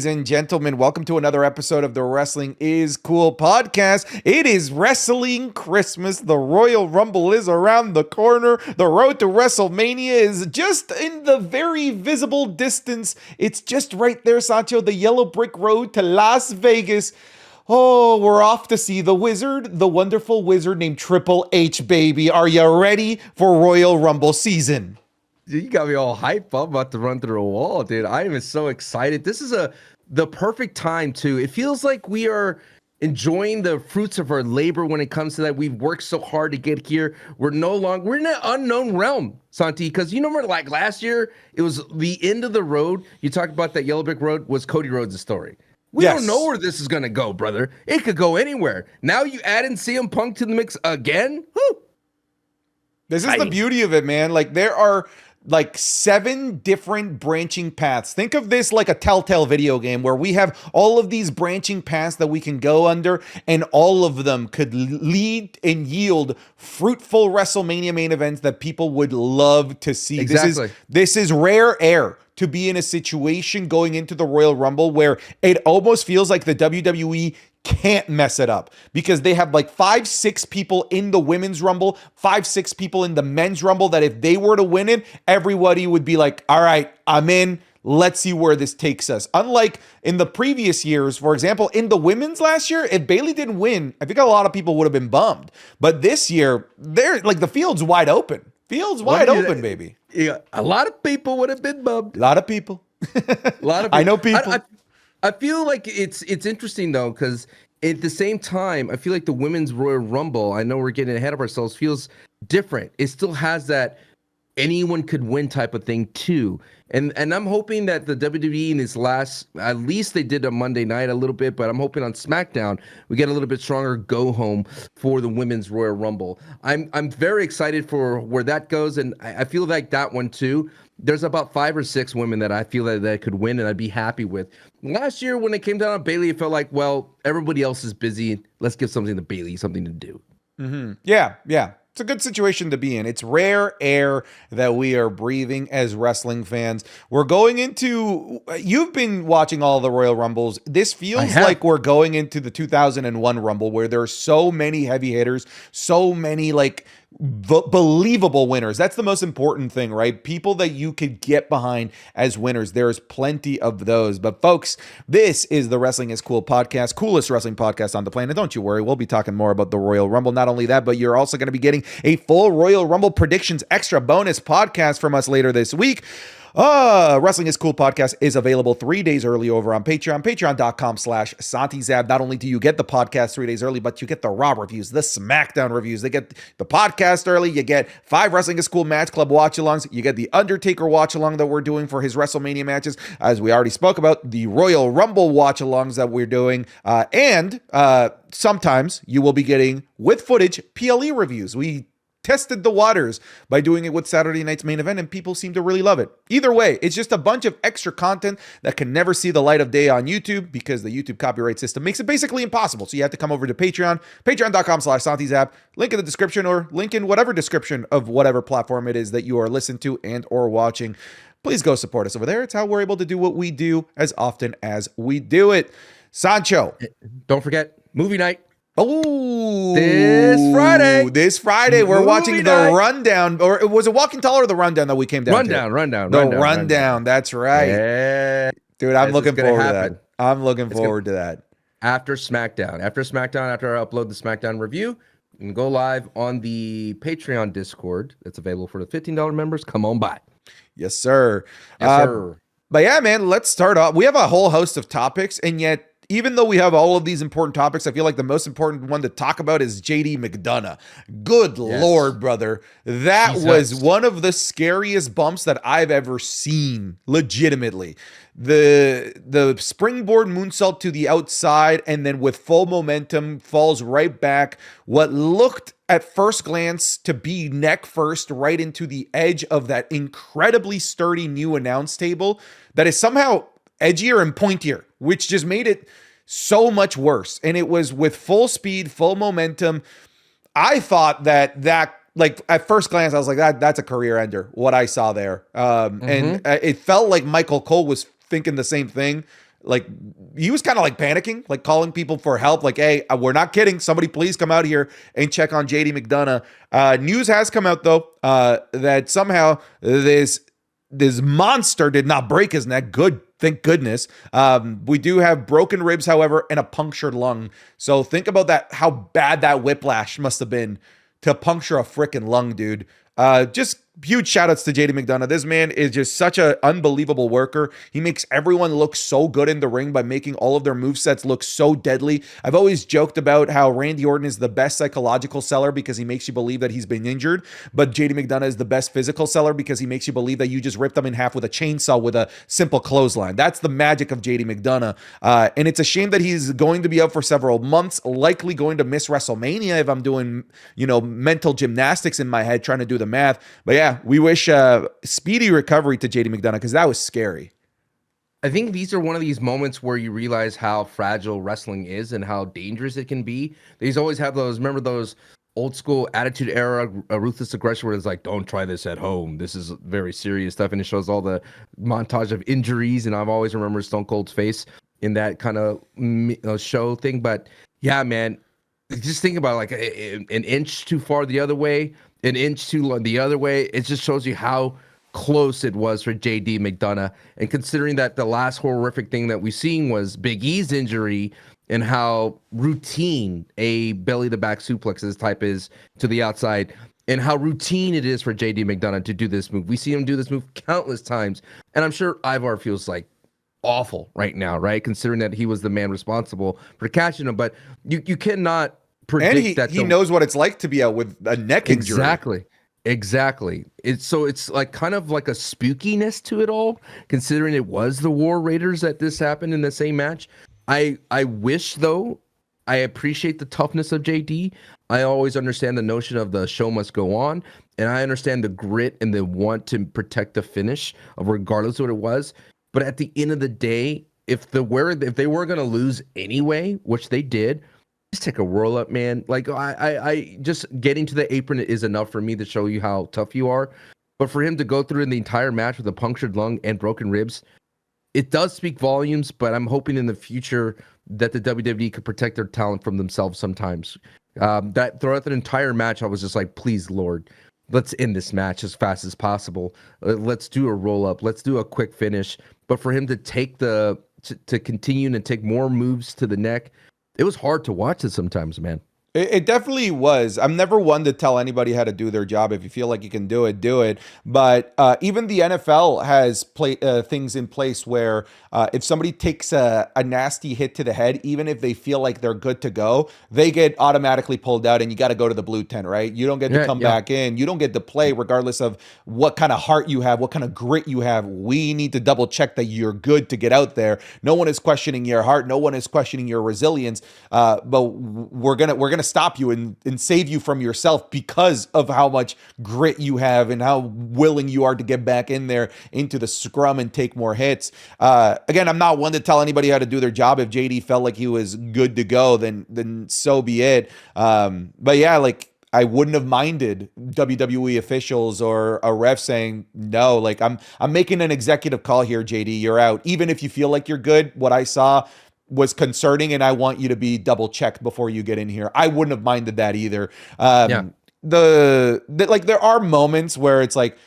Ladies and gentlemen, welcome to another episode of the Wrestling is Cool podcast. It is Wrestling Christmas. The Royal Rumble is around the corner. The road to WrestleMania is just in the very visible distance. It's just right there, Sancho, the yellow brick road to Las Vegas. Oh, we're off to see the wizard, the wonderful wizard named Triple H, baby. Are you ready for Royal Rumble season? You got me all hyped. I'm about to run through a wall, dude. I am so excited. This is the perfect time too. It feels like we are enjoying the fruits of our labor when it comes to that. We've worked so hard to get here. We're in an unknown realm, Santi, because you remember like last year, it was the end of the road. You talked about that yellow brick road was Cody Rhodes' story. We don't know where this is going to go, brother. It could go anywhere. Now you add in CM Punk to the mix again. Whew. This is the beauty of it, man. Like there are like 7 different branching paths. Think of this like a Telltale video game where we have all of these branching paths that we can go under, and all of them could lead and yield fruitful WrestleMania main events that people would love to see. Exactly. This is rare air to be in a situation going into the Royal Rumble where it almost feels like the WWE can't mess it up because they have like 5-6 people in the women's rumble, 5-6 people in the men's rumble that if they were to win it, everybody would be like, all right, I'm in. Let's see where this takes us. Unlike in the previous years, for example, in the women's last year, if Bayley didn't win, I think a lot of people would have been bummed. But this year, they're like the field's wide open. Field's wide open, baby. Yeah, a lot of people would have been bummed. A lot of people. I know people. I feel like it's interesting though, because at the same time, I feel like the women's Royal Rumble, I know we're getting ahead of ourselves, feels different. It still has that anyone could win type of thing too. And I'm hoping that the WWE in this last, at least they did a Monday night a little bit, but I'm hoping on SmackDown we get a little bit stronger go home for the women's Royal Rumble. I'm very excited for where that goes, and I feel like that one too. There's about 5 or 6 women that I feel that could win and I'd be happy with. Last year when it came down to Bayley, it felt like, well, everybody else is busy. Let's give something to Bayley, something to do. Mm-hmm. Yeah. It's a good situation to be in. It's rare air that we are breathing as wrestling fans. We're going into, you've been watching all the Royal Rumbles. This feels like we're going into the 2001 Rumble where there are so many heavy hitters, so many like believable winners. That's the most important thing, right? People that you could get behind as winners. There's plenty of those. But folks, this is the Wrestling is Cool podcast, coolest wrestling podcast on the planet. Don't you worry. We'll be talking more about the Royal Rumble. Not only that, but you're also going to be getting a full Royal Rumble predictions extra bonus podcast from us later this week. Wrestling is Cool podcast is available 3 days early over on Patreon, patreon.com/SantiZab. Not only do you get the podcast 3 days early, but you get the Raw reviews, the SmackDown reviews. They get the podcast early. You get 5 Wrestling is Cool Match Club watch-alongs. You get the Undertaker watch-along that we're doing for his WrestleMania matches. As we already spoke about, the Royal Rumble watch-alongs that we're doing. And sometimes you will be getting, with footage, PLE reviews. We tested the waters by doing it with Saturday night's main event, and people seem to really love it. Either way, it's just a bunch of extra content that can never see the light of day on YouTube because the YouTube copyright system makes it basically impossible. So you have to come over to Patreon, patreon.com/SantiZap, link in the description or link in whatever description of whatever platform it is that you are listening to and or watching. Please go support us over there. It's how we're able to do what we do as often as we do it. Sancho. Don't forget, movie night. Oh, This Friday, we're watching the Rundown, or was it Walking Tall or the Rundown that we came down to? Rundown. That's right. Yeah. Dude, I'm looking forward to that. I'm looking forward to that. After SmackDown, after I upload the SmackDown review, you can go live on the Patreon Discord. That's available for the $15 members. Come on by. Yes, sir. Yes, sir. But yeah, man, let's start off. We have a whole host of topics, and yet even though we have all of these important topics, I feel like the most important one to talk about is JD McDonagh. Good Lord, brother. That was one of the scariest bumps that I've ever seen, legitimately. The springboard moonsault to the outside, and then with full momentum, falls right back. What looked at first glance to be neck first right into the edge of that incredibly sturdy new announce table that is somehow edgier and pointier, which just made it so much worse. And it was with full speed, full momentum. I thought that like at first glance, I was like, that's a career ender, what I saw there. And it felt like Michael Cole was thinking the same thing. like he was kind of like panicking, like calling people for help. Like, hey, we're not kidding. Somebody please come out here and check on JD McDonagh. News has come out though that somehow this monster did not break his neck. Good. Thank goodness. We do have broken ribs, however, and a punctured lung. So think about that, how bad that whiplash must have been to puncture a freaking lung, dude. Just huge shout outs to JD McDonagh. This man is just such an unbelievable worker. He makes everyone look so good in the ring by making all of their movesets look so deadly. I've always joked about how Randy Orton is the best psychological seller because he makes you believe that he's been injured, but JD McDonagh is the best physical seller because he makes you believe that you just ripped them in half with a chainsaw with a simple clothesline. That's the magic of JD McDonagh. And it's a shame that he's going to be out for several months, likely going to miss WrestleMania if I'm doing, mental gymnastics in my head trying to do the math. But yeah, we wish speedy recovery to JD McDonagh because that was scary. I think these are one of these moments where you realize how fragile wrestling is and how dangerous it can be. These always have remember those old school Attitude Era ruthless aggression where it's like, don't try this at home. This is very serious stuff. And it shows all the montage of injuries. And I've always remembered Stone Cold's face in that kind of show thing. But yeah, man, just think about like an inch too far the other way, an inch too long the other way. It just shows you how close it was for JD McDonagh. And considering that the last horrific thing that we've seen was Big E's injury and how routine a belly to back suplexes type is to the outside and how routine it is for JD McDonagh to do this move. We see him do this move countless times. And I'm sure Ivar feels like awful right now, right? Considering that he was the man responsible for catching him. But you cannot predict and he knows what it's like to be out with a neck injury. Exactly. It's like kind of like a spookiness to it all, considering it was the War Raiders that this happened in the same match. I wish though, I appreciate the toughness of JD. I always understand the notion of the show must go on, and I understand the grit and the want to protect the finish of regardless of what it was. But at the end of the day, if they were going to lose anyway, which they did, just take a roll up, man. Like I just getting to the apron is enough for me to show you how tough you are. But for him to go through in the entire match with a punctured lung and broken ribs, it does speak volumes. But I'm hoping in the future that the WWE could protect their talent from themselves sometimes. That throughout the entire match, I was just like, please, Lord, let's end this match as fast as possible. Let's do a roll up. Let's do a quick finish. But for him to take to continue and take more moves to the neck, it was hard to watch it sometimes, man. It definitely was. I'm never one to tell anybody how to do their job. If you feel like you can do it, do it. But even the NFL has things in place where if somebody takes a nasty hit to the head, even if they feel like they're good to go, they get automatically pulled out and you got to go to the blue tent, right? You don't get to come back in. You don't get to play regardless of what kind of heart you have, what kind of grit you have. We need to double check that you're good to get out there. No one is questioning your heart. No one is questioning your resilience. But we're gonna stop you and save you from yourself because of how much grit you have and how willing you are to get back in there into the scrum and take more hits. Again, I'm not one to tell anybody how to do their job. If JD felt like he was good to go, then so be it. But yeah, like I wouldn't have minded WWE officials or a ref saying, no, like I'm making an executive call here, JD, you're out. Even if you feel like you're good, what I saw was concerning and I want you to be double checked before you get in here. I wouldn't have minded that either. Like there are moments where it's like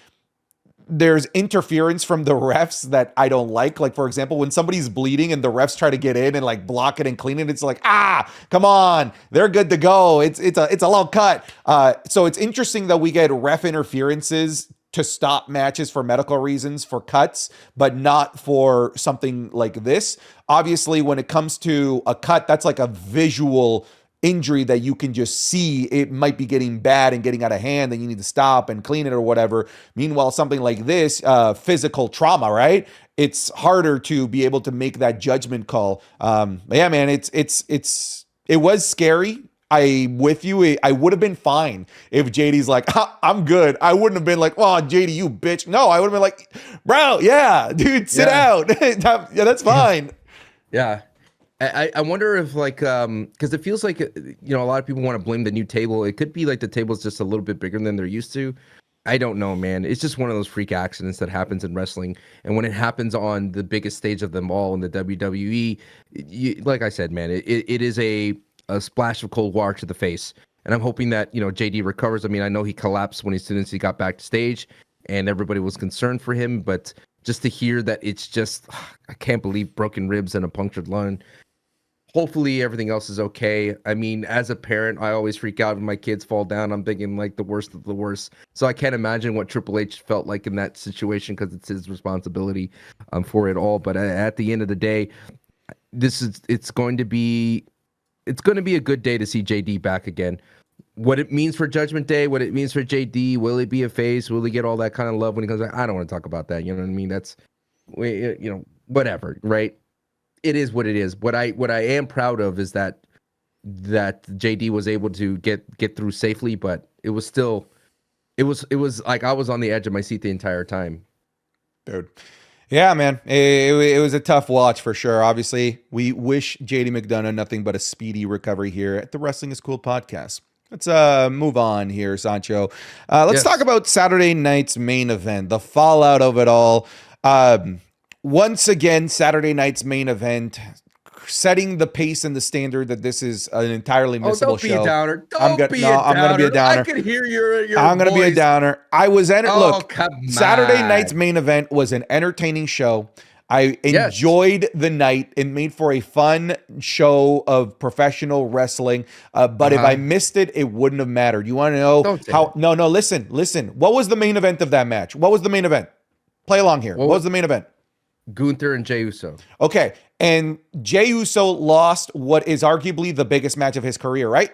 there's interference from the refs that I don't like. Like, for example, when somebody's bleeding and the refs try to get in and like block it and clean it, it's like, come on, they're good to go. It's a long cut. So it's interesting that we get ref interferences to stop matches for medical reasons, for cuts, but not for something like this. Obviously, when it comes to a cut, that's like a visual injury that you can just see it might be getting bad and getting out of hand and you need to stop and clean it or whatever. Meanwhile, something like this, physical trauma, right? It's harder to be able to make that judgment call. But yeah, man, it was scary. With you. I would have been fine if JD's like, I'm good. I wouldn't have been like, oh, JD, you bitch. No, I would have been like, bro, yeah, dude, sit out. Yeah, that's fine. Yeah. I wonder if like, because it feels like, a lot of people want to blame the new table. It could be like the table's just a little bit bigger than they're used to. I don't know, man. It's just one of those freak accidents that happens in wrestling. And when it happens on the biggest stage of them all in the WWE, like I said, man, it is a splash of cold water to the face. And I'm hoping that, JD recovers. I mean, I know he collapsed as soon as he got back to stage and everybody was concerned for him. But just to hear that it's just, I can't believe broken ribs and a punctured lung. Hopefully everything else is okay. I mean, as a parent, I always freak out when my kids fall down. I'm thinking like the worst of the worst. So I can't imagine what Triple H felt like in that situation because it's his responsibility for it all. But at the end of the day, it's going to be a good day to see JD back again. What it means for Judgment Day, what it means for JD, will it be a face? Will he get all that kind of love when he comes back? I don't want to talk about that. You know what I mean? That's, whatever, right? It is what it is. What I am proud of is that JD was able to get through safely, but it was like I was on the edge of my seat the entire time. Dude. Yeah, man. It was a tough watch for sure. Obviously, we wish JD McDonagh nothing but a speedy recovery here at the Wrestling is Cool podcast. Let's move on here, Sancho. Let's talk about Saturday night's main event, the fallout of it all. Once again, Saturday night's main event, setting the pace and the standard that this is an entirely missable don't be show. A downer. I'm going to be a downer. I can hear your I'm going to be a downer. I was look, come on. Saturday night's main event was an entertaining show. I enjoyed the night. It made for a fun show of professional wrestling. But if I missed it, it wouldn't have mattered. You want to know how? No, listen. What was the main event of that match? What was the main event? Play along here. What was the main event? Gunther and Jey Uso. Okay. And Jey Uso lost what is arguably the biggest match of his career, right?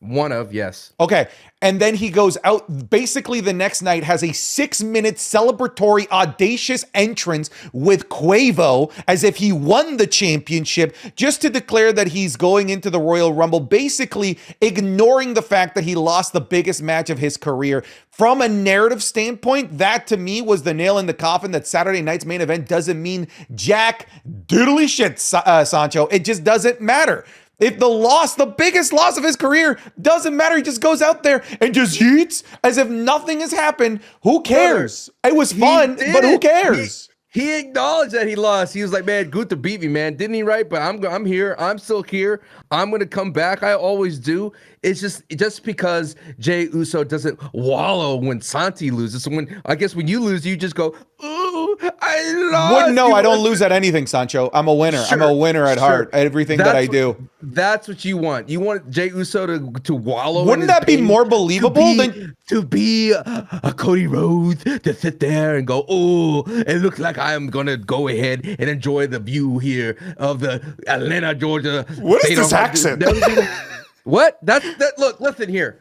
One of, yes. Okay. And then he goes out, basically the next night has a 6-minute celebratory audacious entrance with Quavo as if he won the championship, just to declare that he's going into the Royal Rumble, basically ignoring the fact that he lost the biggest match of his career. From a narrative standpoint, that to me was the nail in the coffin that Saturday night's main event doesn't mean jack doodly shit, Sancho. It just doesn't matter. If the biggest loss of his career doesn't matter, he just goes out there and just yeets as if nothing has happened. Who cares? It was fun, but who cares? He acknowledged that he lost. He was like, man, Gunther beat me, man. Didn't he, right? But I'm here. I'm still here. I'm going to come back. I always do. It's just because Jey Uso doesn't wallow when Santi loses. So when you lose, you just go, ooh, I lost. No, I don't lose at anything, Sancho. I'm a winner. Sure, I'm a winner at heart. Everything that I do. That's what you want. You want Jey Uso to wallow. Wouldn't that be more believable to be a Cody Rhodes, to sit there and go, oh, it looks like I'm gonna go ahead and enjoy the view here of the Atlanta, Georgia. What is this accent? What? Look, listen here.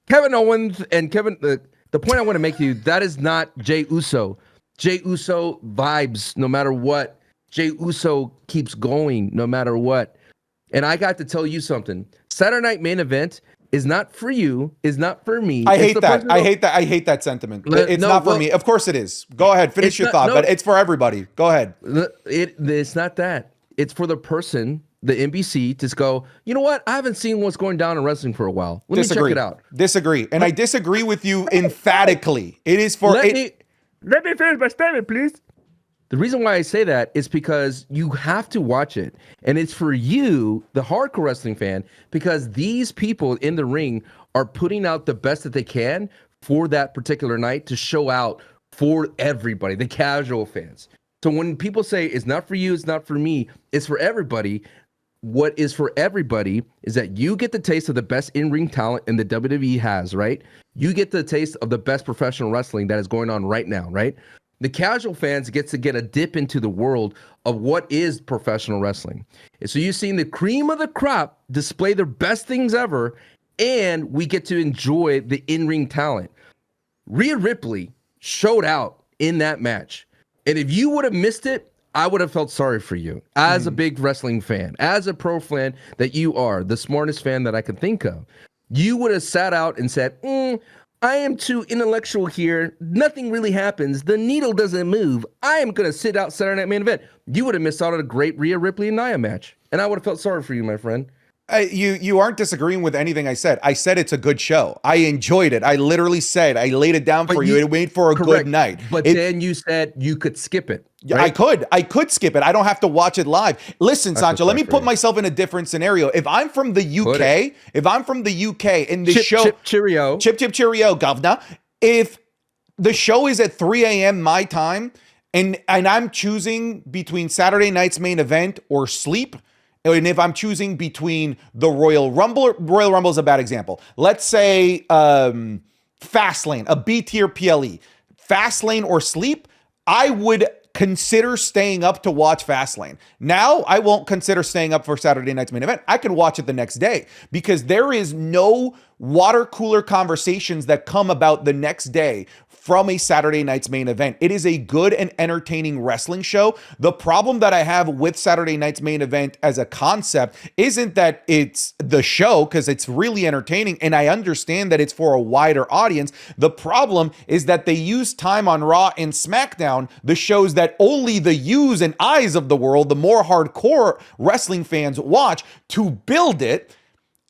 Kevin Owens and Kevin, the point I want to make to you, that is not Jey Uso. Jey Uso vibes no matter what. Jey Uso keeps going no matter what. And I got to tell you something. Saturday night main event is not for you, is not for me. I hate that. I hate that sentiment. It's not for me. Of course it is. Go ahead. Finish your thought, but it's for everybody. Go ahead. It's not that. It's for the person, the NBC, to go, you know what? I haven't seen what's going down in wrestling for a while. Let me check it out. Disagree. And I disagree with you emphatically. It is for... Let me finish my statement, please. The reason why I say that is because you have to watch it. And it's for you, the hardcore wrestling fan, because these people in the ring are putting out the best that they can for that particular night to show out for everybody, the casual fans. So when people say it's not for you, it's not for me, it's for everybody. What is for everybody is that you get the taste of the best in-ring talent in the WWE has, right? You get the taste of the best professional wrestling that is going on right now, right? The casual fans gets to get a dip into the world of what is professional wrestling. And so you've seen the cream of the crop display their best things ever, and we get to enjoy the in-ring talent. Rhea Ripley showed out in that match. And if you would have missed it, I would have felt sorry for you as a big wrestling fan, as a pro fan that you are, the smartest fan that I could think of. You would have sat out and said, I am too intellectual here. Nothing really happens. The needle doesn't move. I am going to sit out Saturday Night Main Event. You would have missed out on a great Rhea Ripley and Nia match. And I would have felt sorry for you, my friend. You aren't disagreeing with anything I said. I said it's a good show. I enjoyed it. I literally said, I laid it down for you. It made for a good night. But then you said you could skip it. Right? I could skip it. I don't have to watch it live. Listen, Sancho, let me put myself in a different scenario. If I'm from the UK, and the show chip cheerio, governor. If the show is at 3 a.m. my time, and I'm choosing between Saturday night's main event or sleep. And if I'm choosing between the Royal Rumble is a bad example. Let's say Fastlane, a B tier PLE, Fastlane or sleep, I would consider staying up to watch Fastlane. Now, I won't consider staying up for Saturday night's main event. I can watch it the next day because there is no water cooler conversations that come about the next day from a Saturday night's main event. It is a good and entertaining wrestling show. The problem that I have with Saturday night's main event as a concept isn't that it's the show, because it's really entertaining and I understand that it's for a wider audience. The problem is that they use time on Raw and SmackDown, the shows that only the yous and eyes of the world, the more hardcore wrestling fans watch, to build it,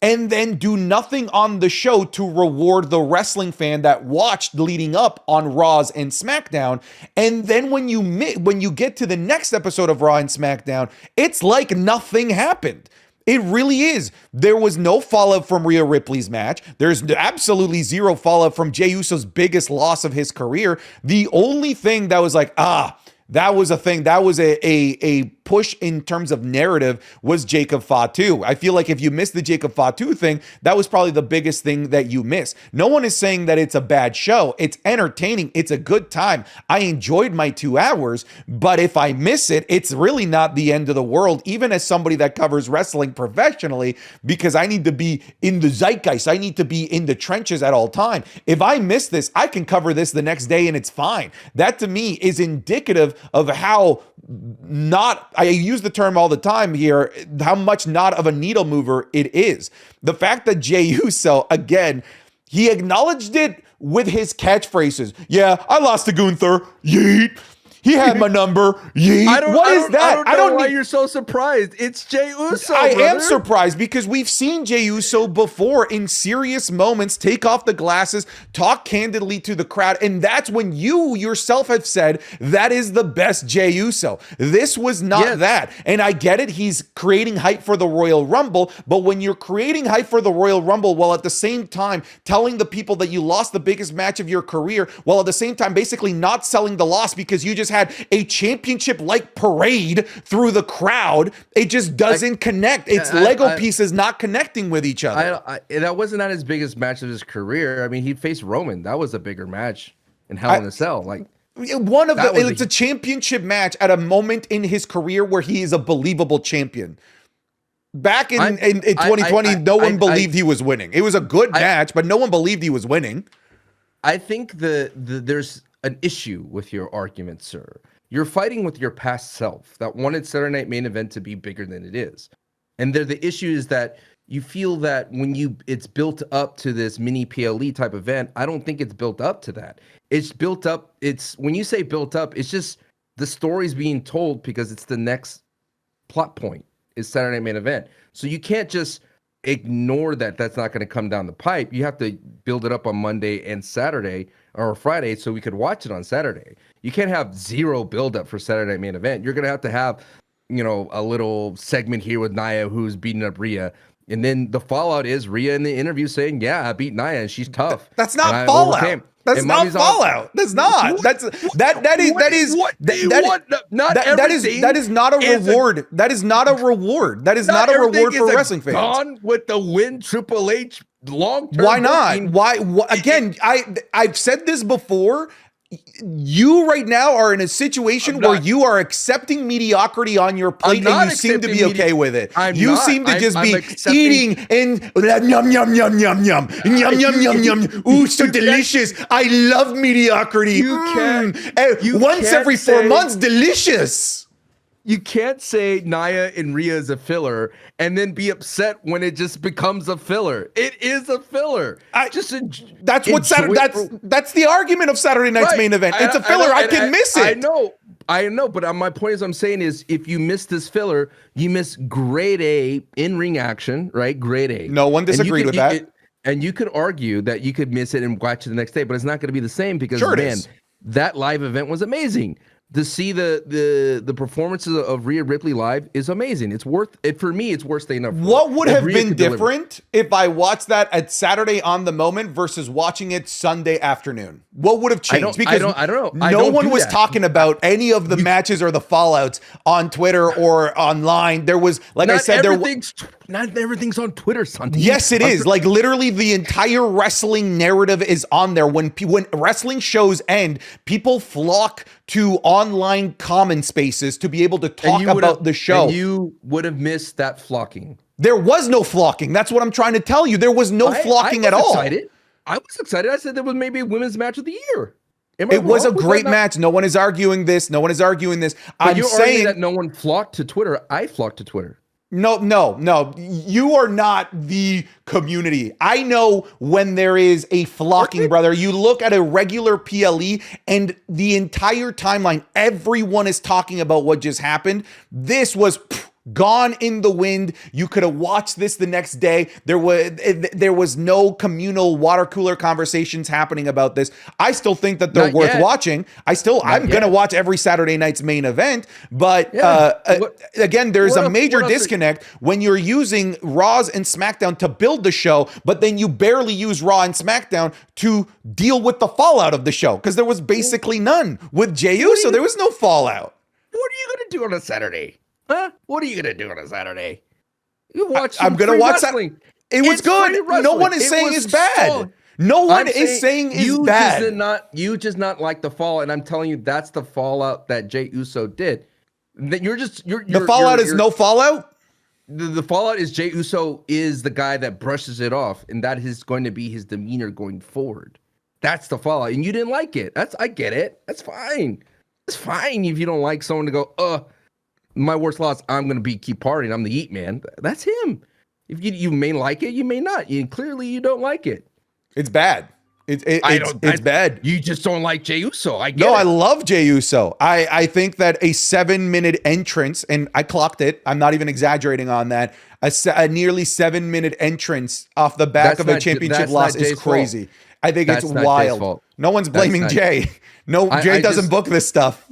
and then do nothing on the show to reward the wrestling fan that watched leading up on Raws and SmackDown. And then when you get to the next episode of Raw and SmackDown, it's like nothing happened. It really is. There was no fallout from Rhea Ripley's match. There's absolutely zero fallout from Jey Uso's biggest loss of his career. The only thing that was like, that was a thing. That was a push in terms of narrative was Jacob Fatu. I feel like if you missed the Jacob Fatu thing, that was probably the biggest thing that you missed. No one is saying that it's a bad show. It's entertaining. It's a good time. I enjoyed my 2 hours, but if I miss it, it's really not the end of the world, even as somebody that covers wrestling professionally, because I need to be in the zeitgeist. I need to be in the trenches at all time. If I miss this, I can cover this the next day and it's fine. That to me is indicative of how I use the term all the time here, how much not of a needle mover it is. The fact that Jey Uso, again, he acknowledged it with his catchphrases. Yeah, I lost to Gunther. Yeet. He had my number. Yeet. What is that? I don't know why you're so surprised. It's Jey Uso. I am surprised because we've seen Jey Uso before in serious moments take off the glasses, talk candidly to the crowd, and that's when you yourself have said that is the best Jey Uso. This was not that. And I get it. He's creating hype for the Royal Rumble, but when you're creating hype for the Royal Rumble while at the same time telling the people that you lost the biggest match of your career, while at the same time basically not selling the loss because you just had a championship-like parade through the crowd, it just doesn't connect. It's Lego pieces not connecting with each other. That wasn't not his biggest match of his career. I mean, he faced Roman. That was a bigger match in Hell in a Cell. Like it's a championship match at a moment in his career where he is a believable champion. Back in 2020, no one believed he was winning. It was a good match, but no one believed he was winning. I think there's an issue with your argument, sir. You're fighting with your past self that wanted Saturday Night Main Event to be bigger than it is. And the issue is that you feel that when it's built up to this mini PLE type event, I don't think it's built up to that. It's built up. When you say built up, it's just the story's being told because it's the next plot point is Saturday Night Main Event. So you can't just ignore that. That's not going to come down the pipe. You have to build it up on Monday and Saturday or Friday so we could watch it on Saturday. You can't have zero buildup for Saturday Night Main Event. You're going to have, a little segment here with Nia who's beating up Rhea. And then the fallout is Rhea in the interview saying, yeah, I beat Nia and she's tough. That's not fallout. That's not fallout. That's not. That is not a reward. That is not a reward. That is not a reward for wrestling fans. Gone with the win, Triple H long term. Why not? Why again? I've said this before. You right now are in a situation where you are accepting mediocrity on your plate and you seem to be okay with it. You seem to just be eating and yum, yum, yum, yum, yum, yum, yum, yum, yum. Ooh, so delicious. I love mediocrity. Once every 4 months, delicious. You can't say Nia and Rhea is a filler and then be upset when it just becomes a filler. It is a filler. That's the argument of Saturday Night's Main Event. It's a filler. I can miss it. I know. I know, but my point is, I'm saying is, if you miss this filler, you miss grade A in-ring action, right? Grade A. No one disagreed with that. And you could argue that you could miss it and watch it the next day, but it's not going to be the same because, Sure it man, is. that live event was amazing. To see the performances of Rhea Ripley live is amazing. It's worth it for me. It's worth staying up for. What would have Rhea been could deliver. different if I watched that at Saturday on the moment versus watching it Sunday afternoon? What would have changed? I don't know. No one was talking about any of the matches or the fallouts on Twitter or online. There was, like I said, not everything's on Twitter, Santi. Yes, it is. Like literally, the entire wrestling narrative is on there. When wrestling shows end, people flock to online comment spaces to be able to talk about the show. And you would have missed that flocking. There was no flocking. That's what I'm trying to tell you. There was no flocking at all. Excited. I was excited. I said there was maybe a women's match of the year. It was a great match. No one is arguing this. I'm saying that no one flocked to Twitter. I flocked to Twitter. No. You are not the community. I know when there is a flocking, brother. You look at a regular PLE and the entire timeline, everyone is talking about what just happened. This was gone in the wind. You could have watched this the next day. There was no communal water cooler conversations happening about this. I still think that they're worth watching. I'm going to watch every Saturday night's main event. But again, there's a major disconnect when you're using Raws and SmackDown to build the show, but then you barely use Raw and SmackDown to deal with the fallout of the show because there was basically none. With Jey Uso, there was no fallout. What are you going to do on a Saturday? Huh? What are you gonna do on a Saturday? You watch. I'm gonna watch wrestling. It was good. No one is saying it's bad. No one is saying it's bad. You just not like the fallout, and I'm telling you, that's the fallout that Jey Uso did. That the fallout is no fallout. The fallout is Jey Uso is the guy that brushes it off, and that is going to be his demeanor going forward. That's the fallout, and you didn't like it. I get it. That's fine. It's fine if you don't like someone to go, my worst loss, I'm going to keep partying. I'm the Yeet Man. That's him. If you may like it, you may not. Clearly, you don't like it. It's bad. It's bad. You just don't like Jey Uso. I love Jey Uso. I think that a 7-minute entrance, and I clocked it. I'm not even exaggerating on that. A nearly 7-minute entrance off the back of a championship loss is crazy. I think it's wild. No one's blaming Jey. Jey doesn't book this stuff.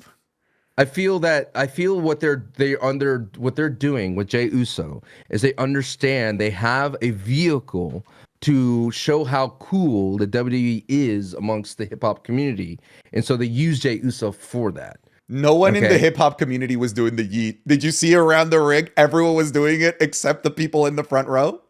I feel what they're doing with Jey Uso is they understand they have a vehicle to show how cool the WWE is amongst the hip hop community, and so they use Jey Uso for that. No one in the hip hop community was doing the yeet. Did you see around the ring? Everyone was doing it except the people in the front row.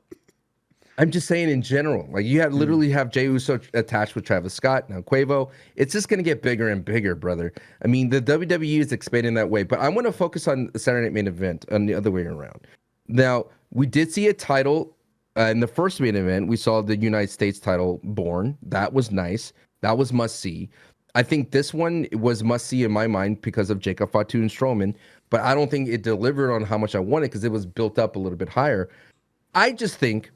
I'm just saying in general, like you literally have Jey Uso attached with Travis Scott, now Quavo. It's just going to get bigger and bigger, brother. I mean, the WWE is expanding that way, but I want to focus on the Saturday Night Main Event on the other way around. Now, we did see a title in the first main event. We saw the United States title born. That was nice. That was must see. I think this one was must see in my mind because of Jacob Fatu and Strowman, but I don't think it delivered on how much I wanted because it was built up a little bit higher. I just think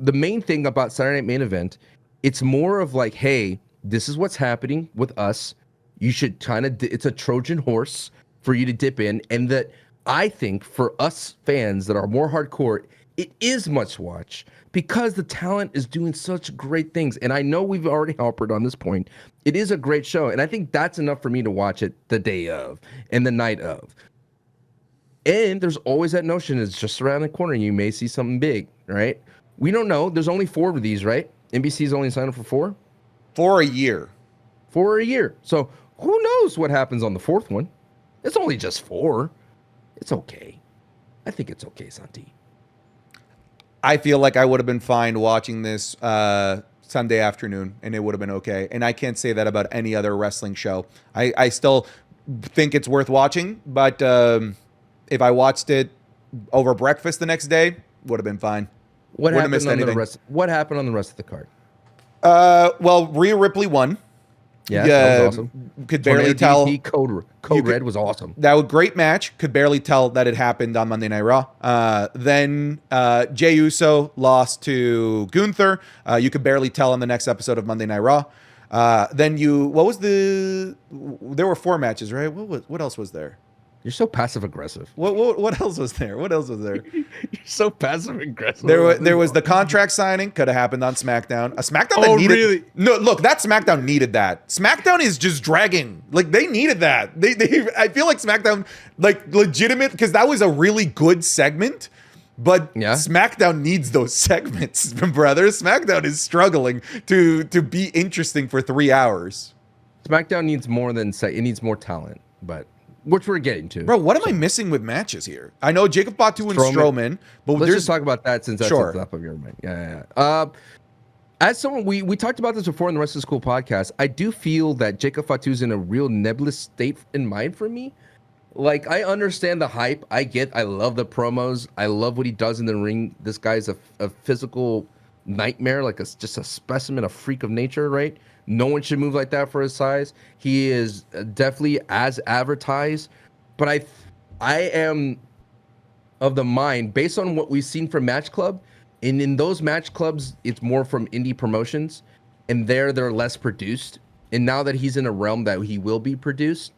the main thing about Saturday Night Main Event, it's more of like, hey, this is what's happening with us. You should it's a Trojan horse for you to dip in. And that I think for us fans that are more hardcore, it is much watch because the talent is doing such great things. And I know we've already harped on this point. It is a great show. And I think that's enough for me to watch it the day of and the night of. And there's always that notion it's just around the corner. You may see something big, right? We don't know. There's only 4 of these, right? NBC's only signed up for 4? For a year. For a year. So who knows what happens on the 4th one? It's only just 4. It's okay. I think it's okay, Santi. I feel like I would have been fine watching this Sunday afternoon, and it would have been okay. And I can't say that about any other wrestling show. I still think it's worth watching, but if I watched it over breakfast the next day, would have been fine. What happened on the rest? What happened on the rest of the card? Well, Rhea Ripley won. Yeah, that was awesome. Could barely tell. Code Red was awesome. That was a great match. Could barely tell that it happened on Monday Night Raw. Then Jey Uso lost to Gunther. You could barely tell on the next episode of Monday Night Raw. There were 4 matches, right? What else was there? You're so passive aggressive. What else was there? What else was there? You're so passive aggressive. There was the contract signing, could have happened on SmackDown. A SmackDown that needed. Really? No, look, that SmackDown needed that. SmackDown is just dragging. Like, they needed that. I feel like SmackDown, like, legitimate, because that was a really good segment. But yeah. SmackDown needs those segments, brother. SmackDown is struggling to be interesting for 3 hours. SmackDown needs more than it needs more talent, but which we're getting to. Bro, what am I missing with matches here? I know Jacob Fatu and Strowman, but let's just talk about that since that's sure. at the top of your mind. Yeah. As someone, we talked about this before in the Rest of School podcast. I do feel that Jacob Fatu's in a real nebulous state in mind for me. Like, I understand the hype. I love the promos. I love what he does in the ring. This guy's a physical nightmare, like just a specimen, a freak of nature, right? No one should move like that for his size. He is definitely as advertised, but I am of the mind, based on what we've seen from Match Club, and in those Match Clubs, it's more from indie promotions, and they're less produced. And now that he's in a realm that he will be produced,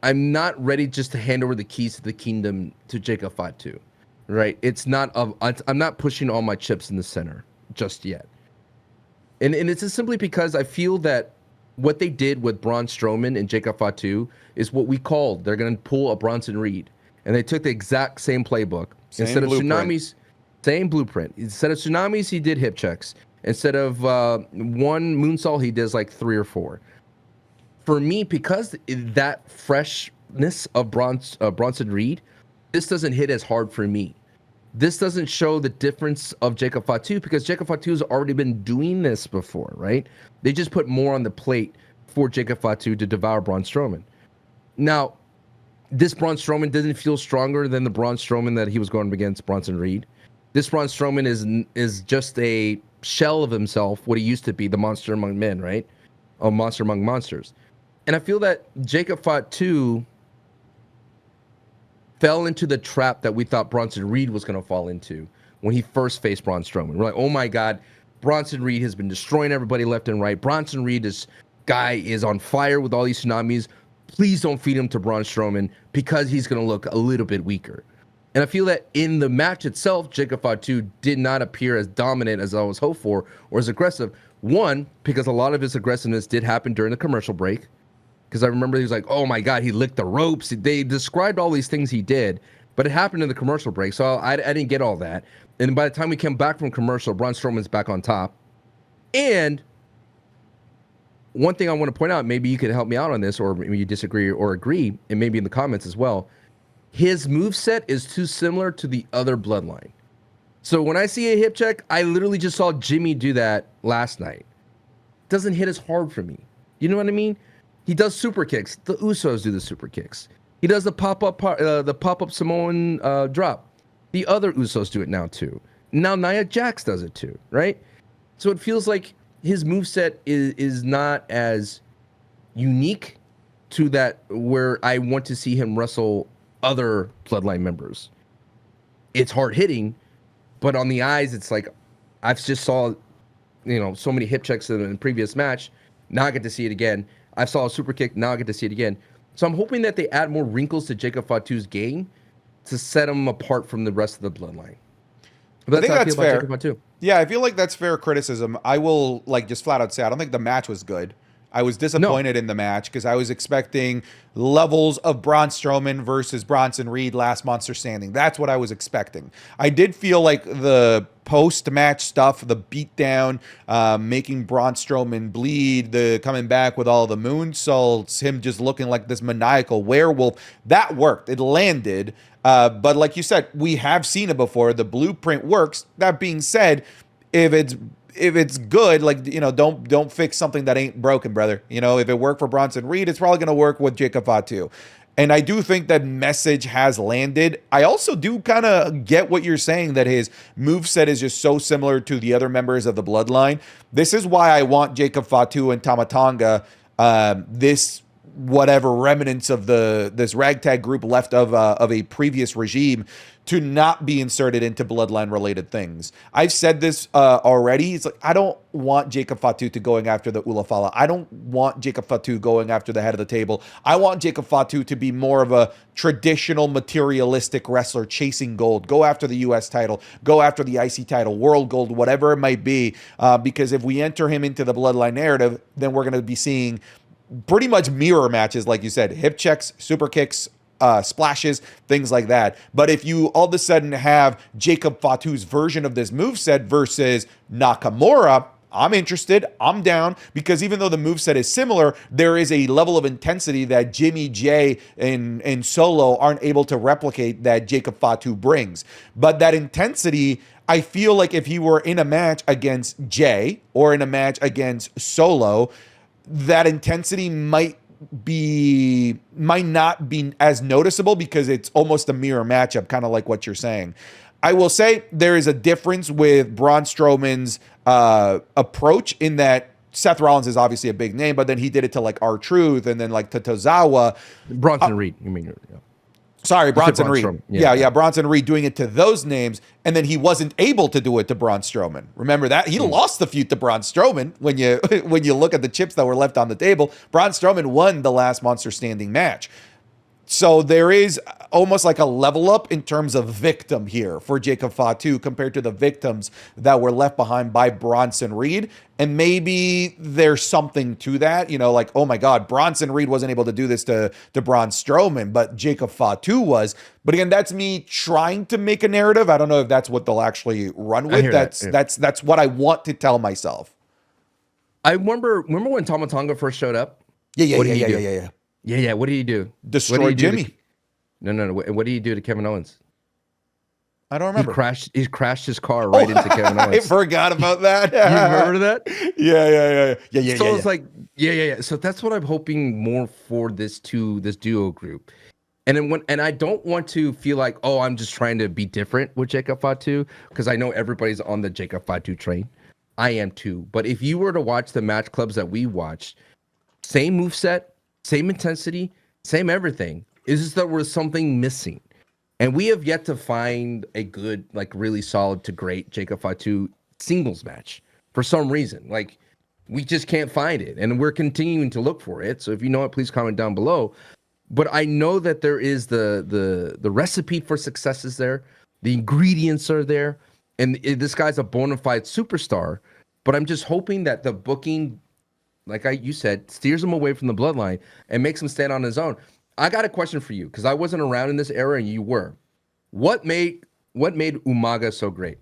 I'm not ready just to hand over the keys to the kingdom to Jacob Fatu, right? I'm not pushing all my chips in the center just yet. And it's just simply because I feel that what they did with Braun Strowman and Jacob Fatu is what we called, they're going to pull a Bronson Reed. And they took the exact same playbook. Instead of tsunamis, same blueprint. Instead of tsunamis, he did hip checks. Instead of one moonsault, he does like 3 or 4. For me, because that freshness of Bronson Reed, this doesn't hit as hard for me. This doesn't show the difference of Jacob Fatu because Jacob Fatu's already been doing this before, right? They just put more on the plate for Jacob Fatu to devour Braun Strowman. Now, this Braun Strowman doesn't feel stronger than the Braun Strowman that he was going up against Bronson Reed. This Braun Strowman is just a shell of himself, what he used to be, the monster among men, right? A monster among monsters. And I feel that Jacob Fatu fell into the trap that we thought Bronson Reed was going to fall into when he first faced Braun Strowman. We're like, oh my God, Bronson Reed has been destroying everybody left and right. Bronson Reed, this guy is on fire with all these tsunamis. Please don't feed him to Braun Strowman because he's going to look a little bit weaker. And I feel that in the match itself, Jacob Fatu did not appear as dominant as I was hoped for or as aggressive. One, because a lot of his aggressiveness did happen during the commercial break. Because I remember he was like, oh my God, he licked the ropes. They described all these things he did, but it happened in the commercial break. So I didn't get all that. And by the time we came back from commercial, Braun Strowman's back on top. And one thing I want to point out, maybe you could help me out on this, or maybe you disagree or agree, and maybe in the comments as well. His moveset is too similar to the other bloodline. So when I see a hip check, I literally just saw Jimmy do that last night. Doesn't hit as hard for me. You know what I mean? He does super kicks. The Usos do the super kicks. He does the pop-up Samoan drop. The other Usos do it now too. Now Nia Jax does it too, right? So it feels like his moveset is not as unique to that where I want to see him wrestle other bloodline members. It's hard hitting, but on the eyes, it's like I've just saw, so many hip checks in the previous match. Now I get to see it again. I saw a super kick. Now I get to see it again. So I'm hoping that they add more wrinkles to Jacob Fatu's game to set him apart from the rest of the bloodline. But I think that's fair. Yeah, I feel like that's fair criticism. I will just flat out say I don't think the match was good. I was disappointed in the match because I was expecting levels of Braun Strowman versus Bronson Reed last Monster Standing. That's what I was expecting. I did feel like the post-match stuff, the beatdown, making Braun Strowman bleed, the coming back with all the moonsaults, him just looking like this maniacal werewolf, that worked. It landed. But like you said, we have seen it before. The blueprint works. That being said, if it's good, don't fix something that ain't broken, brother. If it worked for Bronson Reed, it's probably going to work with Jacob Fatu. And I do think that message has landed. I also do kind of get what you're saying, that his moveset is just so similar to the other members of the bloodline. This is why I want Jacob Fatu and Tama Tonga this whatever remnants of this ragtag group left of a previous regime to not be inserted into bloodline related things. I've said this already. It's like, I don't want Jacob Fatu to going after the Ulafala. I don't want Jacob Fatu going after the head of the table. I want Jacob Fatu to be more of a traditional materialistic wrestler chasing gold. Go after the US title, go after the IC title, world gold, whatever it might be. Because if we enter him into the bloodline narrative, then we're going to be seeing pretty much mirror matches, like you said, hip checks, super kicks, splashes, things like that. But if you all of a sudden have Jacob Fatu's version of this moveset versus Nakamura, I'm interested. I'm down, because even though the moveset is similar, there is a level of intensity that Jimmy J and Solo aren't able to replicate that Jacob Fatu brings. But that intensity, I feel like if he were in a match against Jay or in a match against Solo, that intensity might not be as noticeable, because it's almost a mirror matchup, kind of like what you're saying. I will say there is a difference with Braun Strowman's approach, in that Seth Rollins is obviously a big name, but then he did it to like R-Truth and then like to Tozawa. Bronson Reed, you mean? Yeah. Sorry, Bronson Reed. Yeah. Bronson Reed doing it to those names, and then he wasn't able to do it to Braun Strowman. Remember that? He lost the feud to Braun Strowman when you look at the chips that were left on the table. Braun Strowman won the last Monster Standing match. So there is almost like a level up in terms of victim here for Jacob Fatu compared to the victims that were left behind by Bronson Reed. And maybe there's something to that, like, oh my God, Bronson Reed wasn't able to do this to Braun Strowman, but Jacob Fatu was. But again, that's me trying to make a narrative. I don't know if that's what they'll actually run with. That's what I want to tell myself. I remember when Tama Tonga first showed up. Yeah. What did he do? Destroy Jimmy. No. What did he do to Kevin Owens? I don't remember. He crashed his car right into Kevin Owens. I forgot about that. You remember that? Yeah. So it's like, yeah. So that's what I'm hoping more for this duo group. And then I don't want to feel like, oh, I'm just trying to be different with Jacob Fatu, because I know everybody's on the Jacob Fatu train. I am too. But if you were to watch the match clubs that we watched, same moveset, same intensity, same everything. It's just that there was something missing. And we have yet to find a good, like really solid to great Jacob Fatu singles match for some reason. Like, we just can't find it. And we're continuing to look for it. So if you know it, please comment down below. But I know that there is the recipe for success is there. The ingredients are there. And this guy's a bona fide superstar. But I'm just hoping that the booking, like you said, steers him away from the bloodline and makes him stand on his own. I got a question for you, because I wasn't around in this era and you were. What made Umaga so great?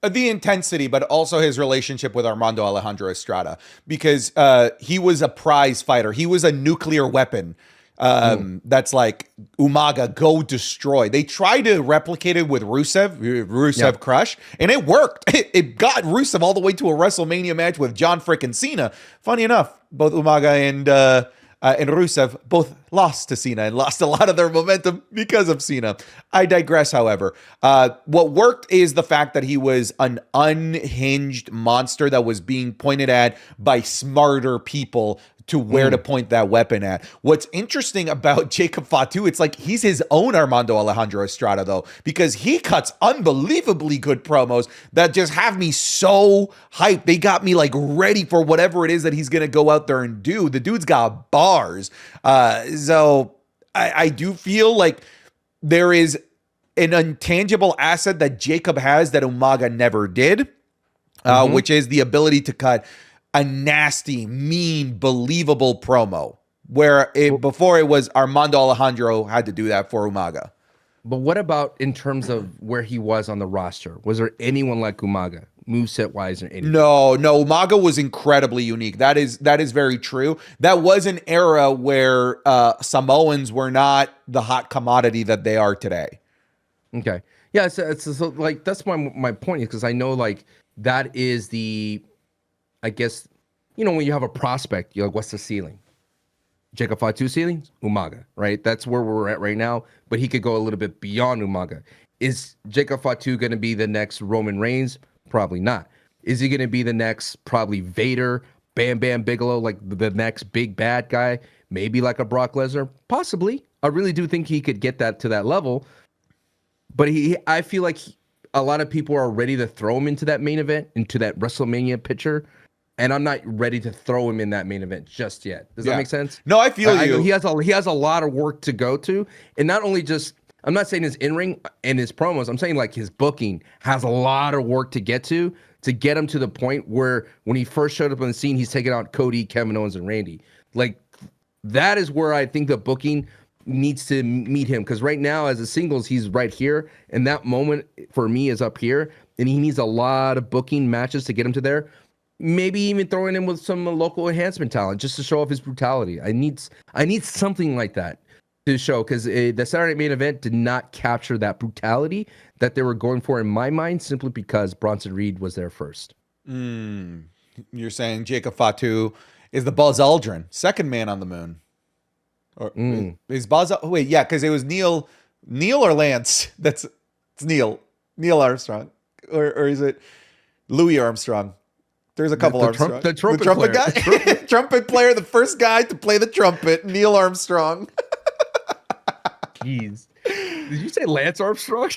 The intensity, but also his relationship with Armando Alejandro Estrada, because he was a prize fighter. He was a nuclear weapon. That's like, Umaga, go destroy. They tried to replicate it with Rusev Crush, and it worked. It got Rusev all the way to a WrestleMania match with John frickin' Cena. Funny enough, both Umaga and Rusev both lost to Cena and lost a lot of their momentum because of Cena. I digress, however. What worked is the fact that he was an unhinged monster that was being pointed at by smarter people to where to point that weapon at. What's interesting about Jacob Fatu, it's like he's his own Armando Alejandro Estrada, though, because he cuts unbelievably good promos that just have me so hyped. They got me like ready for whatever it is that he's going to go out there and do. The dude's got bars. So I do feel like there is an intangible asset that Jacob has that Umaga never did, which is the ability to cut a nasty, mean, believable promo, where before it was Armando Alejandro had to do that for Umaga. But what about in terms of where he was on the roster? Was there anyone like Umaga, moveset-wise or anything? No, Umaga was incredibly unique. That is very true. That was an era where Samoans were not the hot commodity that they are today. Okay. Yeah, so like that's my point, is because I know like that is the, I guess, when you have a prospect, you're like, what's the ceiling? Jacob Fatu ceiling? Umaga, right? That's where we're at right now, but he could go a little bit beyond Umaga. Is Jacob Fatu going to be the next Roman Reigns? Probably not. Is he going to be the next, probably Vader? Bam Bam Bigelow, like the next big bad guy, maybe like a Brock Lesnar, possibly. I really do think he could get that to that level. But I feel like a lot of people are ready to throw him into that main event, into that WrestleMania picture. And I'm not ready to throw him in that main event just yet. Does that make sense? No, I feel you. He has a lot of work to go to. And not only just, I'm not saying his in-ring and his promos, I'm saying like his booking has a lot of work to get him to the point where when he first showed up on the scene, he's taking out Cody, Kevin Owens, and Randy. Like, that is where I think the booking needs to meet him. Because right now, as a singles, he's right here. And that moment for me is up here. And he needs a lot of booking matches to get him to there. Maybe even throwing him with some local enhancement talent just to show off his brutality. I need something like that to show, because the Saturday Night Main Event did not capture that brutality that they were going for in my mind, simply because Bronson Reed was there first. You're saying Jacob Fatu is the Buzz Aldrin, second man on the moon. Or is Buzz? Wait, yeah, because it was Neil or Lance. It's Neil Armstrong, or is it Louis Armstrong? There's a couple Armstrong. The trumpet guy, trumpet player, the first guy to play the trumpet, Neil Armstrong. Jeez, did you say Lance Armstrong?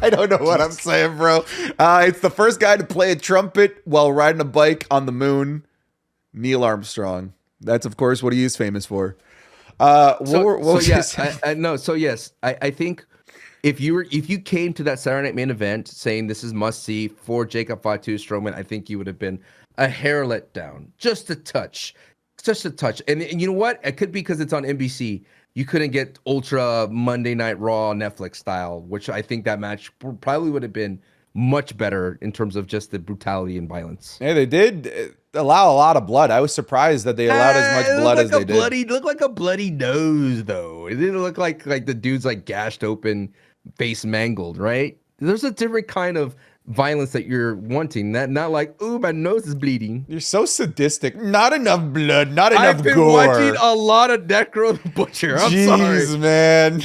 I don't know what I'm saying, bro. It's the first guy to play a trumpet while riding a bike on the moon, Neil Armstrong. That's, of course, what he is famous for. I think if you came to that Saturday Night Main Event saying this is must see for Jacob Fatu Strowman, I think you would have been a hair let down, just a touch. And you know what? It could be because it's on NBC. You couldn't get Ultra Monday Night Raw Netflix style, which I think that match probably would have been much better in terms of just the brutality and violence. Yeah, they did allow a lot of blood. I was surprised that they allowed as much blood as they did. It looked like a bloody nose, though. It didn't look like the dude's like gashed open, face mangled, right? There's a different kind of violence that you're wanting. Not like, ooh, my nose is bleeding. You're so sadistic. Not enough blood. Not enough I've been gore. watching a lot of Necro the Butcher. I'm Jeez, sorry, man.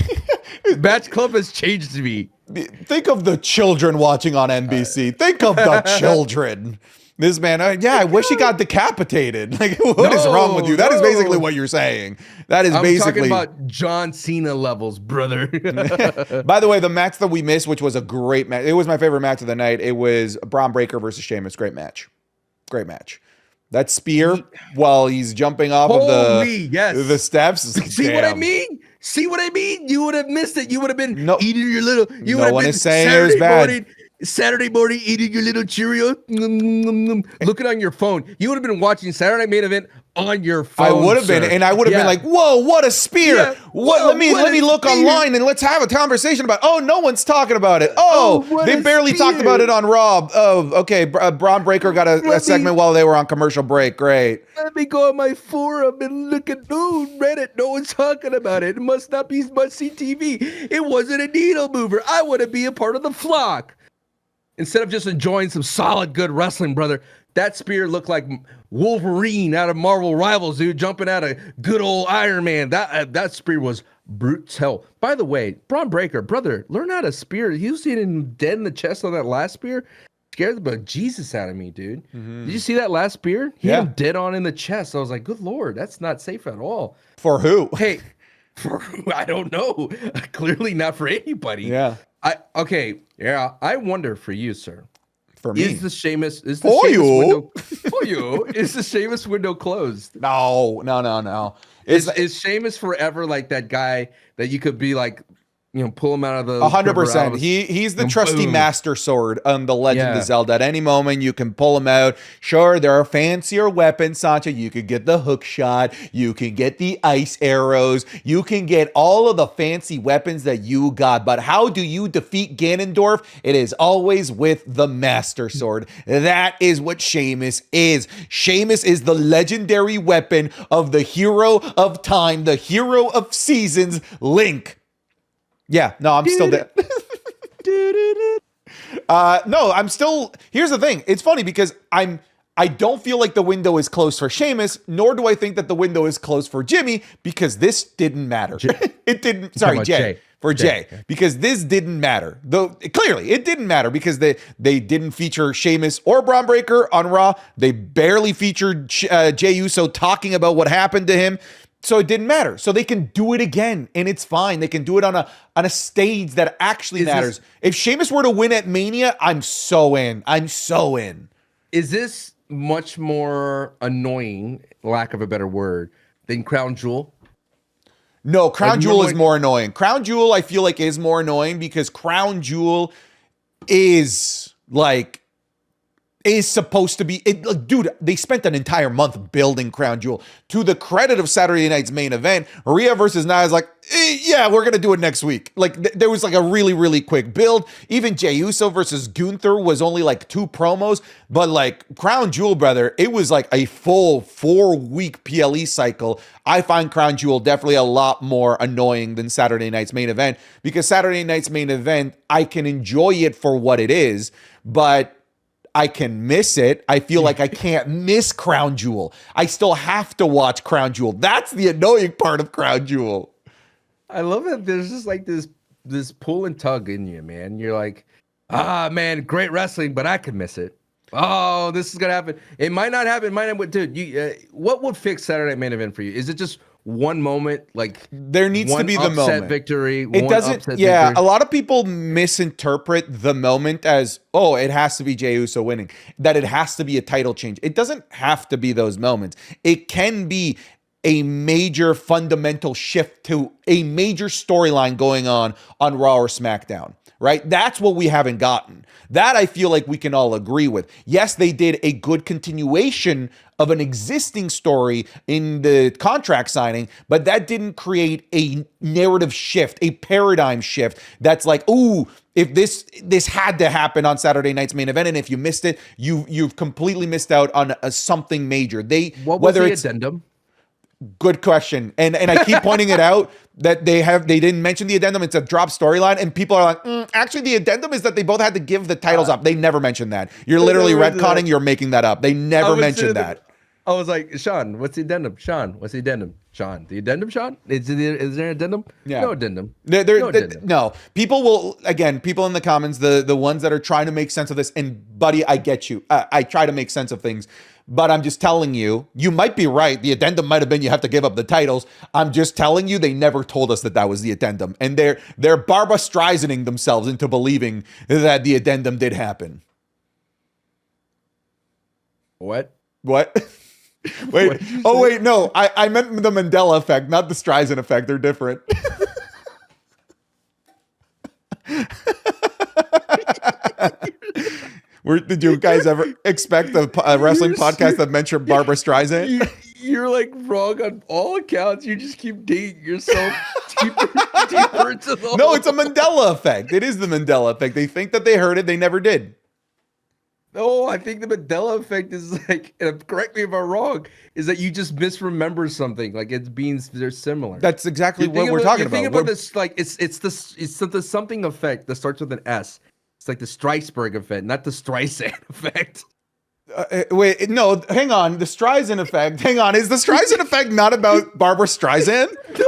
Match Club has changed me. Think of the children watching on NBC. Think of the children. This man, I wish he got decapitated. Like, what is wrong with you? That is basically what you're saying. That is basically. I'm talking about John Cena levels, brother. By the way, the match that we missed, which was a great match, it was my favorite match of the night. It was Braun Breaker versus Sheamus. Great match. That spear while he's jumping off of the steps. See what I mean? You would have missed it. You would have been eating your little. No one is saying it was bad. Saturday morning eating your little Cheerio, looking on your phone. You would have been watching Saturday Night Main Event on your phone. I would have been, and I would have been like, "Whoa, what a spear! Yeah. Let me look online and let's have a conversation about." Oh, no one's talking about it. They barely talked about it on Raw. Oh, okay. Braun Breaker got a segment while they were on commercial break. Great. Let me go on my forum and look at Reddit. No one's talking about it. It must not be must-see TV. It wasn't a needle mover. I want to be a part of the flock. Instead of just enjoying some solid, good wrestling, brother, that spear looked like Wolverine out of Marvel Rivals, dude, jumping out of good old Iron Man. That spear was brutal. By the way, Braun Breaker, brother, learn how to spear. He was hitting dead in the chest on that last spear. Scared the bejesus out of me, dude. Mm-hmm. Did you see that last spear? He had him dead on in the chest. I was like, good Lord, that's not safe at all. For who? Hey, for who? I don't know. Clearly not for anybody. Yeah. I wonder for you, sir. For me, is the Sheamus window closed? No. Is Sheamus forever like that guy that you could be like, pull him out of the 100%. He's the trusty master sword on the Legend of Zelda. At any moment, you can pull him out. Sure, there are fancier weapons, Sancho. You could get the hook shot. You can get the ice arrows. You can get all of the fancy weapons that you got. But how do you defeat Ganondorf? It is always with the master sword. That is what Sheamus is. Sheamus is the legendary weapon of the hero of time, the hero of seasons, Link. Yeah, no, I'm still there. No, I'm still. Here's the thing. It's funny because I don't feel like the window is closed for Sheamus, nor do I think that the window is closed for Jimmy, because this didn't matter. It didn't. Sorry, Jey. for Jey, because this didn't matter. Though clearly it didn't matter because they didn't feature Sheamus or Braun Breaker on Raw. They barely featured Jey Uso talking about what happened to him. So it didn't matter. So they can do it again, and it's fine. They can do it on a stage that actually matters. If Sheamus were to win at Mania, I'm so in. Is this much more annoying, lack of a better word, than Crown Jewel? No, Crown Jewel is more annoying. Crown Jewel, I feel like, is more annoying because Crown Jewel is supposed to be dude, they spent an entire month building Crown Jewel. To the credit of Saturday night's main event, Rhea versus Nia is like, yeah, we're gonna do it next week. Like there was like a really, really quick build. Even Jey Uso versus Gunther was only like 2 promos, but like Crown Jewel, brother, it was like a full 4-week PLE cycle. I find Crown Jewel definitely a lot more annoying than Saturday night's main event, because Saturday night's main event, I can enjoy it for what it is, but I can miss it. I feel like I can't miss Crown Jewel. I still have to watch Crown Jewel. That's the annoying part of Crown Jewel. I love it. There's just like this pull and tug in you, man. You're like, man, great wrestling, but I could miss it. Oh, this is gonna happen. It might not happen. It might not. Dude, what would fix Saturday Night Main Event for you? Is it just one moment, like there needs to be the moment victory? It doesn't. Yeah, victory? A lot of people misinterpret the moment as, oh, it has to be Jey Uso winning, that it has to be a title change. It doesn't have to be those moments. It can be a major fundamental shift to a major storyline going on Raw or SmackDown. Right? That's what we haven't gotten. That I feel like we can all agree with. Yes, they did a good continuation of an existing story in the contract signing, but that didn't create a narrative shift, a paradigm shift that's like, ooh, if this had to happen on Saturday night's main event, and if you missed it, you've completely missed out on something major. What was the addendum? Good question. And I keep pointing it out that they didn't mention the addendum. It's a drop storyline. And people are like, actually the addendum is that they both had to give the titles up. They never mentioned that. You're literally retconning. You're making that up. They never mentioned that. I was like, Sean, what's the addendum? Sean, what's the addendum? Sean, the addendum, Sean? Is there an addendum? Yeah. No addendum. No. People will, again, people in the comments, the ones that are trying to make sense of this, and buddy, I get you. I try to make sense of things. But I'm just telling you, you might be right. The addendum might have been you have to give up the titles. I'm just telling you, they never told us that was the addendum. And they're Barbara Streisanding themselves into believing that the addendum did happen. What? Wait. Wait, no. I meant the Mandela effect, not the Streisand effect. They're different. Did you guys ever expect a wrestling podcast that mentioned Barbara Streisand? You're like wrong on all accounts. You just keep digging yourself deeper into the No, it's a Mandela effect. It is the Mandela effect. They think that they heard it. They never did. No, I think the Mandela effect is like, and correct me if I'm wrong, is that you just misremember something. Like they're similar. That's exactly what we're talking about. Think about this, like it's the something effect that starts with an S. It's like the Streisberg effect, not the Streisand effect. Wait, no, hang on. The Streisand effect. Hang on. Is the Streisand effect not about Barbara Streisand? Hang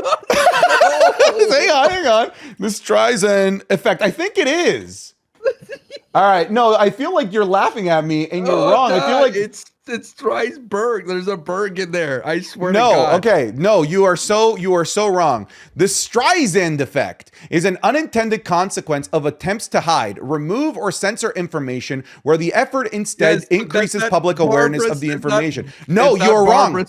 on. The Streisand effect. I think it is. All right. No, I feel like you're laughing at me and you're wrong. God, I feel like it's Streisberg. There's a berg in there. I swear to God. Okay. No, you are so wrong. The Streisand effect is an unintended consequence of attempts to hide, remove, or censor information where the effort instead increases public awareness of the information. No, you're wrong.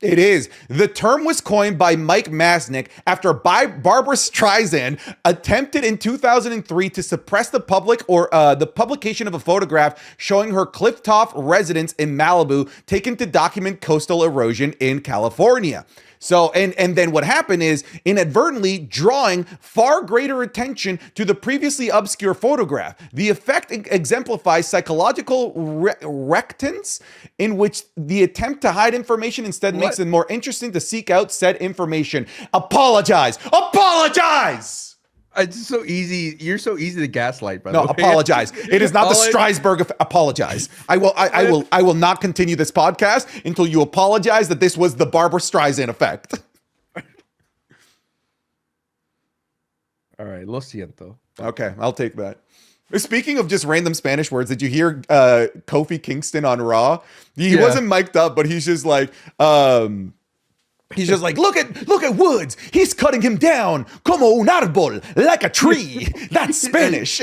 It is. The term was coined by Mike Masnick after Barbara Streisand attempted in 2003 to suppress the public or the publication of a photograph showing her clifftop residence in Malibu taken to document coastal erosion in California. So, and then what happened is inadvertently drawing far greater attention to the previously obscure photograph. The effect exemplifies psychological rectance in which the attempt to hide information instead makes it more interesting to seek out said information. Apologize! It's so easy. You're so easy to gaslight, by the way. No, apologize. It is not the Streisberg effect. Apologize. I will not continue this podcast until you apologize that this was the Barbara Streisand effect. All right. Lo siento. Okay, I'll take that. Speaking of just random Spanish words, did you hear Kofi Kingston on Raw? He wasn't mic'd up, but he's just like, look at Woods. He's cutting him down como un árbol, like a tree. That's Spanish.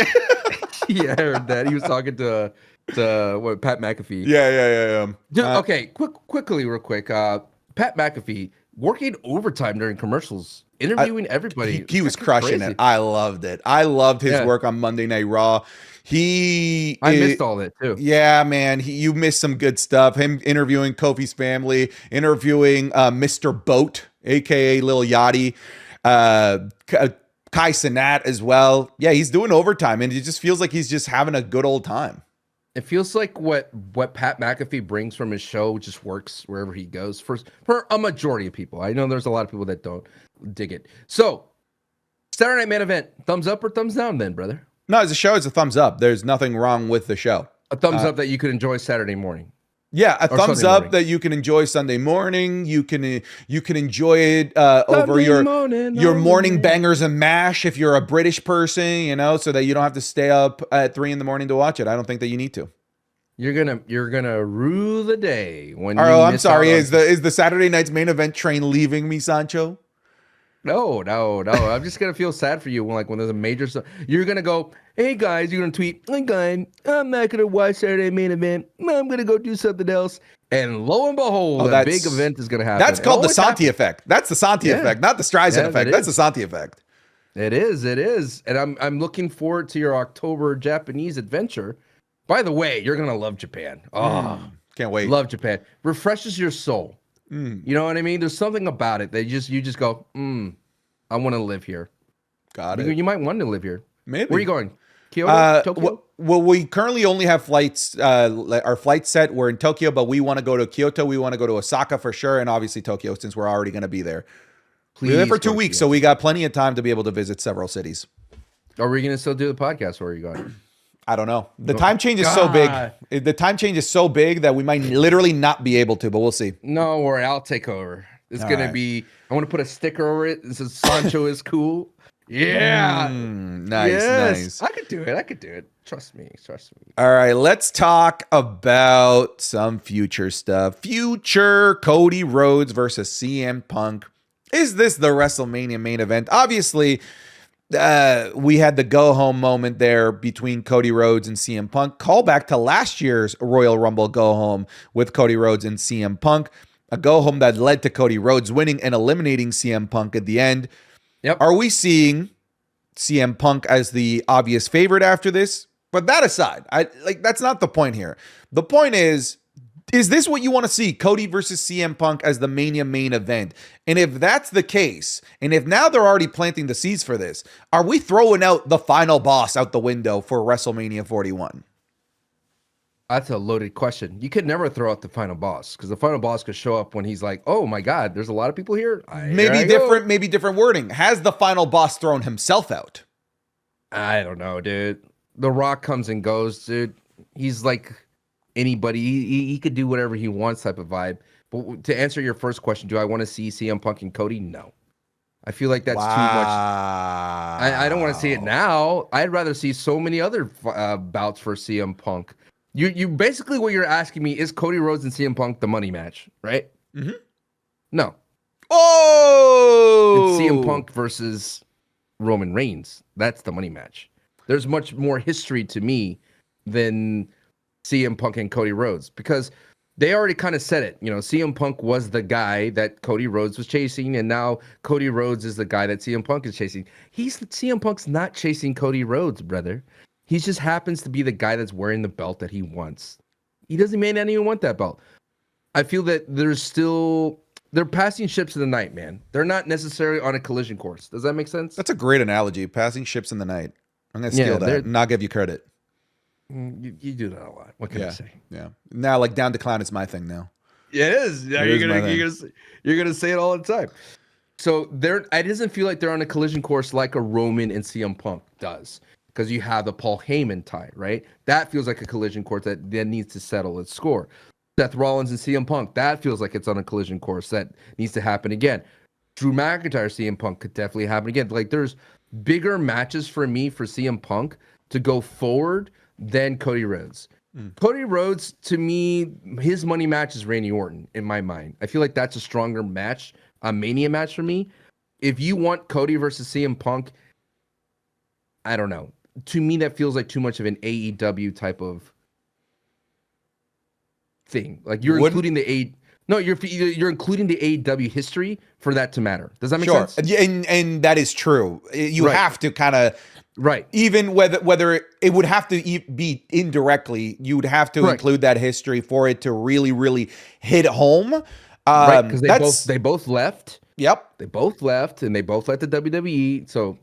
Yeah, I heard that. He was talking to what, Pat McAfee. Yeah. Dude, okay, quickly, real quick. Pat McAfee working overtime during commercials, interviewing everybody. He was crushing it. I loved it. I loved his work on Monday Night Raw. I missed all that too. Yeah, man. You missed some good stuff. Him interviewing Kofi's family, interviewing Mr. Boat, aka Lil Yachty, Kai Cenat as well. Yeah, he's doing overtime, and it just feels like he's just having a good old time. It feels like what Pat McAfee brings from his show just works wherever he goes for a majority of people. I know there's a lot of people that don't dig it. So, Saturday Night Main Event, thumbs up or thumbs down then, brother? No, as a show, it's a thumbs up. There's nothing wrong with the show. A thumbs up that you could enjoy Saturday morning. Yeah, a thumbs Sunday up morning. that you can enjoy Sunday morning. You can enjoy it over your morning bangers and mash if you're a British person, so that you don't have to stay up at 3 a.m. to watch it. I don't think that you need to. You're gonna rue the day when. Oh, I'm sorry. Is the Saturday night's main event train leaving me, Sancho? No. I'm just gonna feel sad for you when there's a major. You're gonna go, hey guys. You're gonna tweet, hey guys, I'm not gonna watch Saturday Main Event. I'm gonna go do something else. And lo and behold, a big event is gonna happen. That's called the Santi effect. That's the Santi effect, not the Streisand effect. That's the Santi effect. It is, and I'm looking forward to your October Japanese adventure. By the way, you're gonna love Japan. Oh, can't wait. Love Japan. Refreshes your soul. You know what I mean? There's something about it that you just go, I want to live here. Got it. You might want to live here. Maybe. Where are you going? Kyoto? Tokyo? Well, we currently only have flights. Our flight set. We're in Tokyo, but we want to go to Kyoto. We want to go to Osaka for sure, and obviously Tokyo, since we're already going to be there. We're there for 2 weeks, so we got plenty of time to be able to visit several cities. Are we going to still do the podcast? Where are you going? I don't know. The time change is so big. The time change is so big that we might literally not be able to, but we'll see. No worry, I'll take over. It's going to be, I want to put a sticker over it that says Sancho is cool. Yeah. Nice. I could do it. Trust me. All right, let's talk about some future stuff. Future Cody Rhodes versus CM Punk. Is this the WrestleMania main event? Obviously, we had the go-home moment there between Cody Rhodes and CM Punk. Call back to last year's Royal Rumble go-home with Cody Rhodes and CM Punk. A go-home that led to Cody Rhodes winning and eliminating CM Punk at the end. Yep. Are we seeing CM Punk as the obvious favorite after this? But that aside, that's not the point here. The point is this what you want to see? Cody versus CM Punk as the Mania main event? And if that's the case, and if now they're already planting the seeds for this, are we throwing out the final boss out the window for WrestleMania 41? That's a loaded question. You could never throw out the final boss because the final boss could show up when he's like, "Oh my God, there's a lot of people here." Maybe different wording. Has the final boss thrown himself out? I don't know, dude. The Rock comes and goes, dude. He's like anybody. He could do whatever he wants, type of vibe. But to answer your first question, do I want to see CM Punk and Cody? No. I feel like that's too much. I don't want to see it now. I'd rather see so many other bouts for CM Punk. You basically what you're asking me is Cody Rhodes and CM Punk the money match, right? Mm-hmm. No. Oh! It's CM Punk versus Roman Reigns. That's the money match. There's much more history to me than CM Punk and Cody Rhodes because they already kind of said it. CM Punk was the guy that Cody Rhodes was chasing, and now Cody Rhodes is the guy that CM Punk is chasing. CM Punk's not chasing Cody Rhodes, brother. He just happens to be the guy that's wearing the belt that he wants. He may not even want that belt. I feel that they're passing ships in the night, man. They're not necessarily on a collision course. Does that make sense? That's a great analogy. Passing ships in the night. I'm going to steal that and not give you credit. You do that a lot. What can I say? Yeah. Now, Down to Clown is my thing now. It is. Yeah, you're gonna say it all the time. So it doesn't feel like they're on a collision course like a Roman and CM Punk does. Because you have the Paul Heyman tie, right? That feels like a collision course that then needs to settle its score. Seth Rollins and CM Punk, that feels like it's on a collision course that needs to happen again. Drew McIntyre, CM Punk could definitely happen again. bigger matches for me for CM Punk to go forward than Cody Rhodes. Cody Rhodes, to me, his money match is Randy Orton in my mind. I feel like that's a stronger match, a Mania match for me. If you want Cody versus CM Punk, I don't know. To me, that feels like too much of an AEW type of thing. Like you're including you're including the AEW history for that to matter. Does that make sense? And that is true. You have to kind of even whether it would have to be indirectly, you would have to include that history for it to really hit home. Because they both left. Yep, they both left, and they both left the WWE. So.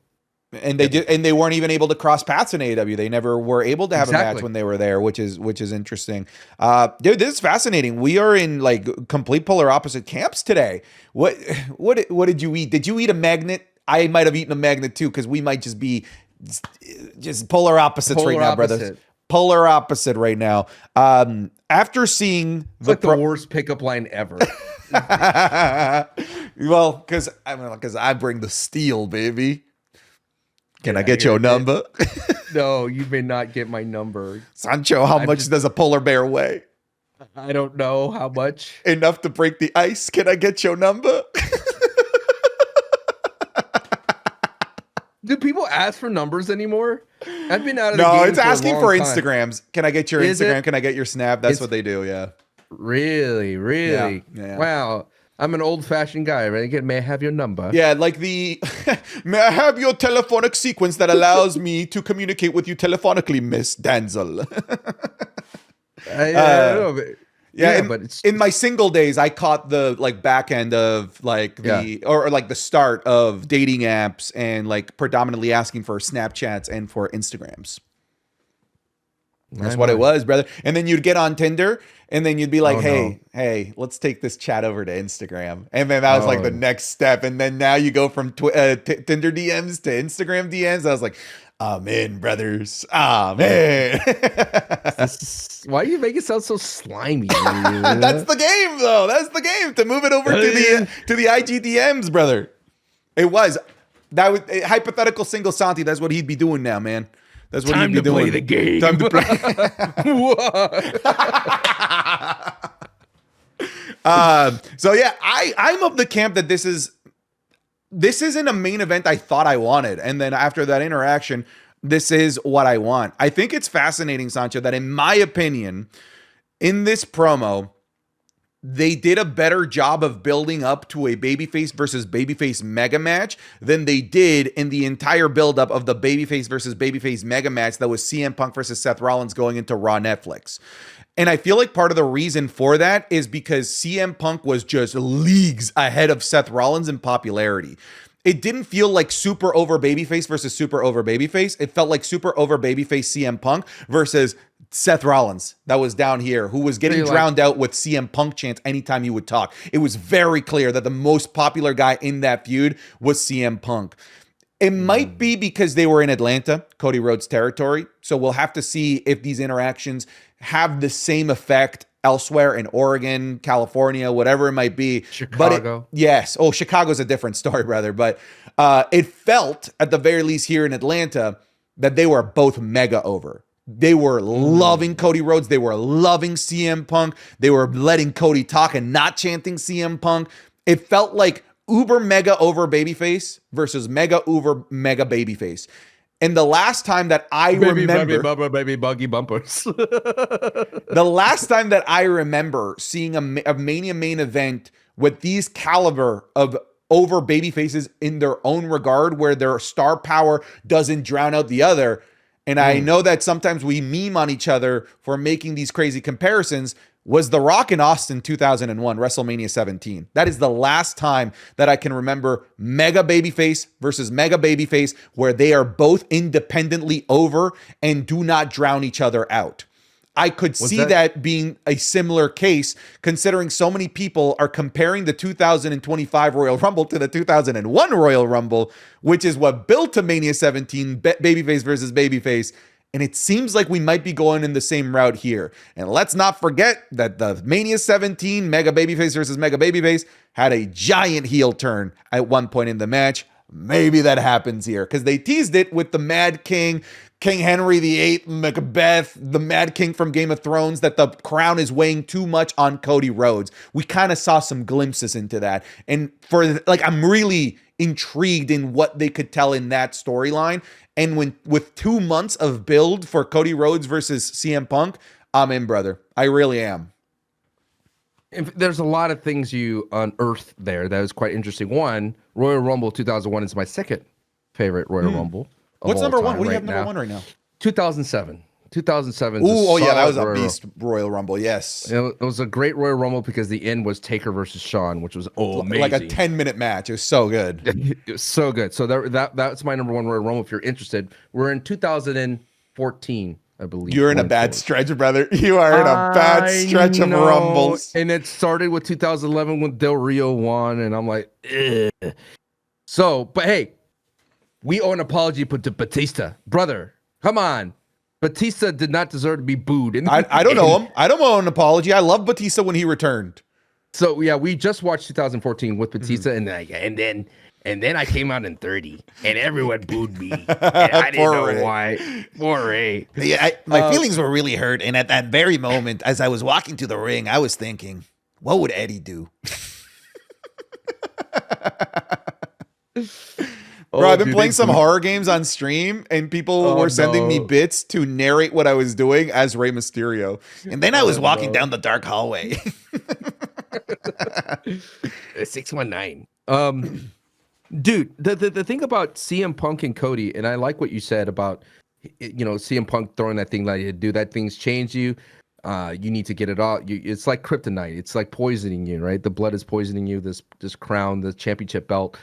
And they did, and they weren't even able to cross paths in AEW. They never were able to have a match when they were there, which is interesting. Dude, this is fascinating. We are in like complete polar opposite camps today. What did you eat? Did you eat a magnet? I might have eaten a magnet too, because we might just be just polar opposites right now, brothers. Polar opposite right now. After seeing the worst pickup line ever. Well, because I bring the steel, baby. Can I get your number? No, you may not get my number. Sancho, how much does a polar bear weigh? I don't know how much. Enough to break the ice. Can I get your number? Do people ask for numbers anymore? I've been out of the game. No, it's for asking a for long Instagrams. Can I get your Instagram? Can I get your Snap? That's what they do, yeah. Really? Yeah. Wow. I'm an old-fashioned guy, right? May I have your number? Yeah, like may I have your telephonic sequence that allows me to communicate with you telephonically, Miss Danzel? I don't know, but but it's in my single days, I caught the like back end of like or like the start of dating apps and like predominantly asking for Snapchats and for Instagrams. That's what it was, brother. And then you'd get on Tinder and then you'd be like, hey, let's take this chat over to Instagram. And then that was like the next step. And then now you go from Tinder DMs to Instagram DMs. I was like, I'm in, brothers. I'm in. Why do you make it sound so slimy? That's the game, though. That's the game, to move it over to the IG DMs, brother. It was. That was hypothetical single Santi. That's what he'd be doing now, man. That's what he'd be doing. Play the game. Time to play. So yeah, I'm of the camp that this isn't a main event I thought I wanted, and then after that interaction, this is what I want. I think it's fascinating, Sancho, that in my opinion, in this promo, they did a better job of building up to a babyface versus babyface mega match than they did in the entire buildup of the babyface versus babyface mega match that was CM Punk versus Seth Rollins going into Raw Netflix. And I feel like part of the reason for that is because CM Punk was just leagues ahead of Seth Rollins in popularity. It didn't feel like super over babyface versus super over babyface. It felt like super over babyface CM Punk versus Seth Rollins that was down here, who was getting drowned out with CM Punk chants anytime he would talk. It was very clear that the most popular guy in that feud was CM Punk. It might be because they were in Atlanta, Cody Rhodes territory. So we'll have to see if these interactions have the same effect elsewhere in Oregon, California, whatever it might be. Chicago. Yes. Oh, Chicago's a different story, brother. But it felt, at the very least here in Atlanta, that they were both mega over. They were loving Cody Rhodes. They were loving CM Punk. They were letting Cody talk and not chanting CM Punk. It felt like uber mega over babyface versus mega uber mega babyface. And the last time that I remember, baby buggy bumpers. The last time that I remember seeing a Mania main event with these caliber of over babyfaces in their own regard, where their star power doesn't drown out the other. And I know that sometimes we meme on each other for making these crazy comparisons, was The Rock in Austin 2001, WrestleMania 17. That is the last time that I can remember mega babyface versus mega babyface, where they are both independently over and do not drown each other out. I could see that being a similar case, considering so many people are comparing the 2025 Royal Rumble to the 2001 Royal Rumble, which is what built to Mania 17, babyface versus babyface. And it seems like we might be going in the same route here. And let's not forget that the Mania 17 mega babyface versus mega babyface had a giant heel turn at one point in the match. maybe that happens here, because they teased it with the Mad King, King Henry VIII, Macbeth, the Mad King from Game of Thrones, that the crown is weighing too much on Cody Rhodes. We kind of saw some glimpses into that. And I'm really intrigued in what they could tell in that storyline. And with 2 months of build for Cody Rhodes versus CM Punk, I'm in, brother. I really am. There's a lot of things you unearthed there that was quite interesting. One, Royal Rumble 2001 is my second favorite Royal Rumble. What's number one? What do you have number one right now? 2007. 2007. Ooh, oh yeah, that was a beast Royal Rumble. Yes, it was a great Royal Rumble because the end was Taker versus Shawn, which was amazing. Like a 10-minute match. It was so good. It was so good. So that's my number one Royal Rumble. If you're interested, we're in 2014. I believe. You're in a bad stretch, brother. You are in a bad stretch of Rumbles. And it started with 2011 when Del Rio won, and I'm like, ugh. So, but hey, we owe an apology to Batista. Brother, come on. Batista did not deserve to be booed. I don't know him. I don't owe an apology. I love Batista when he returned. So, yeah, we just watched 2014 with Batista, and then I came out in 30, and everyone booed me. And I didn't know why. Poor Ray. Yeah, my feelings were really hurt. And at that very moment, as I was walking to the ring, I was thinking, what would Eddie do? Bro, I've been playing some horror games on stream, and people were sending me bits to narrate what I was doing as Rey Mysterio. And then I was walking down the dark hallway. 619. Dude, the thing about CM Punk and Cody, and I like what you said about, CM Punk throwing that thing like, dude, that thing's changed you. You need to get it all. It's like kryptonite. It's like poisoning you, right? The blood is poisoning you. This crown, the championship belt.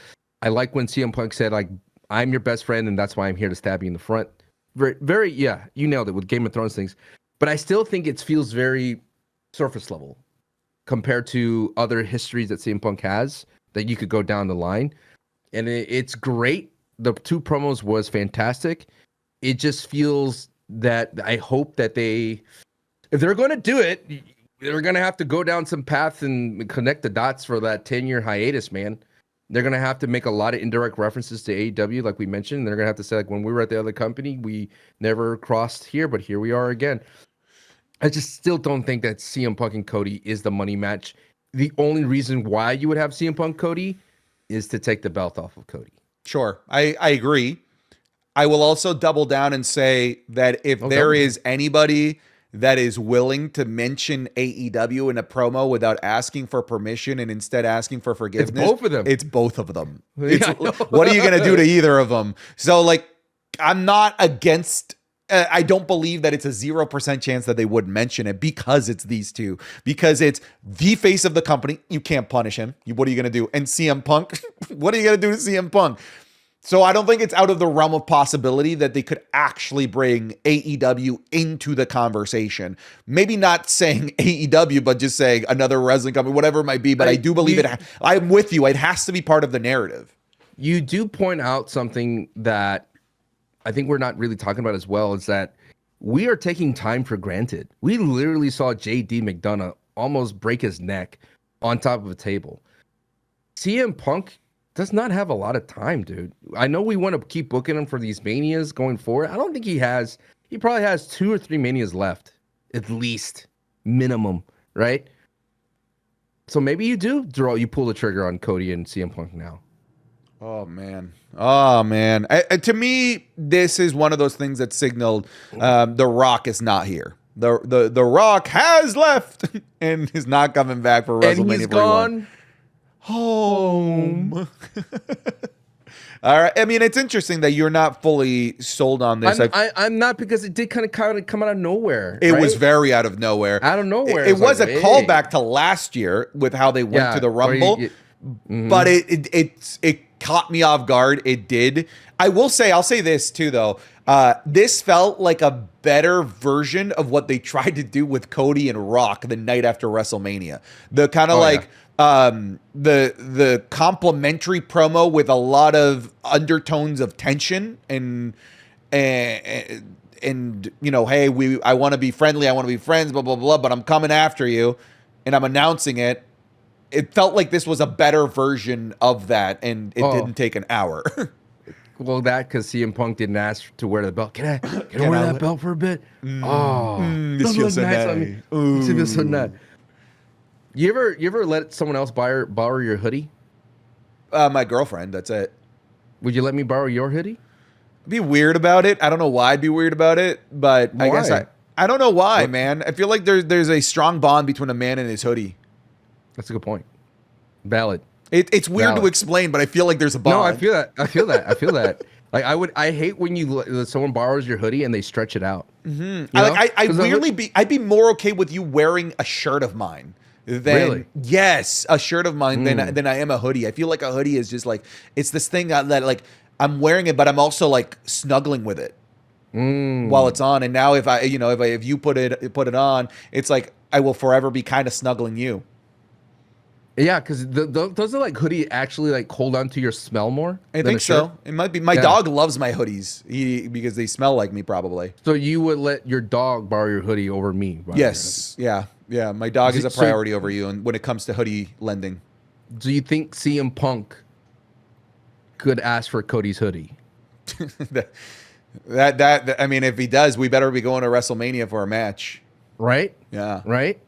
I like when CM Punk said, like, I'm your best friend, and that's why I'm here to stab you in the front. Very, yeah, you nailed it with Game of Thrones things. But I still think it feels very surface level compared to other histories that CM Punk has that you could go down the line. And it's great. The 2 promos was fantastic. It just feels that I hope that if they're going to do it, they're going to have to go down some paths and connect the dots for that 10-year hiatus, man. They're going to have to make a lot of indirect references to AEW, like we mentioned. They're going to have to say, like, when we were at the other company, we never crossed here, but here we are again. I just still don't think that CM Punk and Cody is the money match. The only reason why you would have CM Punk Cody is to take the belt off of Cody. Sure. I agree. I will also double down and say that if there is anybody that is willing to mention AEW in a promo without asking for permission and instead asking for forgiveness, it's both of them. It's both of them. What are you going to do to either of them? So, like, I'm not against. I don't believe that it's a 0% chance that they would mention it because it's these two. Because it's the face of the company. You can't punish him. What are you going to do? And CM Punk, what are you going to do to CM Punk? So I don't think it's out of the realm of possibility that they could actually bring AEW into the conversation. Maybe not saying AEW, but just saying another wrestling company, whatever it might be. But I do believe I'm with you. It has to be part of the narrative. You do point out something that I think we're not really talking about as well, is that we are taking time for granted. We literally saw JD McDonagh almost break his neck on top of a table. CM Punk does not have a lot of time, dude. I know we want to keep booking him for these manias going forward. I don't think he has. He probably has 2 or 3 manias left, at least, minimum, right? So maybe you pull the trigger on Cody and CM Punk now. Oh man. To me, this is one of those things that signaled The Rock is not here. The Rock has left and is not coming back for WrestleMania. And he's gone home. All right. I mean, it's interesting that you're not fully sold on this. I'm not, because it did kind of come out of nowhere. It was very out of nowhere. Out of nowhere. It was like, a callback to last year with how they went to the Rumble. But it caught me off guard. It did. I'll say this too, though. This felt like a better version of what they tried to do with Cody and Rock the night after WrestleMania. The kind of the complimentary promo with a lot of undertones of tension and hey, I want to be friendly, I want to be friends, blah blah blah, but I'm coming after you and I'm announcing it. it felt like this was a better version of that, and it didn't take an hour. Well, that because CM Punk didn't ask to wear the belt. Can I wear that belt for a bit? This feels so nice on me. This feels so nice. You ever let someone else borrow your hoodie? My girlfriend, that's it. Would you let me borrow your hoodie? I'd be weird about it. I don't know why I'd be weird about it, but Why? I guess I don't know why, man. I feel like there's a strong bond between a man and his hoodie. That's a good point. Valid. It's weird to explain, but I feel like there's a bond. No, I feel that. Like I hate when someone borrows your hoodie and they stretch it out. Mm-hmm. I'd be more okay with you wearing a shirt of mine than yes, a shirt of mine than I am a hoodie. I feel like a hoodie is just like it's this thing that like I'm wearing it, but I'm also like snuggling with it while it's on. And now if you put it on, it's like I will forever be kind of snuggling you. Yeah, because those are like hoodie actually like hold on to your smell more. I think so. It might be. My dog loves my hoodies because they smell like me probably. So you would let your dog borrow your hoodie over me? Yes. Yeah. My dog is a priority over you, and when it comes to hoodie lending. Do you think CM Punk could ask for Cody's hoodie? that I mean, if he does, we better be going to WrestleMania for a match. Right? Yeah. Right?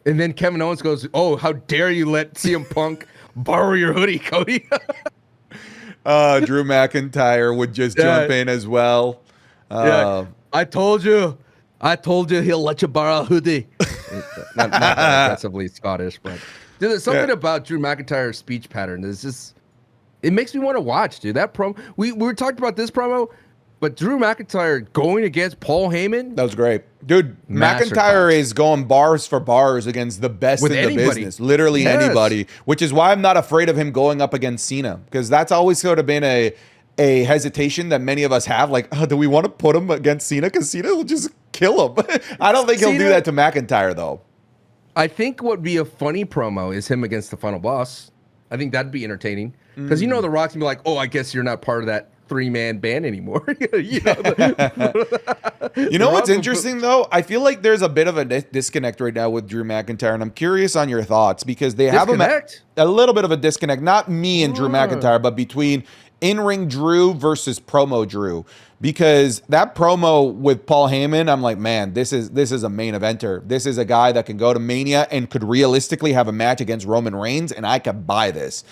And then Kevin Owens goes, "Oh, how dare you let CM Punk borrow your hoodie, Cody?" Drew McIntyre would just jump in as well. I told you he'll let you borrow a hoodie. not aggressively Scottish, but dude, there's something about Drew McIntyre's speech pattern. It makes me want to watch, dude. That promo, we were talking about this promo. But Drew McIntyre going against Paul Heyman? That was great. Dude, McIntyre is going bars for bars against the best in the business. Literally anybody. Which is why I'm not afraid of him going up against Cena. Because that's always sort of been a hesitation that many of us have. Like, do we want to put him against Cena? Because Cena will just kill him. I don't think he'll do that to McIntyre, though. I think what would be a funny promo is him against the final boss. I think that'd be entertaining. Because The Rock's going to be like, oh, I guess you're not part of that 3-man band anymore. You know what's interesting though? I feel like there's a bit of a disconnect right now with Drew McIntyre, and I'm curious on your thoughts because they have a little bit of a disconnect. Not me and Drew McIntyre, but between in-ring Drew versus promo Drew. Because that promo with Paul Heyman, I'm like, man, this is a main eventer. This is a guy that can go to Mania and could realistically have a match against Roman Reigns, and I could buy this.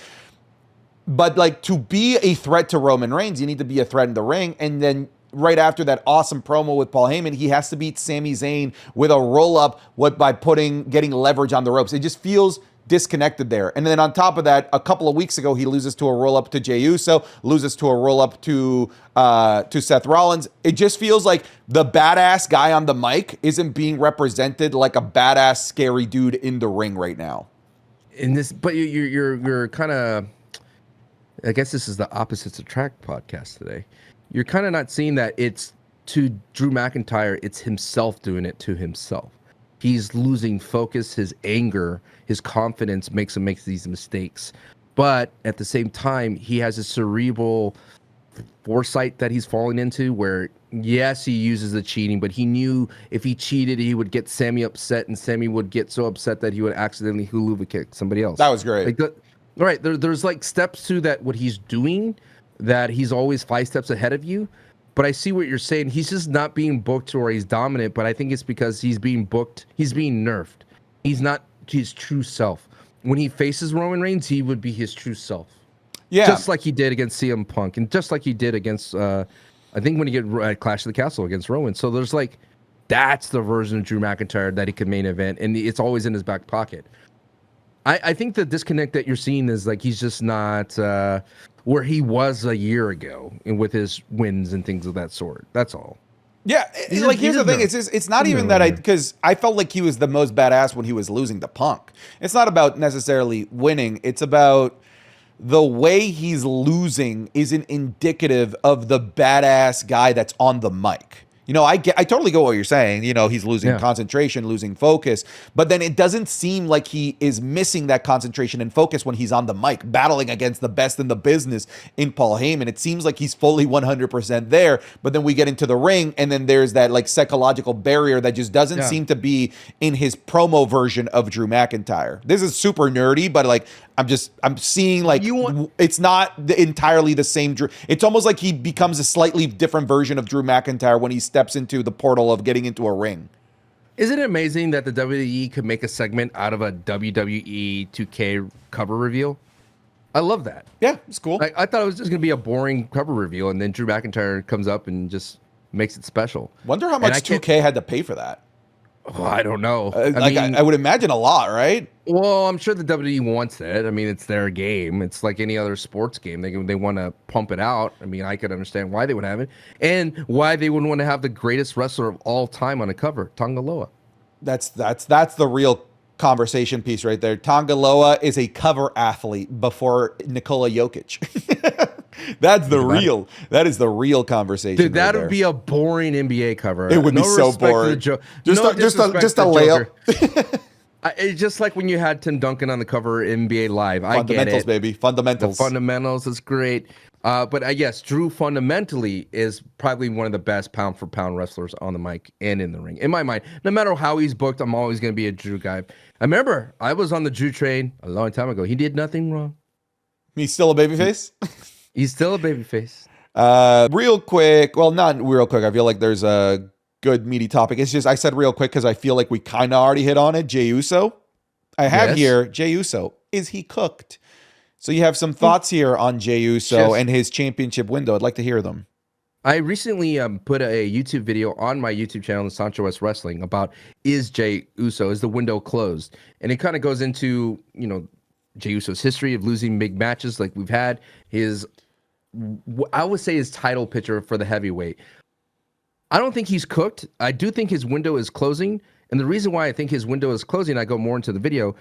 But like to be a threat to Roman Reigns, you need to be a threat in the ring. And then right after that awesome promo with Paul Heyman, he has to beat Sami Zayn with a roll-up by getting leverage on the ropes. It just feels disconnected there. And then on top of that, a couple of weeks ago, he loses to a roll-up to Jey Uso, loses to a roll-up to Seth Rollins. It just feels like the badass guy on the mic isn't being represented like a badass, scary dude in the ring right now. But you're kind of... I guess this is the Opposites Attract podcast today. You're kind of not seeing that it's to Drew McIntyre, it's himself doing it to himself. He's losing focus, his anger, his confidence makes him make these mistakes. But at the same time, he has a cerebral foresight that he's falling into where, yes, he uses the cheating, but he knew if he cheated, he would get Sami upset, and Sami would get so upset that he would accidentally hula kick somebody else. That was great. Right, there's like steps to that, what he's doing, that he's always 5 steps ahead of you. But I see what you're saying. He's just not being booked to where he's dominant, but I think it's because he's being booked. He's being nerfed. He's not his true self. When he faces Roman Reigns, he would be his true self. Yeah. Just like he did against CM Punk, and just like he did against, I think when he get Clash of the Castle against Roman. So there's like, that's the version of Drew McIntyre that he could main event, and it's always in his back pocket. I think the disconnect that you're seeing is like he's just not where he was a year ago and with his wins and things of that sort. That's all. Yeah, here's the thing. It's not even that because I felt like he was the most badass when he was losing to Punk. It's not about necessarily winning. It's about the way he's losing isn't indicative of the badass guy that's on the mic. I totally get what you're saying. He's losing concentration, losing focus, but then it doesn't seem like he is missing that concentration and focus when he's on the mic battling against the best in the business in Paul Heyman. It seems like he's fully 100% there, but then we get into the ring and then there's that like psychological barrier that just doesn't seem to be in his promo version of Drew McIntyre. This is super nerdy, but like I'm seeing like it's not entirely the same Drew. It's almost like he becomes a slightly different version of Drew McIntyre when he steps into the portal of getting into a ring. Isn't it amazing that the WWE could make a segment out of a WWE 2K cover reveal? I love that. Yeah, it's cool. I thought it was just going to be a boring cover reveal, and then Drew McIntyre comes up and just makes it special. Wonder how much 2K had to pay for that. Oh, I don't know. I would imagine a lot, right? Well, I'm sure the WWE wants it. I mean, it's their game. It's like any other sports game. They want to pump it out. I mean, I could understand why they would have it and why they wouldn't want to have the greatest wrestler of all time on a cover, Tonga Loa. That's the real conversation piece right there. Tonga Loa is a cover athlete before Nikola Jokic. That is the real conversation. Dude, that would be a boring NBA cover. It would be so boring. Just a layup. It's just like when you had Tim Duncan on the cover of NBA Live. I get it. Fundamentals, baby. Fundamentals. The fundamentals is great. But yes, Drew fundamentally is probably one of the best pound for pound wrestlers on the mic and in the ring. In my mind, no matter how he's booked, I'm always going to be a Drew guy. I remember I was on the Drew train a long time ago. He did nothing wrong. He's still a babyface? He's still a babyface. Real quick. Well, not real quick. I feel like there's a good meaty topic. It's just I said real quick because I feel like we kind of already hit on it. Jey Uso. I have here Jey Uso. Is he cooked? So you have some thoughts here on Jey Uso and his championship window. I'd like to hear them. I recently put a YouTube video on my YouTube channel, Sancho West Wrestling, about is Jey Uso, is the window closed? And it kind of goes into, Jey Uso's history of losing big matches like we've had, I would say his title picture for the heavyweight. I don't think he's cooked. I do think his window is closing. And the reason why I think his window is closing, I go more into the video,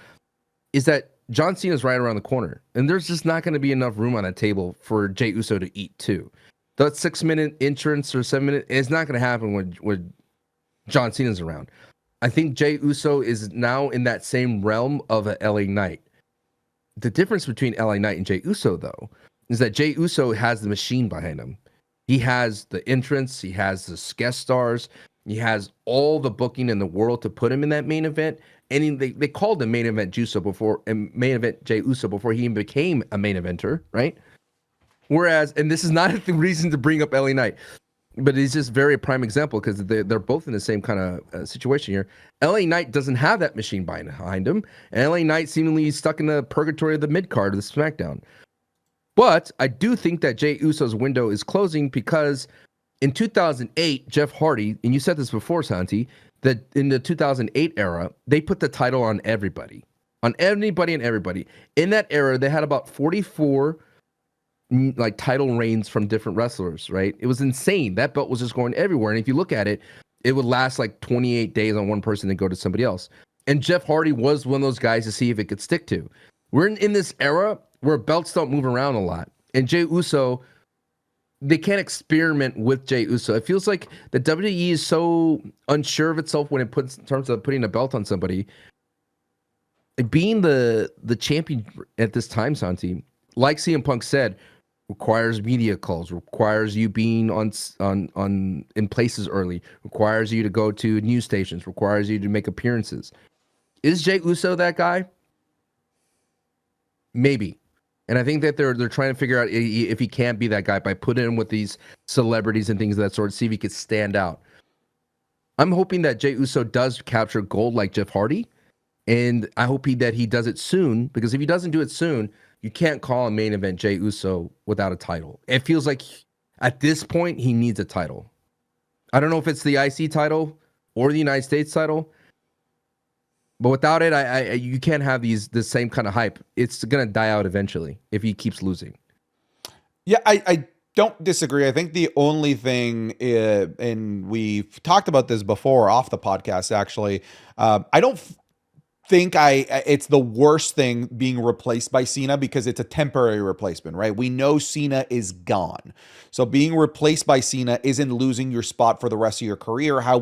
is that John Cena's right around the corner. And there's just not going to be enough room on that table for Jey Uso to eat too. That 6-minute entrance or 7-minute, it's not going to happen when John Cena's around. I think Jey Uso is now in that same realm of a LA Knight. The difference between LA Knight and Jey Uso, though, is that Jey Uso has the machine behind him. He has the entrance, he has the guest stars, he has all the booking in the world to put him in that main event. And they called him main event Jey Uso before he even became a main eventer, right? Whereas, and this is not the reason to bring up LA Knight, but it's just very prime example because they're both in the same kind of situation here. LA Knight doesn't have that machine behind him, and LA Knight seemingly stuck in the purgatory of the mid card of the SmackDown. But I do think that Jey Uso's window is closing because in 2008, Jeff Hardy, and you said this before, Santi, that in the 2008 era, they put the title on everybody. On anybody and everybody. In that era, they had about 44 like title reigns from different wrestlers, right? It was insane. That belt was just going everywhere. And if you look at it, it would last like 28 days on one person and go to somebody else. And Jeff Hardy was one of those guys to see if it could stick to. We're in this era where belts don't move around a lot. And Jey Uso, they can't experiment with Jey Uso. It feels like the WWE is so unsure of itself when it puts in terms of putting a belt on somebody. Being the champion at this time, Santi, like CM Punk said, requires media calls, requires you being on in places early, requires you to go to news stations, requires you to make appearances. Is Jey Uso that guy? Maybe. And I think that they're trying to figure out if he can be that guy by putting him with these celebrities and things of that sort, see if he could stand out. I'm hoping that Jey Uso does capture gold like Jeff Hardy, and I hope that he does it soon, because if he doesn't do it soon, you can't call a main event Jey Uso without a title. It feels like at this point he needs a title. I don't know if it's the IC title or the United States title, but without it, you can't have the same kind of hype. It's gonna die out eventually if he keeps losing. Yeah, I don't disagree. I think the only thing, and we've talked about this before off the podcast, actually, I don't think it's the worst thing being replaced by Cena because it's a temporary replacement, right? We know Cena is gone. So being replaced by Cena isn't losing your spot for the rest of your career how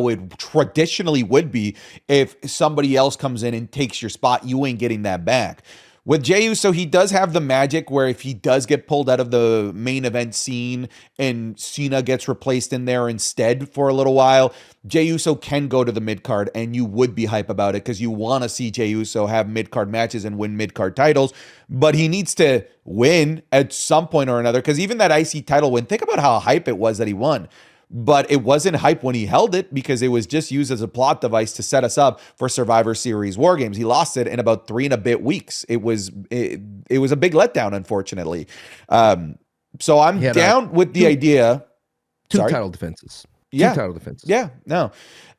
it traditionally would be if somebody else comes in and takes your spot. You ain't getting that back. With Jey Uso, he does have the magic where if he does get pulled out of the main event scene and Cena gets replaced in there instead for a little while, Jey Uso can go to the mid-card and you would be hype about it because you want to see Jey Uso have mid-card matches and win mid-card titles, but he needs to win at some point or another because even that IC title win, think about how hype it was that he won. But it wasn't hype when he held it because it was just used as a plot device to set us up for Survivor Series War Games. He lost it in about 3 and a bit weeks. It was a big letdown, unfortunately. So I'm down with the idea. Two title defenses. Yeah. Two title defenses. Yeah, no.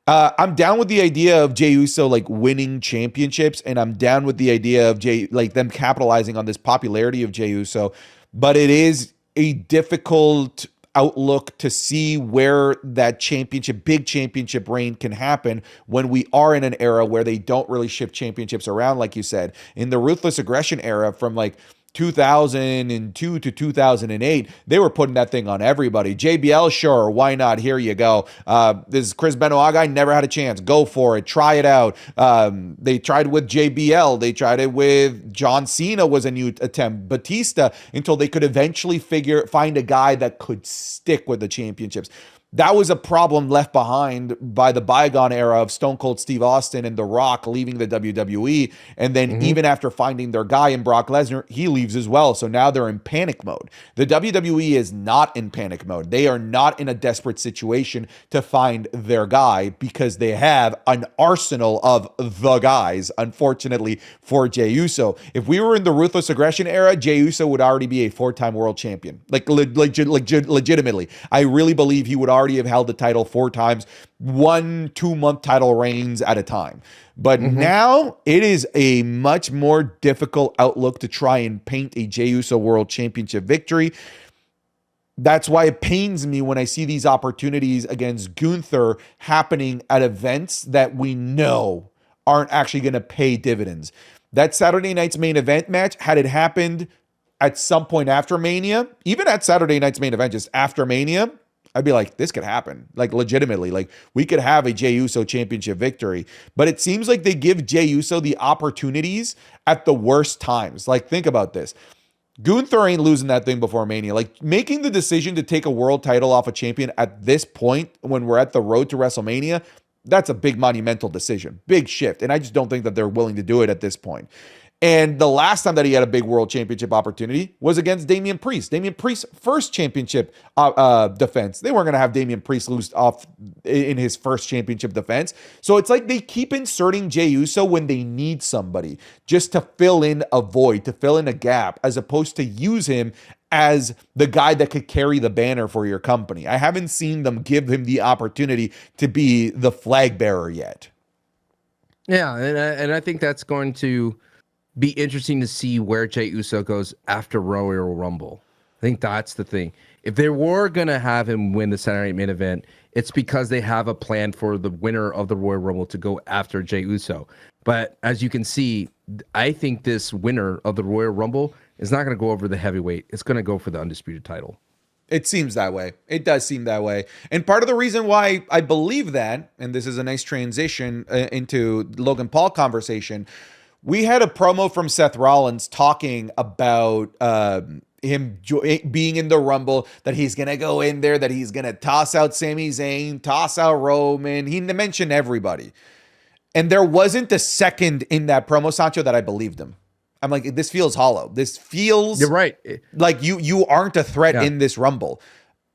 I'm down with the idea of Jey Uso like winning championships, and I'm down with the idea of them capitalizing on this popularity of Jey Uso. But it is a difficult outlook to see where that big championship reign can happen when we are in an era where they don't really shift championships around, like you said. In the Ruthless Aggression era from like 2002 to 2008, they were putting that thing on everybody. JBL, sure, why not? Here you go. This Chris Benoit guy never had a chance. Go for it. Try it out. They tried with JBL. They tried it with John Cena was a new attempt. Batista, until they could eventually find a guy that could stick with the championships. That was a problem left behind by the bygone era of Stone Cold Steve Austin and The Rock leaving the WWE. And then even after finding their guy in Brock Lesnar, he leaves as well. So now they're in panic mode. The WWE is not in panic mode. They are not in a desperate situation to find their guy because they have an arsenal of the guys, unfortunately, for Jey Uso. If we were in the Ruthless Aggression era, Jey Uso would already be a 4-time world champion. Legitimately. I really believe he would already have held the title 4 times, 1-2 month title reigns at a time. But now it is a much more difficult outlook to try and paint a Jey Uso World Championship victory. That's why it pains me when I see these opportunities against Gunther happening at events that we know aren't actually going to pay dividends. That Saturday night's main event match, had it happened at some point after Mania, even at Saturday night's main event, just after Mania, I'd be like, this could happen. Like, legitimately. Like, we could have a Jey Uso championship victory. But it seems like they give Jey Uso the opportunities at the worst times. Like, think about this. Gunther ain't losing that thing before Mania. Like, making the decision to take a world title off a champion at this point, when we're at the road to WrestleMania, that's a big monumental decision. Big shift. And I just don't think that they're willing to do it at this point. And the last time that he had a big world championship opportunity was against Damian Priest. Damian Priest's first championship defense. They weren't going to have Damian Priest lose off in his first championship defense. So it's like they keep inserting Jey Uso when they need somebody just to fill in a void, to fill in a gap, as opposed to use him as the guy that could carry the banner for your company. I haven't seen them give him the opportunity to be the flag bearer yet. Yeah, and I think that's going to be interesting to see where Jey Uso goes after Royal Rumble. I think that's the thing. If they were going to have him win the Saturday Night Main Event, it's because they have a plan for the winner of the Royal Rumble to go after Jey Uso. But as you can see, I think this winner of the Royal Rumble is not going to go over the heavyweight. It's going to go for the undisputed title. It seems that way. It does seem that way. And part of the reason why I believe that, and this is a nice transition into Logan Paul conversation, we had a promo from Seth Rollins talking about him being in the Rumble, that he's going to go in there, that he's going to toss out Sami Zayn, toss out Roman. He mentioned everybody. And there wasn't a second in that promo, Sancho, that I believed him. I'm like, this feels hollow. This feels You're right. Like you aren't a threat in this Rumble.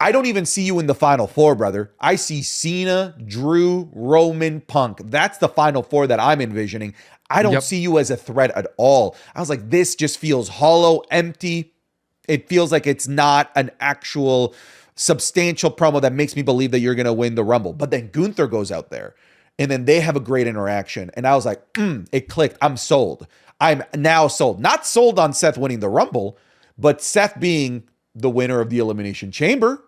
I don't even see you in the Final Four, brother. I see Cena, Drew, Roman, Punk. That's the Final Four that I'm envisioning. I don't see you as a threat at all. I was like, this just feels hollow, empty. It feels like it's not an actual substantial promo that makes me believe that you're going to win the Rumble. But then Gunther goes out there, and then they have a great interaction. And I was like, it clicked. I'm sold. I'm now sold. Not sold on Seth winning the Rumble, but Seth being the winner of the Elimination Chamber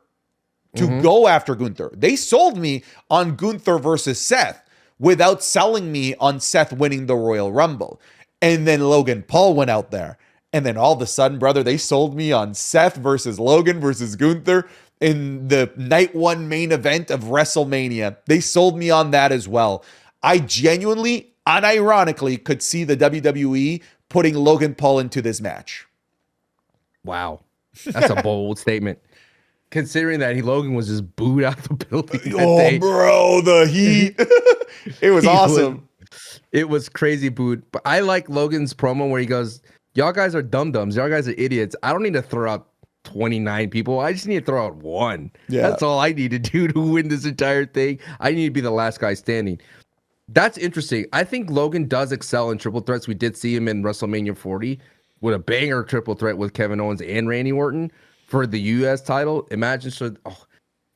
to go after Gunther. They sold me on Gunther versus Seth. without selling me on Seth winning the Royal Rumble. And then Logan Paul went out there. And then all of a sudden, brother, they sold me on Seth versus Logan versus Gunther in the night one main event of WrestleMania. They sold me on that as well. I genuinely, unironically, could see the WWE putting Logan Paul into this match. Wow. That's a bold statement. Considering that Logan was just booed out the building that day. Bro, the heat. It was awesome. It was crazy booed. But I like Logan's promo where he goes, y'all guys are dum-dums. Y'all guys are idiots. I don't need to throw out 29 people. I just need to throw out one. Yeah. That's all I need to do to win this entire thing. I need to be the last guy standing. That's interesting. I think Logan does excel in triple threats. We did see him in WrestleMania 40 with a banger triple threat with Kevin Owens and Randy Orton for the U.S. title. Imagine,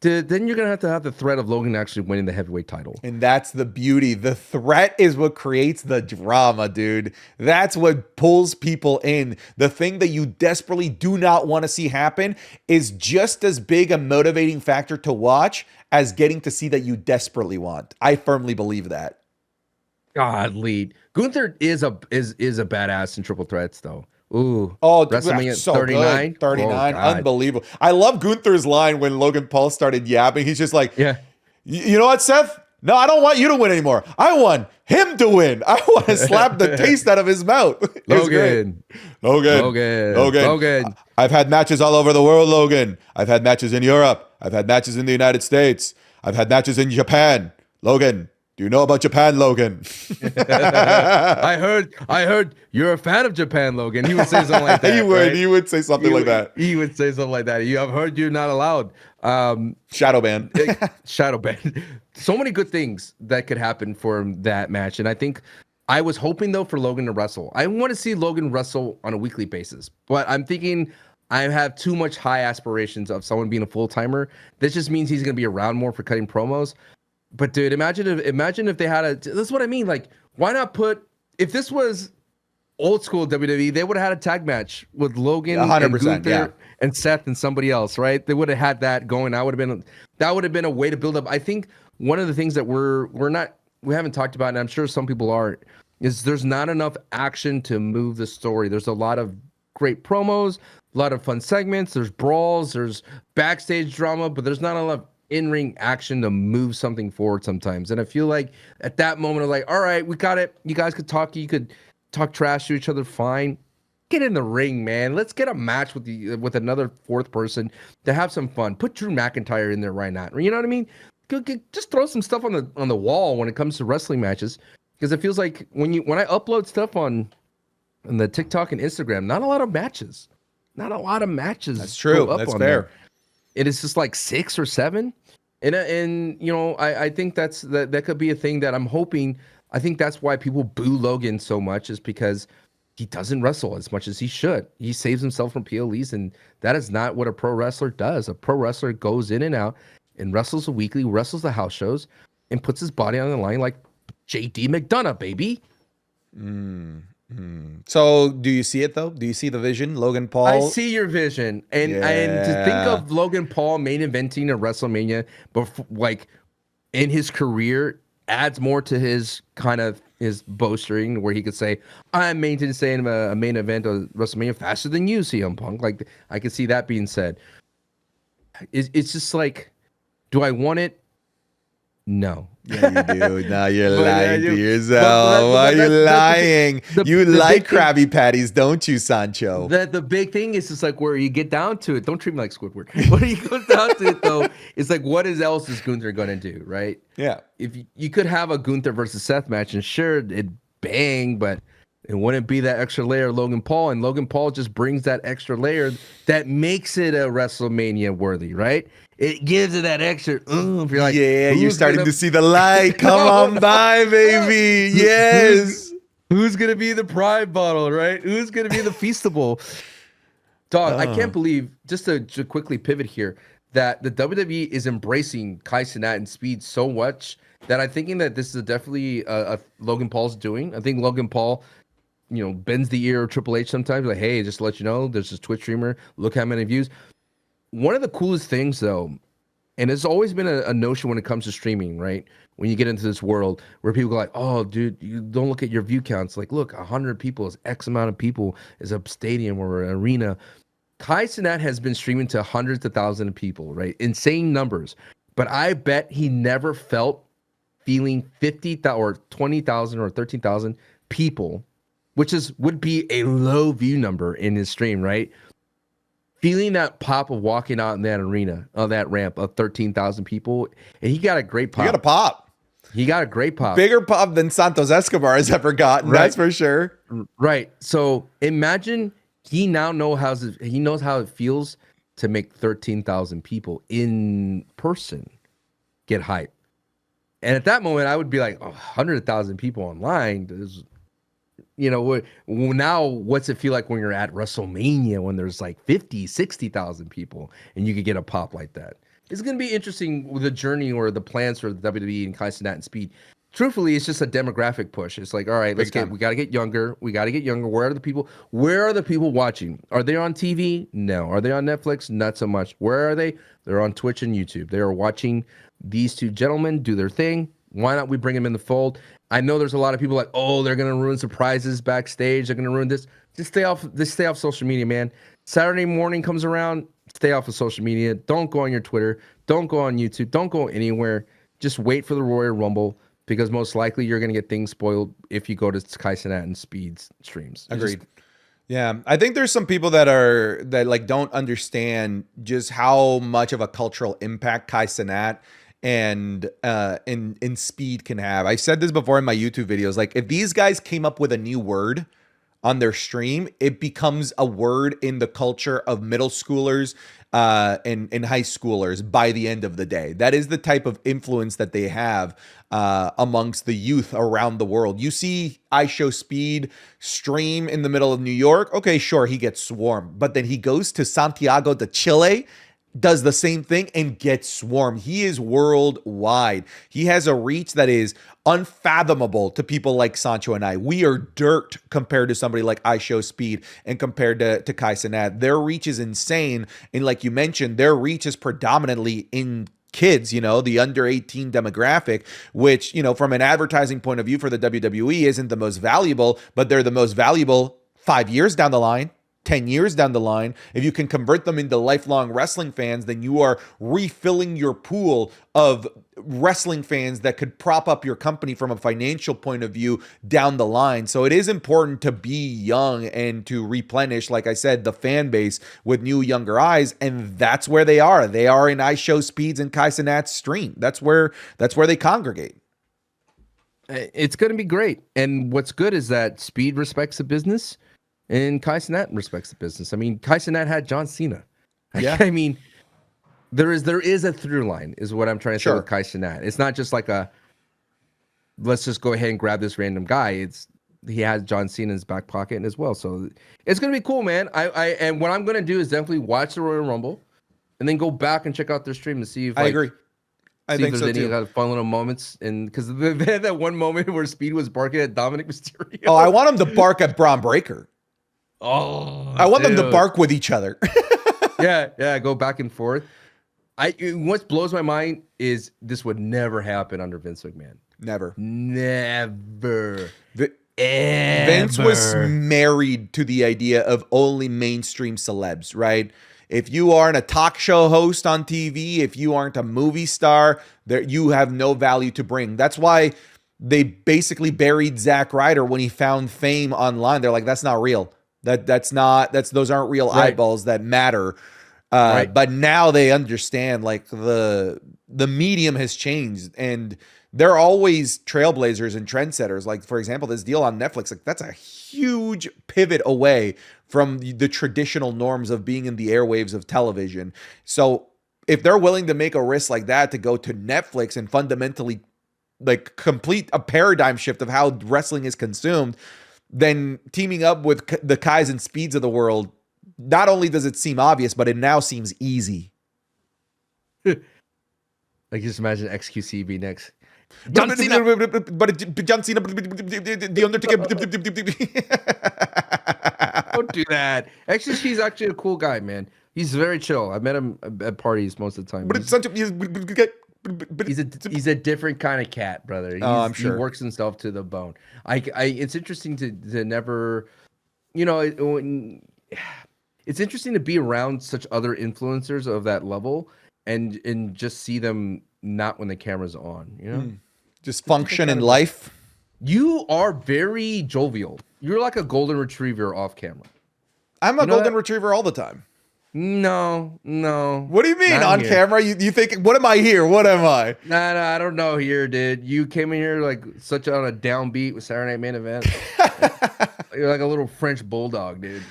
then you're going to have the threat of Logan actually winning the heavyweight title. And that's the beauty. The threat is what creates the drama, dude. That's what pulls people in. The thing that you desperately do not want to see happen is just as big a motivating factor to watch as getting to see that you desperately want. I firmly believe that. God, lead. Gunther is a badass in triple threats, though. Ooh. Oh, WrestleMania so 39. Good. 39. Unbelievable. I love Gunther's line when Logan Paul started yapping. He's just like, yeah. You know what, Seth? No, I don't want you to win anymore. I want him to win. I want to slap the taste out of his mouth. Logan. I've had matches all over the world, Logan. I've had matches in Europe. I've had matches in the United States. I've had matches in Japan. Logan, do you know about Japan, Logan? I heard you're a fan of Japan, Logan. He would say something like that. He would say something like that. He would say something like that. I've heard you're not allowed. Shadow ban. Shadow ban. So many good things that could happen for that match. And I think I was hoping, though, for Logan to wrestle. I want to see Logan wrestle on a weekly basis. But I'm thinking I have too much high aspirations of someone being a full-timer. This just means he's going to be around more for cutting promos. But dude, imagine if they had that's what I mean. Like, why not if this was old school WWE, they would have had a tag match with Logan 100%, and Gunther and Seth and somebody else, right? They would have had that going. That would have been a way to build up. I think one of the things that we haven't talked about, and I'm sure some people are, is there's not enough action to move the story. There's a lot of great promos, a lot of fun segments, there's brawls, there's backstage drama, but there's not enough in-ring action to move something forward sometimes. And I feel like at that moment of like, all right, we got it. You guys could talk. You could talk trash to each other. Fine. Get in the ring, man. Let's get a match with another fourth person to have some fun. Put Drew McIntyre in there right now. You know what I mean? Just throw some stuff on the wall when it comes to wrestling matches. Because it feels like when I upload stuff on the TikTok and Instagram, not a lot of matches. Not a lot of matches. That's true. That's fair. There. It is just like 6 or 7. And you know, I think that could be a thing that I'm hoping. I think that's why people boo Logan so much, is because he doesn't wrestle as much as he should. He saves himself from PLEs, and that is not what a pro wrestler does. A pro wrestler goes in and out and wrestles a weekly, wrestles the house shows, and puts his body on the line like JD McDonagh, baby. So do you see it though? Do you see the vision, Logan Paul? I see your vision, and to think of Logan Paul main eventing a WrestleMania, but like in his career, adds more to his kind of his bowstring, where he could say, "I'm saying a main event of WrestleMania faster than you, CM Punk." Like I could see that being said. It's just like, do I want it? No. Yeah, you do. Now you're lying to yourself. Why are you lying? You like Krabby Patties, don't you, Sancho? The big thing is just like where you get down to it. Don't treat me like Squidward. When you go down to it, though, it's like, what else is Gunther going to do, right? Yeah. If you could have a Gunther versus Seth match, and sure, it'd bang, but it wouldn't be that extra layer of Logan Paul. And Logan Paul just brings that extra layer that makes it a WrestleMania worthy, right? It gives it that extra oomph. You're like, yeah, you're starting to see the light. Come on by, baby. Yes. Who's going to be the pride bottle, right? Who's going to be the feastable? Dog, I can't believe, just to quickly pivot here, that the WWE is embracing Kai Cenat and Speed so much that I'm thinking that this is definitely a Logan Paul's doing. I think Logan Paul, bends the ear of Triple H sometimes. Like, hey, just to let you know, there's this Twitch streamer. Look how many views. One of the coolest things, though, And it's always been a notion when it comes to streaming, right? When you get into this world where people go like, oh, dude, you don't look at your view counts. Like, look, 100 people is X amount of people is a stadium or an arena. Kai Cenat has been streaming to hundreds of thousands of people, right? Insane numbers. But I bet he never felt feeling 50,000 or 20,000 or 13,000 people, which would be a low view number in his stream, right? Feeling that pop of walking out in that arena, on that ramp of 13,000 people, and he got a great pop. You got a pop. He got a great pop. Bigger pop than Santos Escobar has ever gotten, right. That's for sure. Right. So imagine he now knows how it feels to make 13,000 people in person get hype. And at that moment, I would be like, 100,000 people online. Now what's it feel like when you're at WrestleMania when there's like 50, 60,000 people and you could get a pop like that? It's going to be interesting with the journey or the plans for the WWE and Kai Cenat and Speed. Truthfully, it's just a demographic push. It's like, all right, we got to get younger. We got to get younger. Where are the people? Where are the people watching? Are they on TV? No. Are they on Netflix? Not so much. Where are they? They're on Twitch and YouTube. They are watching these two gentlemen do their thing. Why not we bring them in the fold? I know there's a lot of people like, oh, they're going to ruin surprises backstage. They're going to ruin this. Just stay off social media, man. Saturday morning comes around, stay off of social media. Don't go on your Twitter. Don't go on YouTube. Don't go anywhere. Just wait for the Royal Rumble because most likely you're going to get things spoiled if you go to Kai Cenat and Speed's streams. Agreed. Yeah, I think there's some people that like don't understand just how much of a cultural impact Kai Cenat and in Speed can have. I've said this before in my YouTube videos. Like, if these guys came up with a new word on their stream, it becomes a word in the culture of middle schoolers and high schoolers by the end of the day. That is the type of influence that they have amongst the youth around the world. You see I Show Speed stream in the middle of New York. Okay, sure, he gets swarmed. But then he goes to Santiago de Chile, does the same thing, and gets swarmed. He is worldwide. He has a reach that is unfathomable to people like Sancho and I. We are dirt compared to somebody like I Show Speed and compared to Kai Cenat. Their reach is insane. And like you mentioned, their reach is predominantly in kids, the under 18 demographic, which, from an advertising point of view for the WWE isn't the most valuable, but they're the most valuable 5 years down the line. 10 years down the line. If you can convert them into lifelong wrestling fans, then you are refilling your pool of wrestling fans that could prop up your company from a financial point of view down the line. So it is important to be young and to replenish, like I said, the fan base with new, younger eyes. And that's where they are. They are in I Show Speeds and Kai Cenat's stream. That's where they congregate. It's going to be great. And what's good is that Speed respects the business. And Kai Cenat respects the business. I mean, Kai Cenat had John Cena. Yeah. I mean, there is a through line, is what I'm trying to say with Kai Cenat. It's not just like let's just go ahead and grab this random guy. He has John Cena in his back pocket as well. So it's gonna be cool, man. And what I'm gonna do is definitely watch the Royal Rumble, and then go back and check out their stream to see if I agree. I think there's any kind of fun little moments, and because they had that one moment where Speed was barking at Dominic Mysterio. Oh, I want him to bark at Braun Breaker. Oh, I want them to bark with each other. yeah, go back and forth. What blows my mind is this would never happen under Vince McMahon. Never. Vince was married to the idea of only mainstream celebs, right? If you aren't a talk show host on TV, if you aren't a movie star, you have no value to bring. That's why they basically buried Zack Ryder when he found fame online. They're like, that's not real. Those aren't real eyeballs that matter. But now they understand, like, the medium has changed, and they're always trailblazers and trendsetters. Like, for example, this deal on Netflix, like, that's a huge pivot away from the traditional norms of being in the airwaves of television. So if they're willing to make a risk like that to go to Netflix and fundamentally like complete a paradigm shift of how wrestling is consumed, then teaming up with the Kais and Speeds of the world, not only does it seem obvious, but it now seems easy. Like, just imagine XQC next. John Cena, the Undertaker. Don't do that. XQC is actually a cool guy, man. He's very chill. I met him at parties most of the time. But it's Sancho. He's a different kind of cat, brother. I'm sure. He works himself to the bone. It's interesting to never, it's interesting to be around such other influencers of that level and just see them not when the camera's on, Just function in life. You are very jovial. You're like a golden retriever off camera. I'm a golden retriever all the time. No. What do you mean on camera? You think, what am I here? What am I? Nah, I don't know here, dude. You came in here like such on a downbeat with Saturday Night Main Event. You're like a little French bulldog, dude,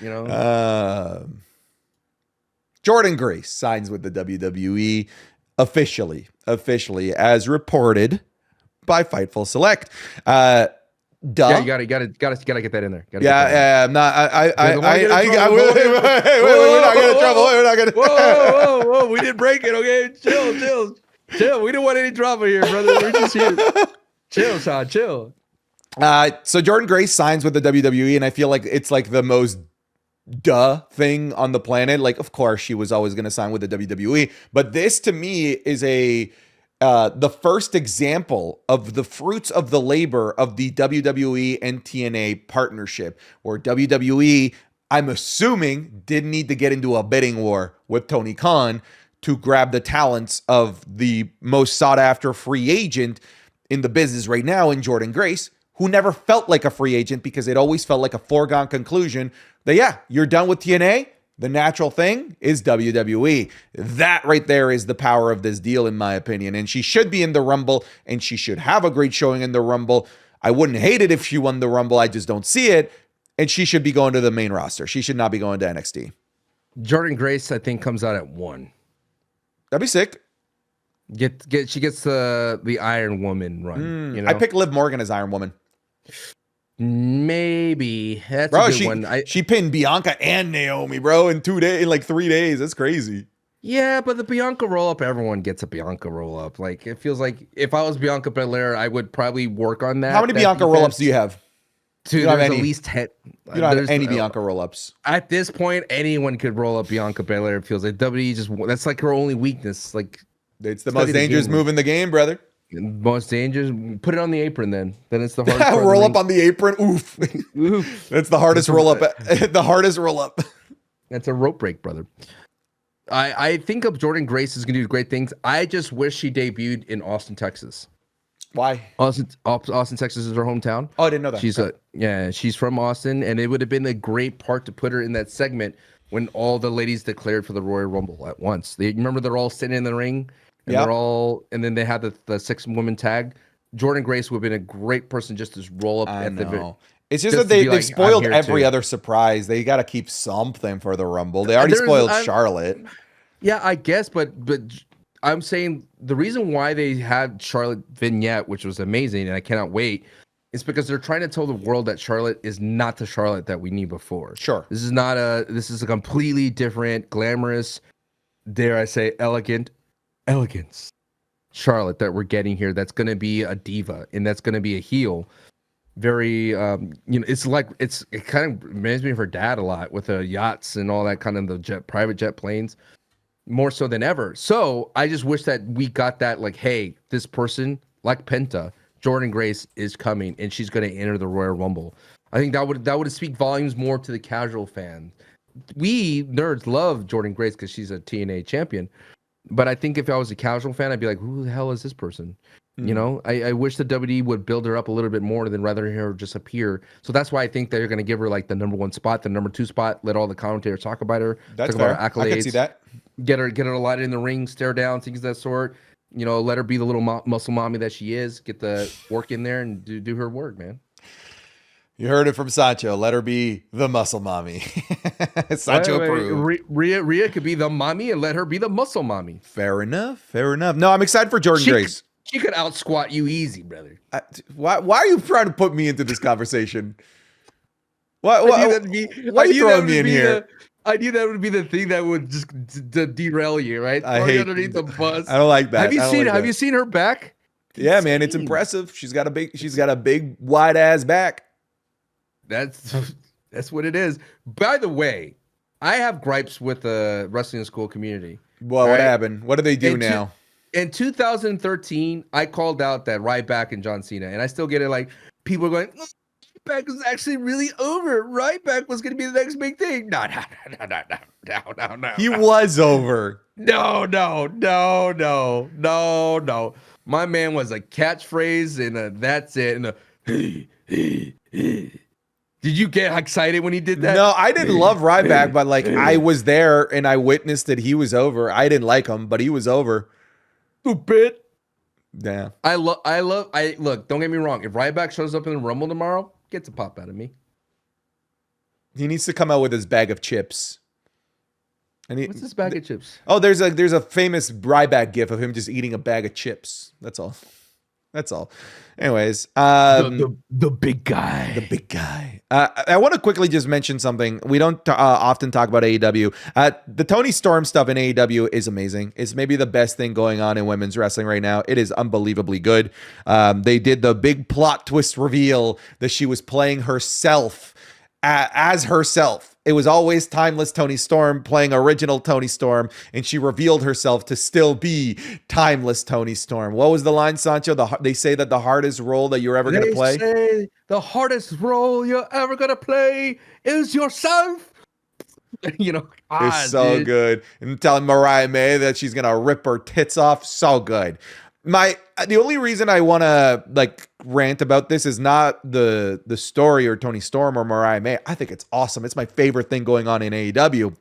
Jordynne Grace signs with the WWE officially, as reported by Fightful Select. Yeah, you gotta get that in there. I'm not. We're not getting in trouble. We're not gonna. Whoa! We didn't break it. Okay, chill. We don't want any drama here, brother. We're just here. Chill, Sean. Chill. So Jordynne Grace signs with the WWE, and I feel like it's like the most duh thing on the planet. Like, of course, she was always going to sign with the WWE, but this to me is the first example of the fruits of the labor of the WWE and TNA partnership, where WWE, I'm assuming, didn't need to get into a bidding war with Tony Khan to grab the talents of the most sought after free agent in the business right now in Jordynne Grace, who never felt like a free agent because it always felt like a foregone conclusion that, you're done with TNA. The natural thing is WWE. That right there is the power of this deal, in my opinion. And she should be in the Rumble, and she should have a great showing in the Rumble. I wouldn't hate it if she won the Rumble. I just don't see it. And she should be going to the main roster. She should not be going to NXT. Jordynne Grace, I think, comes out at 1. That'd be sick. She gets the Iron Woman run. I pick Liv Morgan as Iron Woman. Maybe that's a good one. She pinned Bianca and Naomi, bro, in 2 days, in like 3 days. That's crazy. Yeah, but the Bianca roll up, everyone gets a Bianca roll up. Like, it feels like if I was Bianca Belair, I would probably work on that. How many Bianca roll ups do you have? There's at least 10. You don't have any Bianca roll ups. At this point, anyone could roll up Bianca Belair. It feels like WWE that's like her only weakness. Like, it's the most dangerous move in the game, brother. Most dangerous. Put it on the apron, then it's the hardest. Roll up on the apron. Oof. That's the hardest roll up. The hardest roll up. That's a rope break, brother. I think of Jordynne Grace is gonna do great things. I just wish she debuted in Austin, Texas. Why? Austin, Texas is her hometown. Oh, I didn't know that. She's from Austin, and it would have been a great part to put her in that segment when all the ladies declared for the Royal Rumble at once. Remember they're all sitting in the ring. And and then they had the 6-woman tag. Jordynne Grace would have been a great person just to roll up at the. It's just that they've spoiled every other surprise. They got to keep something for the Rumble. They already spoiled Charlotte. Yeah, I guess, but I'm saying the reason why they had Charlotte vignette, which was amazing, and I cannot wait, is because they're trying to tell the world that Charlotte is not the Charlotte that we knew before. Sure, this is a completely different, glamorous, dare I say, elegance Charlotte that we're getting here. That's going to be a diva, and that's going to be a heel. Very it kind of reminds me of her dad a lot, with the yachts and all that, kind of the private jet planes, more so than ever. So I just wish that we got that, like, hey, this person, like Penta, Jordynne Grace is coming and she's going to enter the Royal Rumble. I think that would speak volumes more to the casual fan. We nerds love Jordynne Grace because she's a TNA champion. But I think if I was a casual fan, I'd be like, who the hell is this person? I wish the WWE would build her up a little bit more than rather her just appear. So that's why I think they're going to give her like the number 1 spot, the number 2 spot, let all the commentators talk about her. That's talk fair. About her accolades, I can see that. Get her a lot in the ring, stare down, things of that sort. Let her be the little muscle mommy that she is. Get the work in there and do her work, man. You heard it from Sancho. Let her be the muscle mommy. Sancho approved. Rhea could be the mommy and let her be the muscle mommy. Fair enough. No, I'm excited for Jordynne Grace. She could out squat you easy, brother. Why are you trying to put me into this conversation? Why are you throwing me in here? I knew that would be the thing that would just derail you, right? I hate underneath the bus. I don't like that. Have you seen her back? Yeah, man, it's impressive. She's got a big wide ass back. That's what it is. By the way, I have gripes with the wrestling school community. Well, what happened? What do they do now? In 2013, I called out that Ryback and John Cena, and I still get it. Like people are going, oh, Ryback was actually really over. Ryback was going to be the next big thing. No. He was over. No. My man was a catchphrase, and that's it. And did you get excited when he did that? No, I didn't love Ryback, but like I was there and I witnessed that he was over. I didn't like him, but he was over. Stupid. Yeah. I look, don't get me wrong. If Ryback shows up in the Rumble tomorrow, gets a pop out of me. He needs to come out with his bag of chips. What's this bag of chips? Oh, there's a famous Ryback gif of him just eating a bag of chips. That's all. Anyways, the big guy. The big guy. I want to quickly just mention something. We don't often talk about AEW. The Toni Storm stuff in AEW is amazing. It's maybe the best thing going on in women's wrestling right now. It is unbelievably good. They did the big plot twist reveal that she was playing herself as herself. It was always timeless Toni Storm playing original Toni Storm, and she revealed herself to still be timeless Toni Storm. What was the line, Sancho? They say that the hardest role that you're ever going to play? They say the hardest role you're ever going to play is yourself. It's so good. And telling Mariah May that she's going to rip her tits off. So good. The only reason I want to rant about this is not the story or Toni Storm or Mariah May. I think it's awesome. It's my favorite thing going on in AEW.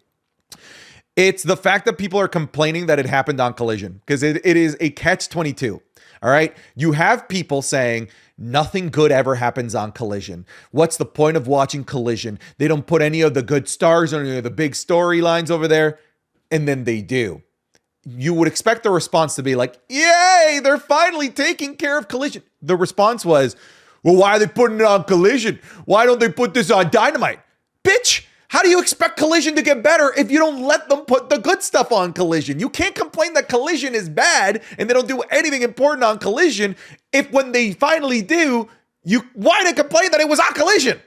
It's the fact that people are complaining that it happened on Collision, because it is a catch-22. All right. You have people saying nothing good ever happens on Collision. What's the point of watching Collision? They don't put any of the good stars or any of the big storylines over there. And then they do. You would expect the response to be like, yay, they're finally taking care of Collision. The response was, well, why are they putting it on Collision? Why don't they put this on Dynamite? Bitch, how do you expect Collision to get better if you don't let them put the good stuff on Collision? You can't complain that Collision is bad and they don't do anything important on Collision if when they finally do, why they complain that it was on Collision?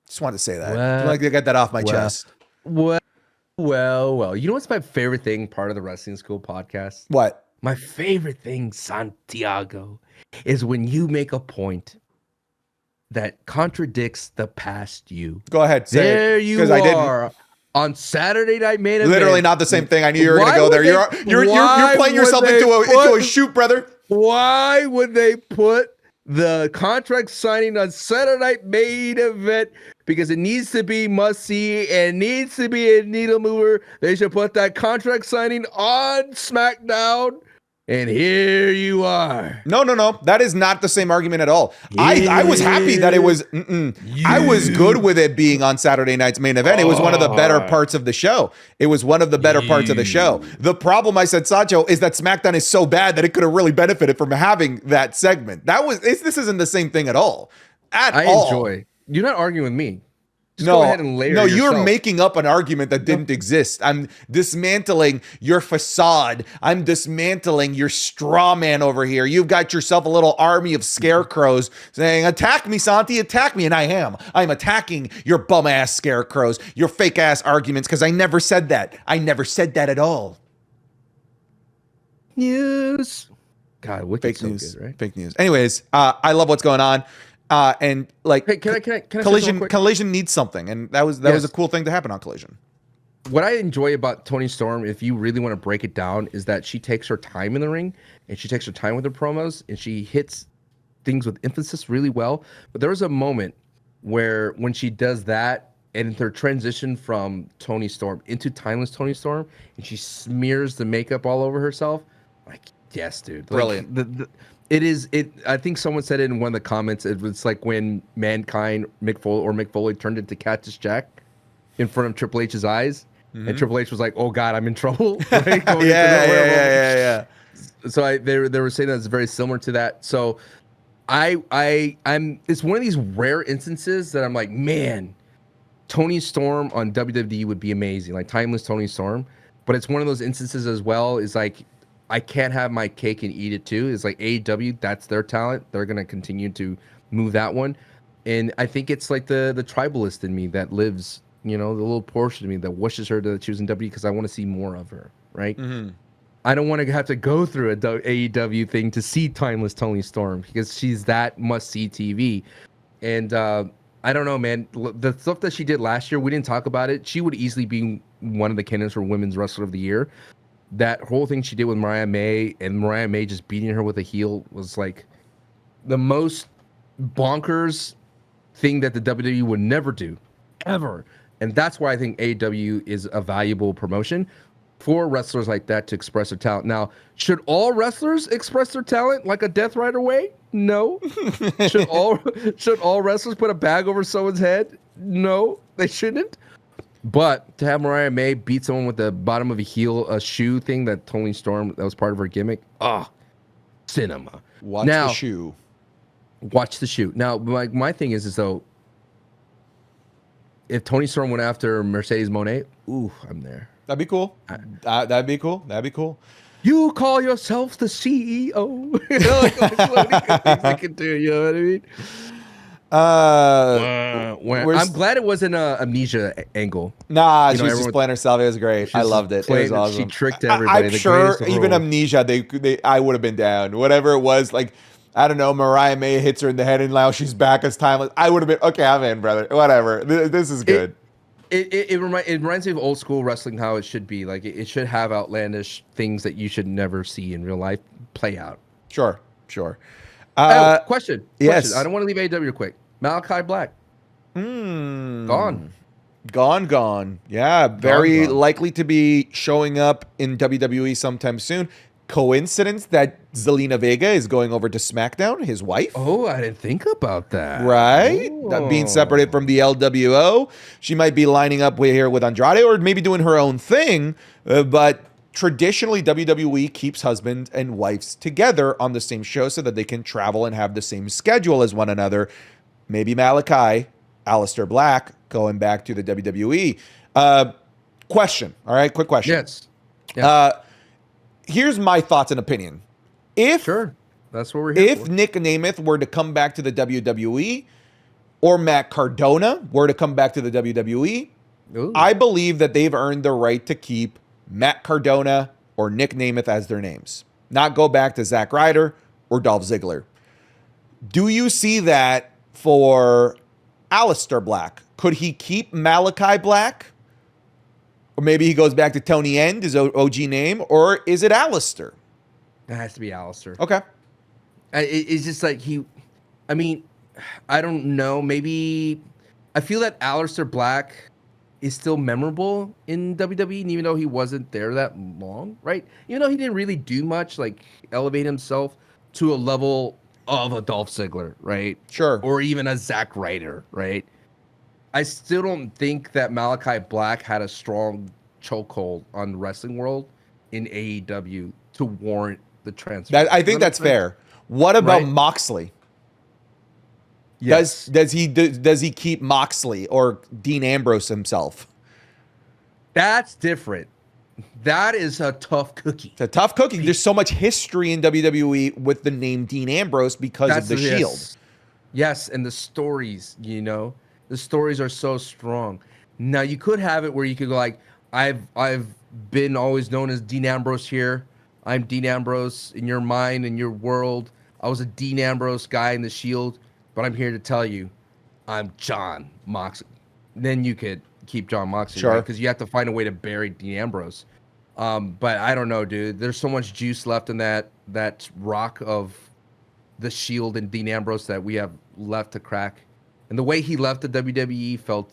Just wanted to say that. I'd like to get that off my chest. Well, you know what's my favorite thing, part of the Wrestling School podcast? What? My favorite thing, Santiago, is when you make a point that contradicts the past you. Go ahead. Say there it, you are on Saturday Night Main Event. Literally not the same thing. I knew you were going to go there. You're playing yourself into a shoot, brother. Why would they put the contract signing on Saturday Night Main Event? Because it needs to be must-see and needs to be a needle mover. They should put that contract signing on SmackDown. And here you are. No. That is not the same argument at all. I was happy that it was. I was good with it being on Saturday night's Main Event. It was one of the better parts of the show. The problem, I said, Sancho, is that SmackDown is so bad that it could have really benefited from having that segment. This isn't the same thing at all. I enjoy. You're not arguing with me. Go ahead and layer yourself. You're making up an argument that didn't exist. I'm dismantling your facade. I'm dismantling your straw man over here. You've got yourself a little army of scarecrows saying, attack me, Santi, attack me. And I am. I'm attacking your bum-ass scarecrows, your fake-ass arguments, because I never said that. I never said that at all. News. God, fake news, good, right? Fake news. Anyways, I love what's going on. And hey, can I Collision needs something, and that was a cool thing to happen on Collision. What I enjoy about Toni Storm, if you really want to break it down, is that she takes her time in the ring and she takes her time with her promos and she hits things with emphasis really well. But there was a moment when she does that and her transition from Toni Storm into timeless Toni Storm, and she smears the makeup all over herself. Like, yes, dude, brilliant. I think someone said it in one of the comments. It was like when Mankind, Mick Foley turned into Cactus Jack in front of Triple H's eyes. Mm-hmm. And Triple H was like, "Oh God, I'm in trouble." Right? Yeah. So they were saying that it's very similar to that. So I'm it's one of these rare instances that I'm like, man, Toni Storm on WWE would be amazing, like timeless Toni Storm. But it's one of those instances as well. Is like, I can't have my cake and eat it too. It's like AEW, that's their talent. They're gonna continue to move that one, and I think it's like the tribalist in me that lives the little portion of me that wishes her to choose in WWE because I want to see more of her, right? Mm-hmm. I don't want to have to go through a AEW thing to see timeless Toni Storm because she's that must-see TV. And I don't know, man. The stuff that she did last year, we didn't talk about it. She would easily be one of the candidates for Women's Wrestler of the Year. That whole thing she did with Mariah May and Mariah May just beating her with a heel was like the most bonkers thing that the WWE would never do, ever. And that's why I think AEW is a valuable promotion for wrestlers like that to express their talent. Now, should all wrestlers express their talent like a Death Rider way? No. should all wrestlers put a bag over someone's head? No, they shouldn't. But to have Mariah May beat someone with the bottom of a shoe thing that Toni Storm, that was part of her gimmick. Cinema. Watch the shoe. Watch the shoe. Now, my thing is though, if Toni Storm went after Mercedes Moné, I'm there. That'd be cool. That'd be cool. That'd be cool. You call yourself the CEO. Like so many good things I can do. You know what I mean? I'm glad it wasn't an amnesia angle. Nah, she was just playing herself. It was great. I loved it. It was awesome. She tricked everybody. I'm sure even amnesia, I would have been down. Whatever it was, like, I don't know, Mariah May hits her in the head and now she's back as timeless. I would have been, okay, I'm in, brother. Whatever. This is good. It reminds me of old school wrestling, how it should be. Like, it should have outlandish things that you should never see in real life play out. Sure. Question. Yes. I don't want to leave AEW quick. Malachi Black. Gone. Yeah, very likely to be showing up in WWE sometime soon. Coincidence that Zelina Vega is going over to SmackDown, his wife? Oh, I didn't think about that. Right? That being separated from the LWO. She might be lining up here with Andrade or maybe doing her own thing. But traditionally, WWE keeps husbands and wives together on the same show so that they can travel and have the same schedule as one another. Maybe Malachi, Aleister Black, going back to the WWE. Question. All right, quick question. Yes. Here's my thoughts and opinion. Sure, that's what we're here for. If Nick Namath were to come back to the WWE, or Matt Cardona were to come back to the WWE, I believe that they've earned the right to keep Matt Cardona or Nick Namath as their names, not go back to Zack Ryder or Dolph Ziggler. Do you see that for Aleister Black? Could he keep Malachi Black? Or maybe he goes back to Tony End, his OG name, or is it Aleister? It has to be Aleister. Okay. It's just like I don't know. Maybe I feel that Aleister Black is still memorable in WWE, even though he wasn't there that long, right? Even though he didn't really do much, like elevate himself to a level of a Dolph Ziggler, right? Sure. Or even a Zack Ryder, right? I still don't think that Malachi Black had a strong chokehold on the wrestling world in AEW to warrant the transfer. I think that's fair. What about Moxley? Yes. Does he keep Moxley or Dean Ambrose himself? That's different. That is a tough cookie. It's a tough cookie. There's so much history in WWE with the name Dean Ambrose because of the Shield. Yes, and the stories, the stories are so strong. Now you could have it where you could go like, I've been always known as Dean Ambrose here. I'm Dean Ambrose in your mind, in your world. I was a Dean Ambrose guy in the Shield, but I'm here to tell you, I'm John Moxley. Then you could keep John Moxley, sure, because you have to find a way to bury Dean Ambrose. But I don't know, dude. There's so much juice left in that rock of the Shield and Dean Ambrose that we have left to crack. And the way he left the WWE felt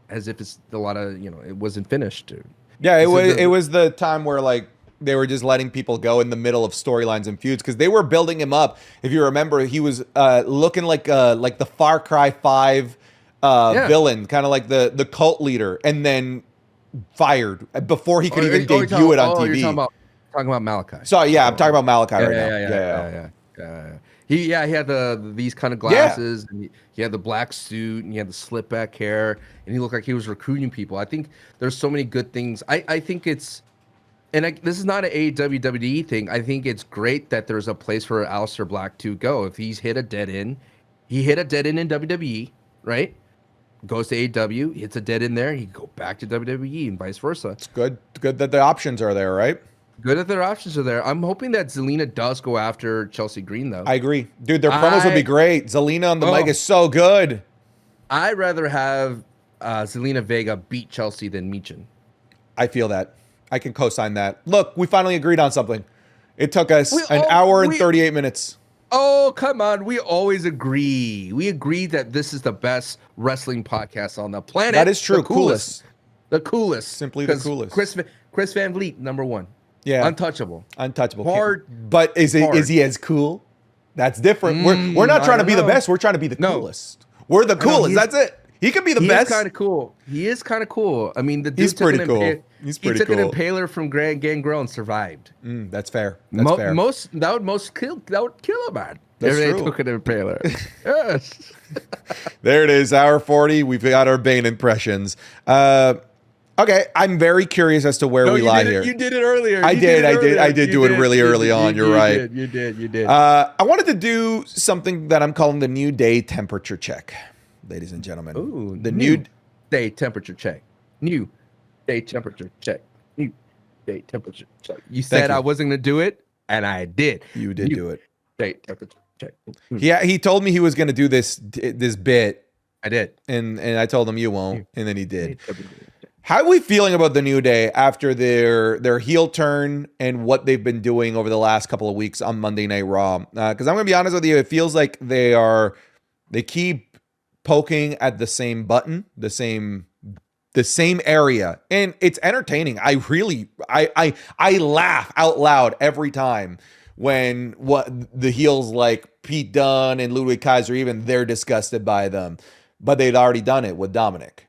as if it's a lot of, it wasn't finished, dude. Yeah, it was the time where like they were just letting people go in the middle of storylines and feuds because they were building him up. If you remember, he was looking like the Far Cry 5 villain, kind of like the cult leader, and then fired before he could even debut it on TV. You're talking about Malachi. So yeah, I'm talking about Malachi now. Yeah. He had these kind of glasses, and he had the black suit, and he had the slick back hair, and he looked like he was recruiting people. I think there's so many good things. I think it's, this is not an AEW WWE thing. I think it's great that there's a place for Aleister Black to go. If he's hit a dead end, he hit a dead end in WWE, right? goes to AEW, hits a dead end there, he go back to WWE and vice versa. It's good that the options are there, right? Good that their options are there. I'm hoping that Zelina does go after Chelsea Green, though. I agree. Dude, their promos would be great. Zelina on the mic is so good. I'd rather have Zelina Vega beat Chelsea than Michin. I feel that. I can co-sign that. Look, we finally agreed on something. It took us an hour and 38 minutes. Oh, come on. We always agree. We agree that this is the best wrestling podcast on the planet. That is true. The coolest. The coolest. Simply the coolest. Chris Van Vliet, number one. Yeah. Untouchable. Hard. But is he as cool? That's different. We're not trying to be the best. We're trying to be the coolest. We're the coolest. That's it. He could be the best. He's kind of cool. He is kind of cool. I mean, the dude he's pretty cool. He's pretty cool. He took an impaler from Gangrel and survived. That's fair. That's fair. That would kill a man. That's if true. They took an impaler. Yes. There it is. Hour 40. We've got our Bane impressions. Okay, I'm very curious as to where we lie here. You did it earlier. I did do it really early on. You're right. You did. I wanted to do something that I'm calling the New Day temperature check, ladies and gentlemen. Ooh, the new day temperature check. New day temperature check. New day temperature check. You said I wasn't going to do it, and I did. You did do it. Day temperature check. Yeah, he told me he was going to do this bit. I did. And I told him you won't, and then he did. How are we feeling about the New Day after their heel turn and what they've been doing over the last couple of weeks on Monday Night Raw? Because I'm going to be honest with you, it feels like they keep poking at the same button, the same area, and it's entertaining. I laugh out loud every time when the heels like Pete Dunne and Ludwig Kaiser, even they're disgusted by them, but they'd already done it with Dominic.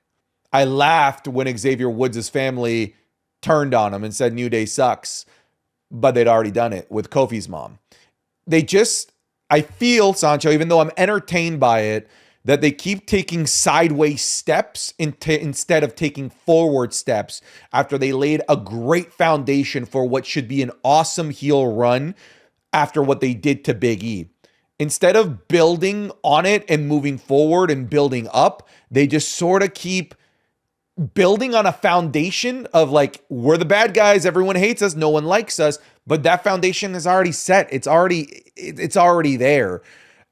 I laughed when Xavier Woods' family turned on him and said New Day sucks, but they'd already done it with Kofi's mom. I feel, Sancho, even though I'm entertained by it, that they keep taking sideways steps instead of taking forward steps after they laid a great foundation for what should be an awesome heel run after what they did to Big E. Instead of building on it and moving forward and building up, they just sort of keep building on a foundation of like, we're the bad guys, everyone hates us, no one likes us, but that foundation is already set. It's already there.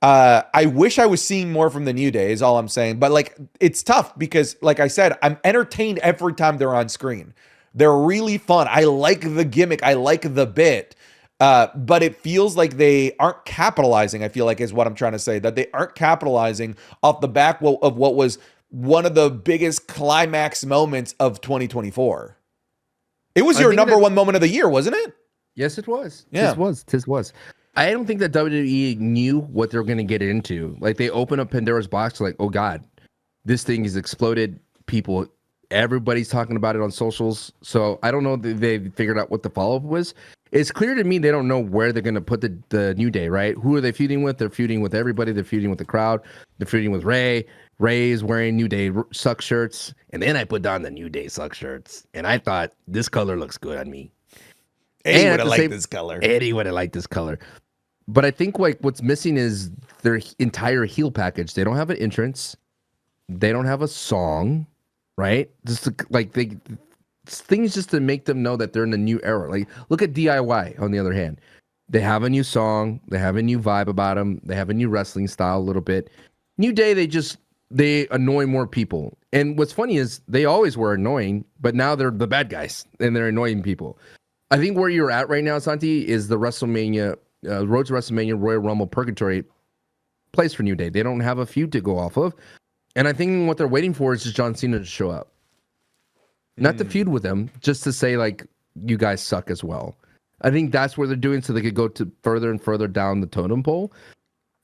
I wish I was seeing more from the New Day is all I'm saying, but like, it's tough because like I said, I'm entertained every time they're on screen. They're really fun. I like the gimmick. I like the bit. But it feels like they aren't capitalizing, I feel like is what I'm trying to say, that they aren't capitalizing off the back of what was one of the biggest climax moments of 2024. It was your number one moment of the year, wasn't it? Yes, it was. Yeah. Tis was. I don't think that WWE knew what they were going to get into. Like, they opened up Pandora's box, like, oh God, this thing has exploded. Everybody's talking about it on socials. So I don't know if they figured out what the follow-up was. It's clear to me they don't know where they're going to put the New Day, right? Who are they feuding with? They're feuding with everybody. They're feuding with the crowd. They're feuding with Ray. Ray is wearing New Day suck shirts. And then I put on the New Day suck shirts. And I thought, this color looks good on me. Eddie would have liked this color. Eddie would have liked this color. But I think like what's missing is their entire heel package. They don't have an entrance. They don't have a song, right? Just like things just to make them know that they're in a new era. Like, look at DIY on the other hand. They have a new song. They have a new vibe about them. They have a new wrestling style a little bit. New Day, they annoy more people. And what's funny is they always were annoying, but now they're the bad guys and they're annoying people. I think where you're at right now, Santi, is the WrestleMania, Road to WrestleMania, Royal Rumble, Purgatory place for New Day. They don't have a feud to go off of. And I think what they're waiting for is just John Cena to show up. Not to feud with them, just to say, like, you guys suck as well. I think that's where they're doing so they could go to further and further down the totem pole.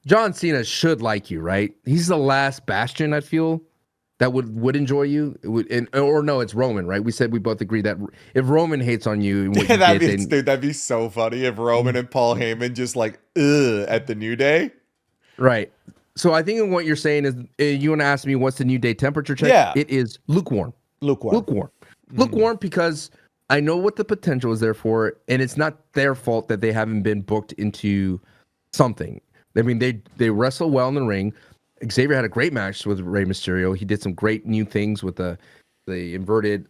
John Cena should like you, right? He's the last bastion, I feel, that would enjoy you. No, it's Roman, right? We said we both agree that if Roman hates on you, that'd be so funny if Roman and Paul Heyman just like at the New Day, right? So I think what you're saying is you want to ask me what's the New Day temperature check? Yeah, it is lukewarm. Lukewarm because I know what the potential is there for, and it's not their fault that they haven't been booked into something. I mean, they wrestle well in the ring. Xavier had a great match with Rey Mysterio. He did some great new things with the inverted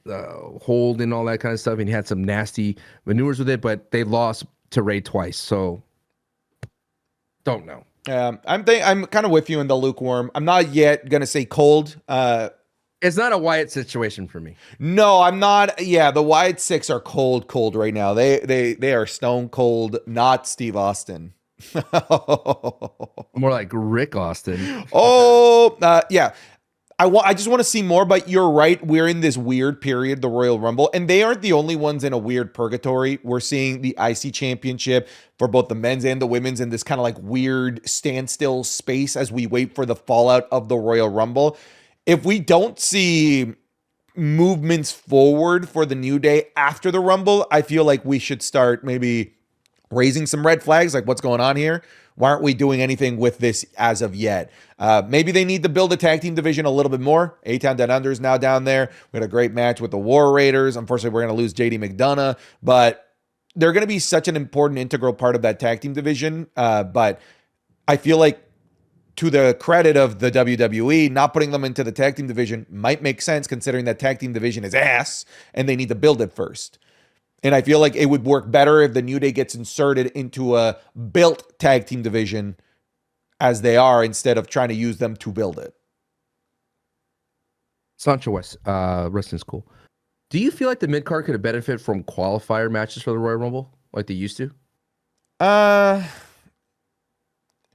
hold and all that kind of stuff, and he had some nasty maneuvers with it. But they lost to Rey twice, so don't know. I'm kind of with you in the lukewarm. I'm not yet gonna say cold. It's not a Wyatt situation for me. No, I'm not. Yeah, the Wyatt Six are cold right now. They are stone cold. Not Steve Austin. More like Rick Austin. Yeah. I just want to see more, but you're right. We're in this weird period, the Royal Rumble, and they aren't the only ones in a weird purgatory. We're seeing the IC Championship for both the men's and the women's in this kind of like weird standstill space as we wait for the fallout of the Royal Rumble. If we don't see movements forward for the New Day after the Rumble, I feel like we should start maybe raising some red flags, like what's going on here? Why aren't we doing anything with this as of yet? Maybe they need to build a tag team division a little bit more. A-Town Down Under is now down there. We had a great match with the War Raiders. Unfortunately, we're going to lose JD McDonagh, but they're going to be such an important integral part of that tag team division. But I feel like to the credit of the WWE, not putting them into the tag team division might make sense considering that tag team division is ass and they need to build it first. And I feel like it would work better if the New Day gets inserted into a built tag team division as they are instead of trying to use them to build it. Sancho West, wrestling's cool. Do you feel like the mid-card could have benefited from qualifier matches for the Royal Rumble like they used to?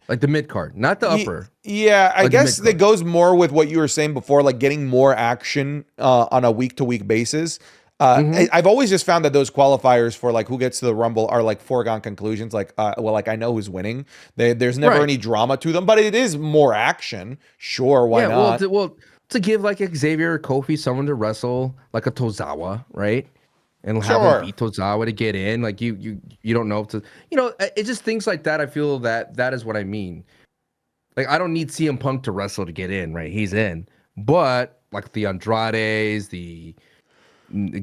Like the mid-card, not the upper. Yeah, I like guess it goes more with what you were saying before, like getting more action on a week-to-week basis. I've always just found that those qualifiers for like who gets to the Rumble are like foregone conclusions. Like, like I know who's winning. There's never any drama to them, but it is more action. Sure, why not? Well, to give like Xavier or Kofi someone to wrestle, like a Tozawa, right? And have him beat Tozawa to get in. Like you don't know if to, it's just things like that. I feel that is what I mean. Like I don't need CM Punk to wrestle to get in, right? He's in, but like the Andrades, the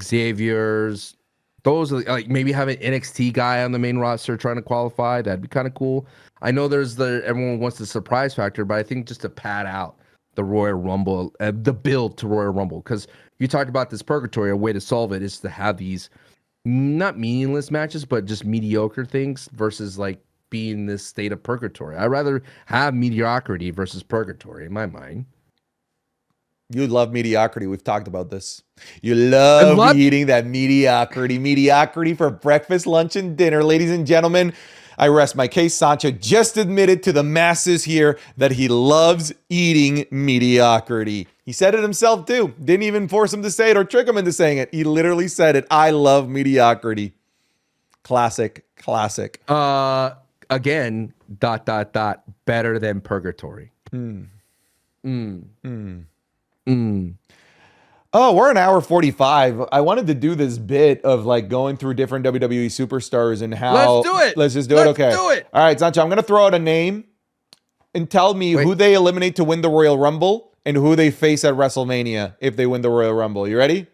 Xavier's, those are like maybe have an NXT guy on the main roster trying to qualify. That'd be kind of cool. I know everyone wants the surprise factor, but I think just to pad out the Royal Rumble, the build to Royal Rumble, because you talked about this purgatory. A way to solve it is to have these not meaningless matches, but just mediocre things versus like being in this state of purgatory. I'd rather have mediocrity versus purgatory in my mind. You love mediocrity. We've talked about this. You love eating that mediocrity for breakfast, lunch, and dinner. Ladies and gentlemen, I rest my case. Sancho just admitted to the masses here that he loves eating mediocrity. He said it himself too. Didn't even force him to say it or trick him into saying it. He literally said it. I love mediocrity. Classic. Again, ... better than purgatory. Oh, we're an hour 45. I wanted to do this bit of like going through different WWE superstars and how. Let's do it. Let's just do it. Okay. Do it. All right, Sancho, I'm going to throw out a name and tell me who they eliminate to win the Royal Rumble and who they face at WrestleMania if they win the Royal Rumble. You ready?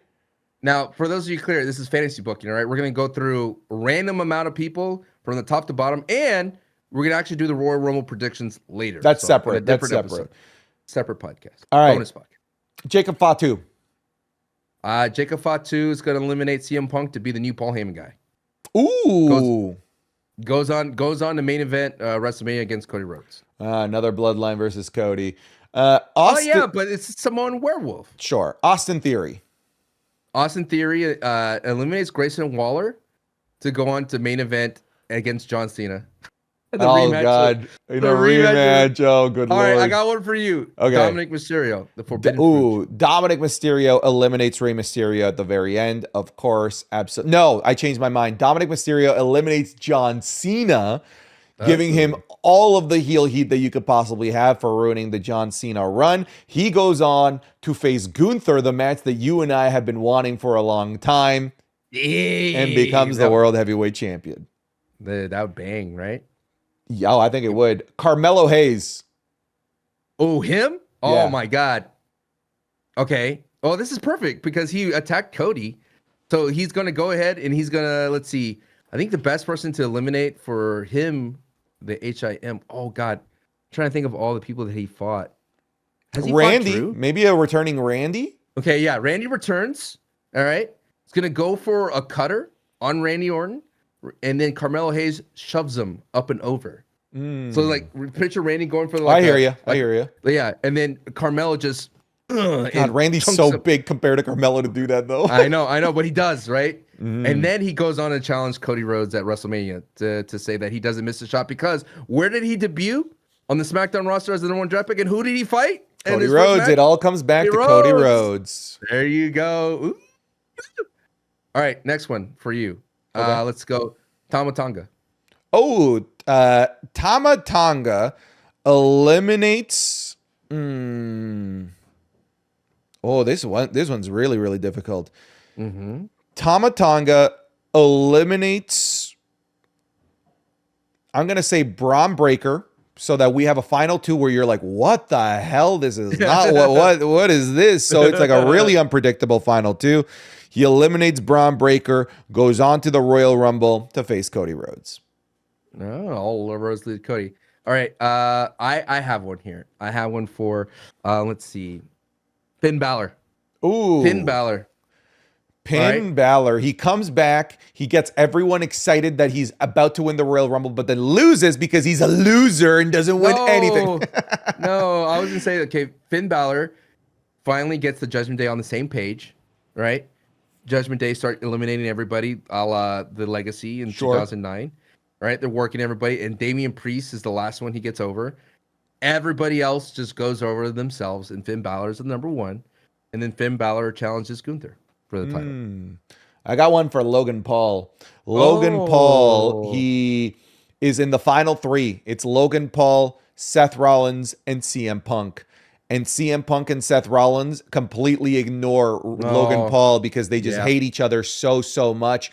Now, for those of you clear, this is fantasy booking, all right? We're going to go through a random amount of people from the top to bottom, and we're going to actually do the Royal Rumble predictions later. That's separate. That's separate. Episode. Separate podcast. All right. Bonus podcast. Jacob Fatu. Jacob Fatu is going to eliminate CM Punk to be the new Paul Heyman guy. Ooh. Goes on to main event WrestleMania against Cody Rhodes. Another Bloodline versus Cody. But it's Samoan Werewolf. Sure. Austin Theory eliminates Grayson Waller to go on to main event against John Cena. God. In a rematch. Oh, good Lord. All right, I got one for you. Okay. Dominic Mysterio, the Forbidden Fruit. Dominic Mysterio eliminates Rey Mysterio at the very end. Of course. Absolutely. No, I changed my mind. Dominic Mysterio eliminates John Cena, giving him all of the heel heat that you could possibly have for ruining the John Cena run. He goes on to face Gunther, the match that you and I have been wanting for a long time, and becomes the World Heavyweight Champion. That would bang, right? Yeah, I think it would. Carmelo Hayes. Oh, him? Oh, Yeah. my God. Okay. Oh, this is perfect because he attacked Cody. So he's going to go ahead and he's going to, let's see. I think the best person to eliminate for him, the HIM. Oh, God. I'm trying to think of all the people that he fought. Has he fought Randy, Drew? maybe a returning Randy. Okay, yeah. Randy returns. All right. He's going to go for a cutter on Randy Orton. And then Carmelo Hayes shoves him up and over. So, like, picture Randy going for I hear you. I hear you. Yeah. And then Carmelo just. God, Randy's so big compared to Carmelo to do that, though. I know, but he does, right? And then he goes on to challenge Cody Rhodes at WrestleMania to say that he doesn't miss a shot because where did he debut? On the SmackDown roster as the number one draft pick, and who did he fight? Cody Rhodes. It all comes back to Cody Rhodes. There you go. Ooh. All right, next one for you. Okay. Let's go. Tama Tonga. Oh, Tama Tonga eliminates. Oh, this one's really, really difficult. Tama Tonga eliminates. I'm gonna say Braun Breaker, so that we have a final two where you're like, what the hell? This is not what is this? So it's like a really unpredictable final two. He eliminates Braun Breaker, goes on to the Royal Rumble to face Cody Rhodes. Oh, all Rhodes lead Cody. All right. I have one here. I have one for let's see. Finn Balor. Ooh. Finn Balor. Balor. He comes back. He gets everyone excited that he's about to win the Royal Rumble, but then loses because he's a loser and doesn't win anything. No, I was going to say, okay, Finn Balor finally gets the Judgment Day on the same page, right? Judgment Day start eliminating everybody, a la the Legacy in 2009, right? They're working everybody, and Damian Priest is the last one he gets over. Everybody else just goes over themselves, and Finn Balor is the number one. And then Finn Balor challenges Gunther for the title. I got one for Logan Paul. Logan Paul, he is in the final three. It's Logan Paul, Seth Rollins, and CM Punk. And CM Punk and Seth Rollins completely ignore Logan Paul because they just hate each other so much.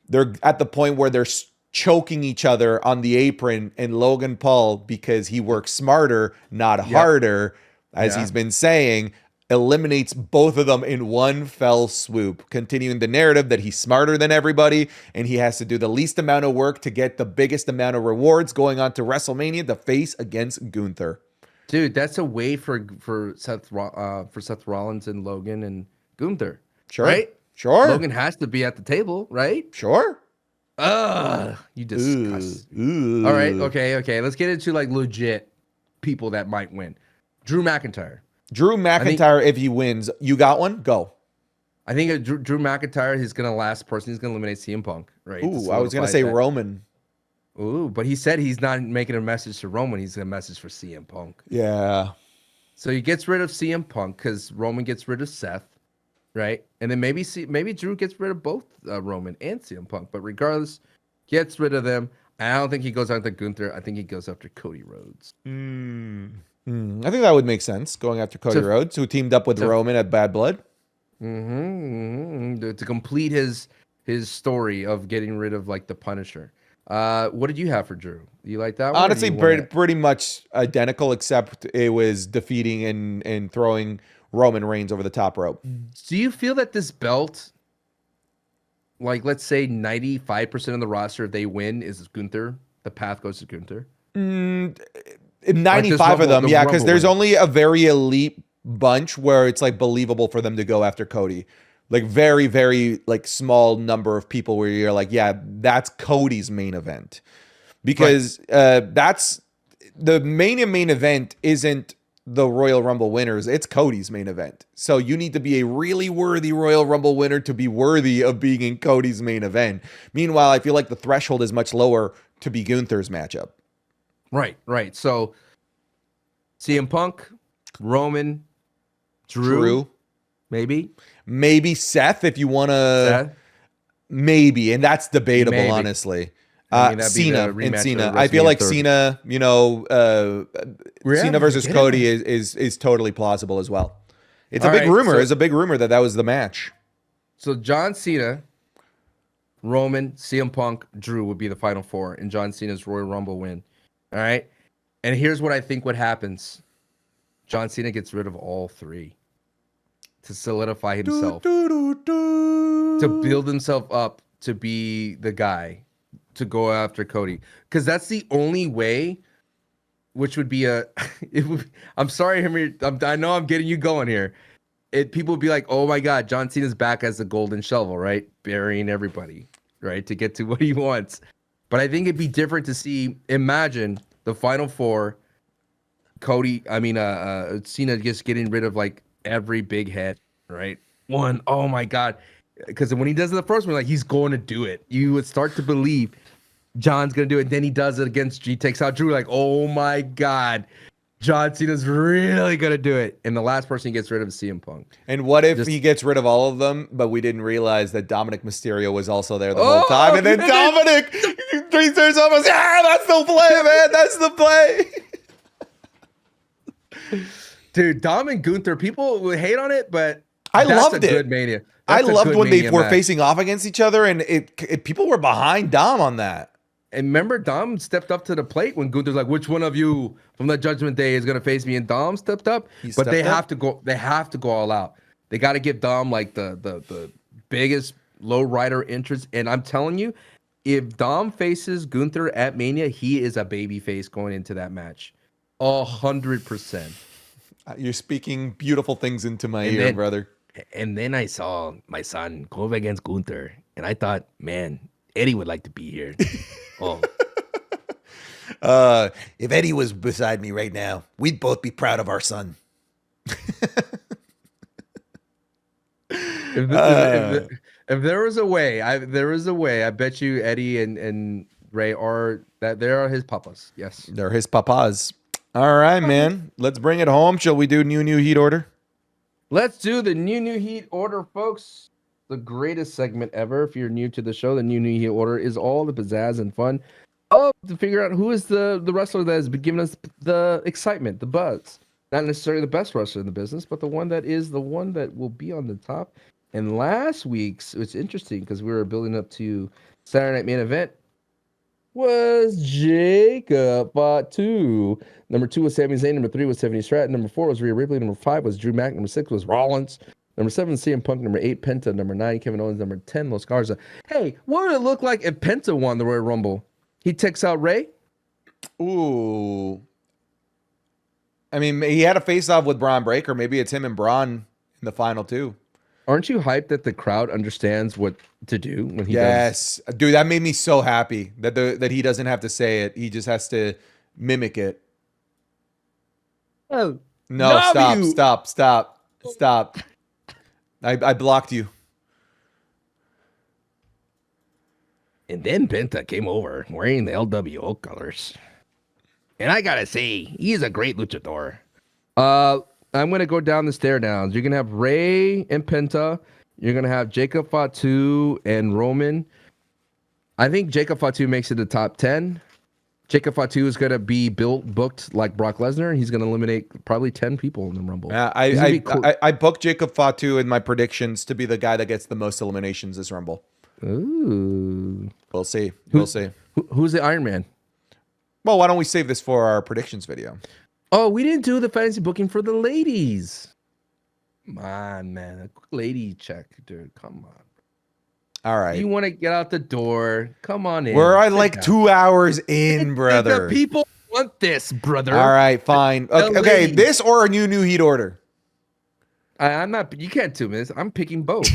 They're at the point where they're choking each other on the apron, and Logan Paul, because he works smarter, not harder, as he's been saying, eliminates both of them in one fell swoop, continuing the narrative that he's smarter than everybody and he has to do the least amount of work to get the biggest amount of rewards, going on to WrestleMania to face against Gunther. Dude, that's a way for Seth Rollins and Logan and Gunther. Sure. Right? Sure. Logan has to be at the table, right? Sure. You disgust. All right, okay. Let's get into like legit people that might win. Drew McIntyre. If he wins, you got one? Go. I think Drew McIntyre is going to last person. He's going to eliminate CM Punk, right? Ooh, I was going to say Roman. Ooh, but he said he's not making a message to Roman. He's a message for CM Punk. Yeah. So he gets rid of CM Punk because Roman gets rid of Seth, right? And then maybe Drew gets rid of both Roman and CM Punk. But regardless, gets rid of them. I don't think he goes after Gunther. I think he goes after Cody Rhodes. I think that would make sense, going after Cody Rhodes, who teamed up with Roman at Bad Blood. To complete his story of getting rid of like the Punisher. What did you have for Drew? You like that one? Honestly, pretty much identical, except it was defeating and throwing Roman Reigns over the top rope. Do you feel that this belt, like let's say 95% of the roster, if they win, is Gunther? The path goes to Gunther? 95 of them, yeah, because there's only a very elite bunch where it's like believable for them to go after Cody. Like very, very like small number of people where you're like, yeah, that's Cody's main event. Because that's the main event isn't the Royal Rumble winners, it's Cody's main event. So you need to be a really worthy Royal Rumble winner to be worthy of being in Cody's main event. Meanwhile, I feel like the threshold is much lower to be Gunther's matchup. Right. So CM Punk, Roman, Drew. Maybe Seth if you want to. Maybe, and that's debatable, honestly. Cena. I feel like Cena, Cena versus Cody is totally plausible as well. It's a big rumor. It's a big rumor that was the match. So John Cena, Roman, CM Punk, Drew would be the final four in John Cena's Royal Rumble win. All right. And here's what I think what happens. John Cena gets rid of all three to solidify himself, to build himself up to be the guy to go after Cody. Because that's the only way which would be a. I'm sorry, Henry. I know I'm getting you going here. People would be like, "Oh my God, John Cena's back as the golden shovel, right? Burying everybody, right, to get to what he wants." But I think it'd be different to see. Imagine the final four. Cena just getting rid of like every big head, right? One, oh my God. Because when he does it the first one, like he's going to do it. You would start to believe John's going to do it. Then he does it against He takes out Drew, like, oh my God. John Cena's really going to do it. And the last person he gets rid of is CM Punk. And what if he gets rid of all of them, but we didn't realize that Dominic Mysterio was also there the whole time? And then Dominic turns almost, that's the play, man. That's the play. Dude, Dom and Gunther, people would hate on it, but I loved it. Good Mania. I loved when they were facing off against each other, and people were behind Dom on that. And remember, Dom stepped up to the plate when Gunther's like, "Which one of you from the Judgment Day is gonna face me?" And Dom stepped up. But they have to go. They have to go all out. They got to give Dom like the biggest low rider interest. And I'm telling you, if Dom faces Gunther at Mania, he is a baby face going into that match, 100%. You're speaking beautiful things into my ear, brother. And then I saw my son go up against Gunther, and I thought, man, Eddie would like to be here. Oh. If Eddie was beside me right now, we'd both be proud of our son. If there was a way, I bet you Eddie and Ray they are his papas. Yes. They're his papas. All right, man. Let's bring it home. Shall we do new heat order? Let's do the new heat order, folks. The greatest segment ever. If you're new to the show, the new heat order is all the pizzazz and fun to figure out who is the wrestler that has been giving us the excitement, the buzz. Not necessarily the best wrestler in the business, but the one that will be on the top. And last week's, it's interesting because we were building up to Saturday Night Main Event, was Jacob Fatu. Number 2 was Sami Zayn. Number 3 was Stephanie Stratton. Number 4 was Rhea Ripley. Number 5 was Drew Mac. Number 6 was Rollins. Number 7, CM Punk. Number 8, Penta. Number 9, Kevin Owens. Number 10, Los Garza. Hey, what would it look like if Penta won the Royal Rumble? He takes out Ray? Ooh. I mean, he had a face-off with Braun Breaker. Maybe it's him and Braun in the final two. Aren't you hyped that the crowd understands what to do when he does? Yes. Dude, that made me so happy that he doesn't have to say it. He just has to mimic it. Oh. No, stop. I blocked you. And then Penta came over wearing the LWO colors. And I gotta say, he's a great luchador. I'm gonna go down the stare downs. You're gonna have Ray and Penta. You're gonna have Jacob Fatu and Roman. I think Jacob Fatu makes it the top 10. Jacob Fatu is gonna be booked like Brock Lesnar, and he's gonna eliminate probably 10 people in the Rumble. Yeah, I booked Jacob Fatu in my predictions to be the guy that gets the most eliminations this Rumble. Ooh. We'll see. Who's the Iron Man? Well, why don't we save this for our predictions video? Oh, we didn't do the fantasy booking for the ladies. Come on, man. A quick lady check, dude. Come on. All right. You want to get out the door? Come on in. We're like 2 hours in, brother. The people want this, brother. All right, fine. Okay, this or a new heat order? I'm not. You can't do this. I'm picking both.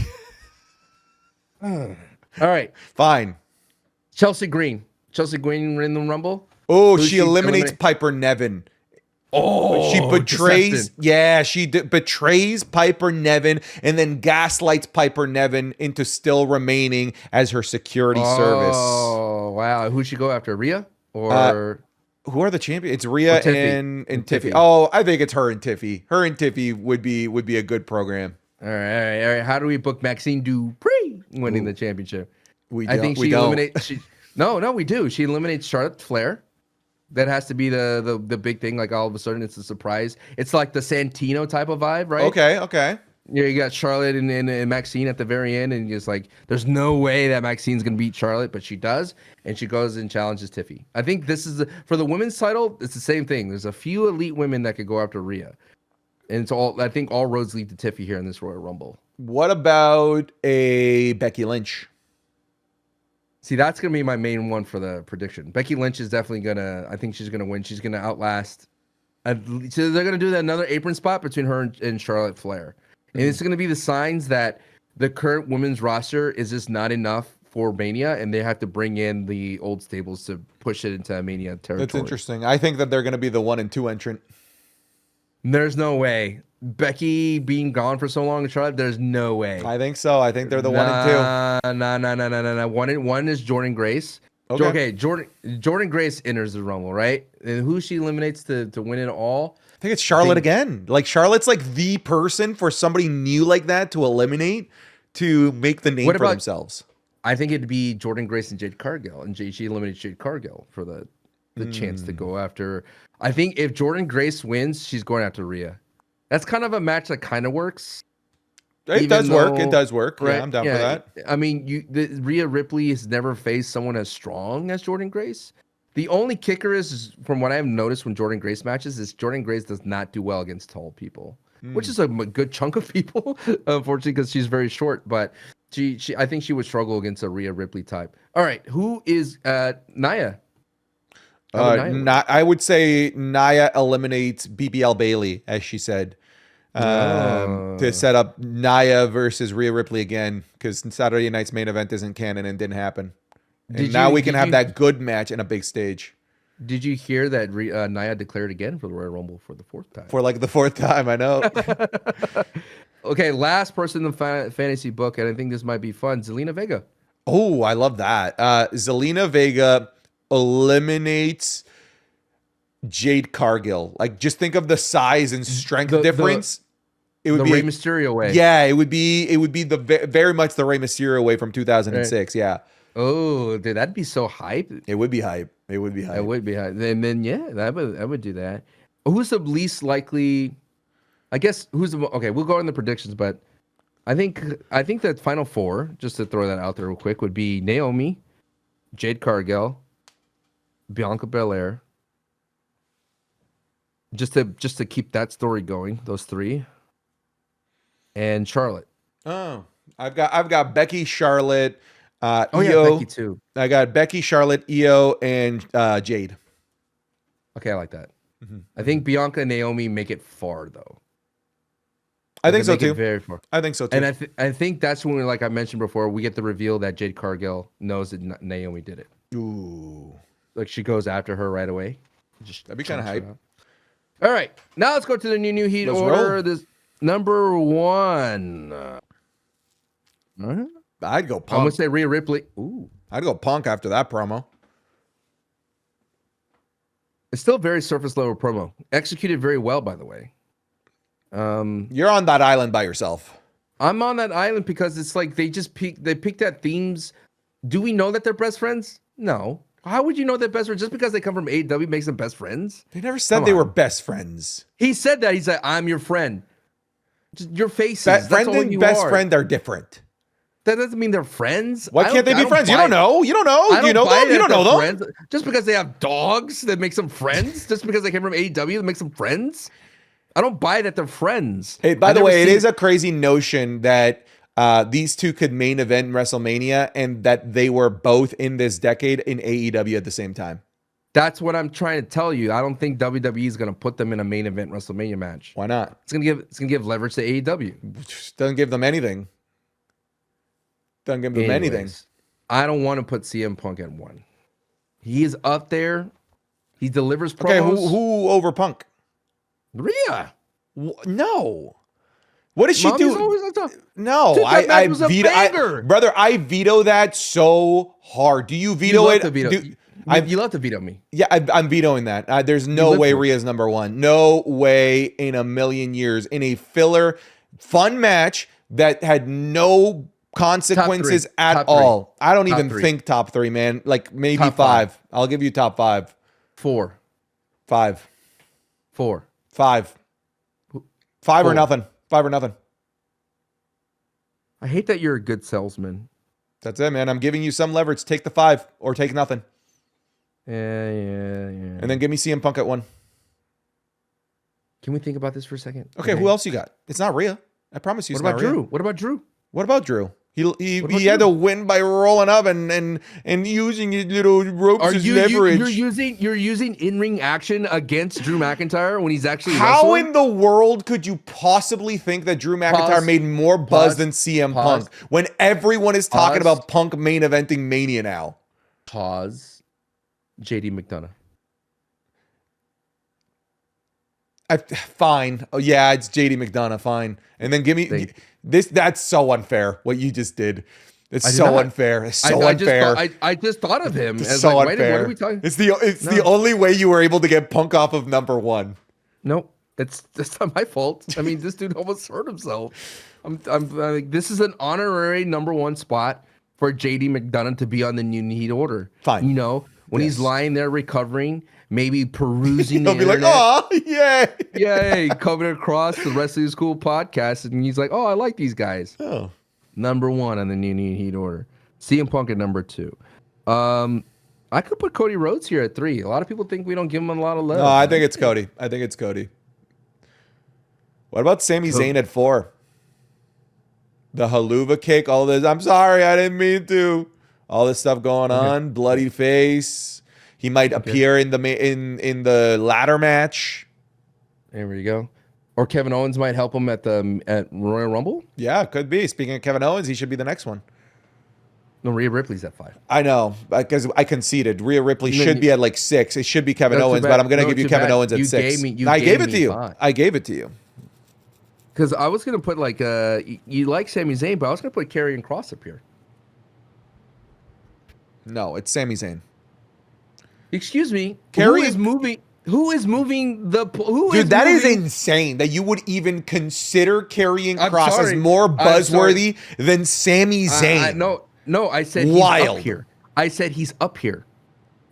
All right. Fine. Chelsea Green in the Rumble. Oh, she eliminates Piper Niven. Oh, she betrays. Deception. Yeah, she betrays Piper Niven and then gaslights Piper Niven into still remaining as her security service. Oh, wow. Who should go after? Rhea or who are the champions? It's Rhea and Tiffy. Oh, I think it's her and Tiffy. Her and Tiffy would be a good program. All right. How do we book Maxine Dupree winning the championship? I think she eliminates. No, we do. She eliminates Charlotte Flair. That has to be the big thing. Like all of a sudden, it's a surprise. It's like the Santino type of vibe, right? Okay. Yeah, you got Charlotte and Maxine at the very end, and just like, there's no way that Maxine's gonna beat Charlotte, but she does, and she goes and challenges Tiffy. I think this is for the women's title. It's the same thing. There's a few elite women that could go after Rhea, and it's all. I think all roads lead to Tiffy here in this Royal Rumble. What about a Becky Lynch? See, that's gonna be my main one for the prediction. Becky Lynch is definitely I think she's gonna win. She's gonna outlast. So they're gonna do another apron spot between her and Charlotte Flair, and it's gonna be the signs that the current women's roster is just not enough for Mania, and they have to bring in the old stables to push it into Mania territory. That's interesting. I think that they're gonna be the 1 and 2 entrant. There's no way. Becky being gone for so long in Charlotte, there's no way. I think so. I think they're the 1 and 2. No. One is Jordynne Grace. Okay. Jordynne Grace enters the Rumble, right? And who she eliminates to win it all? I think it's Charlotte again. Like Charlotte's like the person for somebody new like that to eliminate to make the name for themselves. I think it'd be Jordynne Grace and Jade Cargill, and she eliminates Jade Cargill for the chance to go after. I think if Jordynne Grace wins, she's going after Rhea. That's kind of a match that kind of works. It does work. It does work. Right? Yeah, I'm down for that. I mean, Rhea Ripley has never faced someone as strong as Jordynne Grace. The only kicker is, from what I've noticed when Jordynne Grace matches, is Jordynne Grace does not do well against tall people, which is a good chunk of people, unfortunately, because she's very short. But I think she would struggle against a Rhea Ripley type. All right, who is Nia? I would say Nia eliminates BBL Bailey, as she said, to set up Nia versus Rhea Ripley again, because Saturday night's main event isn't canon and didn't happen. And now we can have that good match in a big stage. Did you hear that Nia declared again for the Royal Rumble for the 4th time? For like the 4th time, I know. Okay, last person in the fantasy book, and I think this might be fun, Zelina Vega. Oh, I love that. Zelina Vega eliminates Jade Cargill. Like, just think of the size and strength difference. It would be Rey Mysterio way. Yeah, it would be the very much the Rey Mysterio way from 2006. Right. Yeah. Oh, dude, that'd be so hype. It would be hype. It would be hype. And then yeah, I would do that. Who's the least likely? I guess okay? We'll go in the predictions, but I think that final 4, just to throw that out there real quick, would be Naomi, Jade Cargill, Bianca Belair. Just to keep that story going, those 3, and Charlotte. Oh, I've got Becky, Charlotte, Io. Yeah, Becky too. I got Becky, Charlotte, Io, and Jade. Okay, I like that. Mm-hmm. I think Bianca and Naomi make it far though. I think so too. Very far. I think so too. And I think that's when, like I mentioned before, we get the reveal that Jade Cargill knows that Naomi did it. Ooh. Like she goes after her right away. That'd be kind of hype. All right, now let's go to the new heat order. Roll. This number 1. I'd go Punk. I'm gonna say Rhea Ripley. Ooh. I'd go Punk after that promo. It's still very surface level promo. Executed very well, by the way. You're on that island by yourself. I'm on that island because it's like they picked at themes. Do we know that they're best friends? No. How would you know they're best friends? Just because they come from AEW makes them best friends? They never said they were best friends. He said that. He said, I'm your friend. Just your faces. Friend and best friend are different. That doesn't mean they're friends. Why can't they be friends? You don't know. You don't know. You know them. You don't know them. Friends. Just because they have dogs that makes them friends? Just because they came from AEW that makes them friends? I don't buy that they're friends. Hey, by the way, it is a crazy notion that these two could main event WrestleMania and that they were both in this decade in AEW at the same time. That's what I'm trying to tell you. I don't think WWE is going to put them in a main event WrestleMania match. Why not? It's going to give leverage to AEW. Doesn't give them anything. Doesn't give them anything. I don't want to put CM Punk at 1. He is up there. He delivers promos. Okay, who over Punk? Rhea. No. What does she do? No, dude, I veto. Brother, I veto that so hard. Do you veto it? You love to veto me. Yeah, I'm vetoing that. There's no way Rhea's number 1. No way in a million years in a filler fun match that had no consequences at all. I don't even think top 3, man. Like maybe top 5. I'll give you top 5. 4. 5. 4. 5. 5 or nothing. 5 or nothing. I hate that you're a good salesman. That's it, man. I'm giving you some leverage. Take the 5 or take nothing. Yeah. And then give me CM Punk at 1. Can we think about this for a second? Okay, who else you got? It's not Rhea. I promise you. What about Drew? What about Drew? What about Drew? He had to win by rolling up and using his little ropes as leverage. You're using in-ring action against Drew McIntyre when he's actually How wrestling? in the world could you possibly think that Drew McIntyre made more buzz than CM Punk when everyone is talking about Punk main eventing Mania now? Pause. JD McDonagh. Fine. Oh yeah, it's JD McDonagh. Fine. And then give me this. That's so unfair. What you just did. It's so unfair. It's so unfair. I just thought of him it's as so like, unfair. What are we talking? It's the only way you were able to get Punk off of number one. Nope. That's not my fault. I mean, this dude almost hurt himself. I'm like, this is an honorary number one spot for JD McDonagh to be on the New Heat order. Fine. You know, when he's lying there recovering, maybe perusing the internet. He'll be like, oh, yay. Yay, coming across the Wrestling School podcast. And he's like, oh, I like these guys. Oh. Number one on the New Heat order. CM Punk at number 2. I could put Cody Rhodes here at 3. A lot of people think we don't give him a lot of love. No, I think it's Cody. What about Sami Zayn at 4? The haluva kick, all this. I'm sorry, I didn't mean to. All this stuff going on. Bloody face. He might appear in the ladder match. There we go. Or Kevin Owens might help him at Royal Rumble. Yeah, could be. Speaking of Kevin Owens, he should be the next one. No, Rhea Ripley's at 5. I know, because I conceded. Rhea Ripley should be at like 6. It should be Kevin Owens, but I'm going to give you Kevin Owens at 6. I gave it to you. I gave it to you. Because I was going to put like, you like Sami Zayn, but I was going to put Karrion Kross up here. No, it's Sami Zayn. Excuse me. Who is moving the... Dude, that is insane that you would even consider Karrion Kross as more buzzworthy than Sami Zayn. No, I said he's up here. I said he's up here.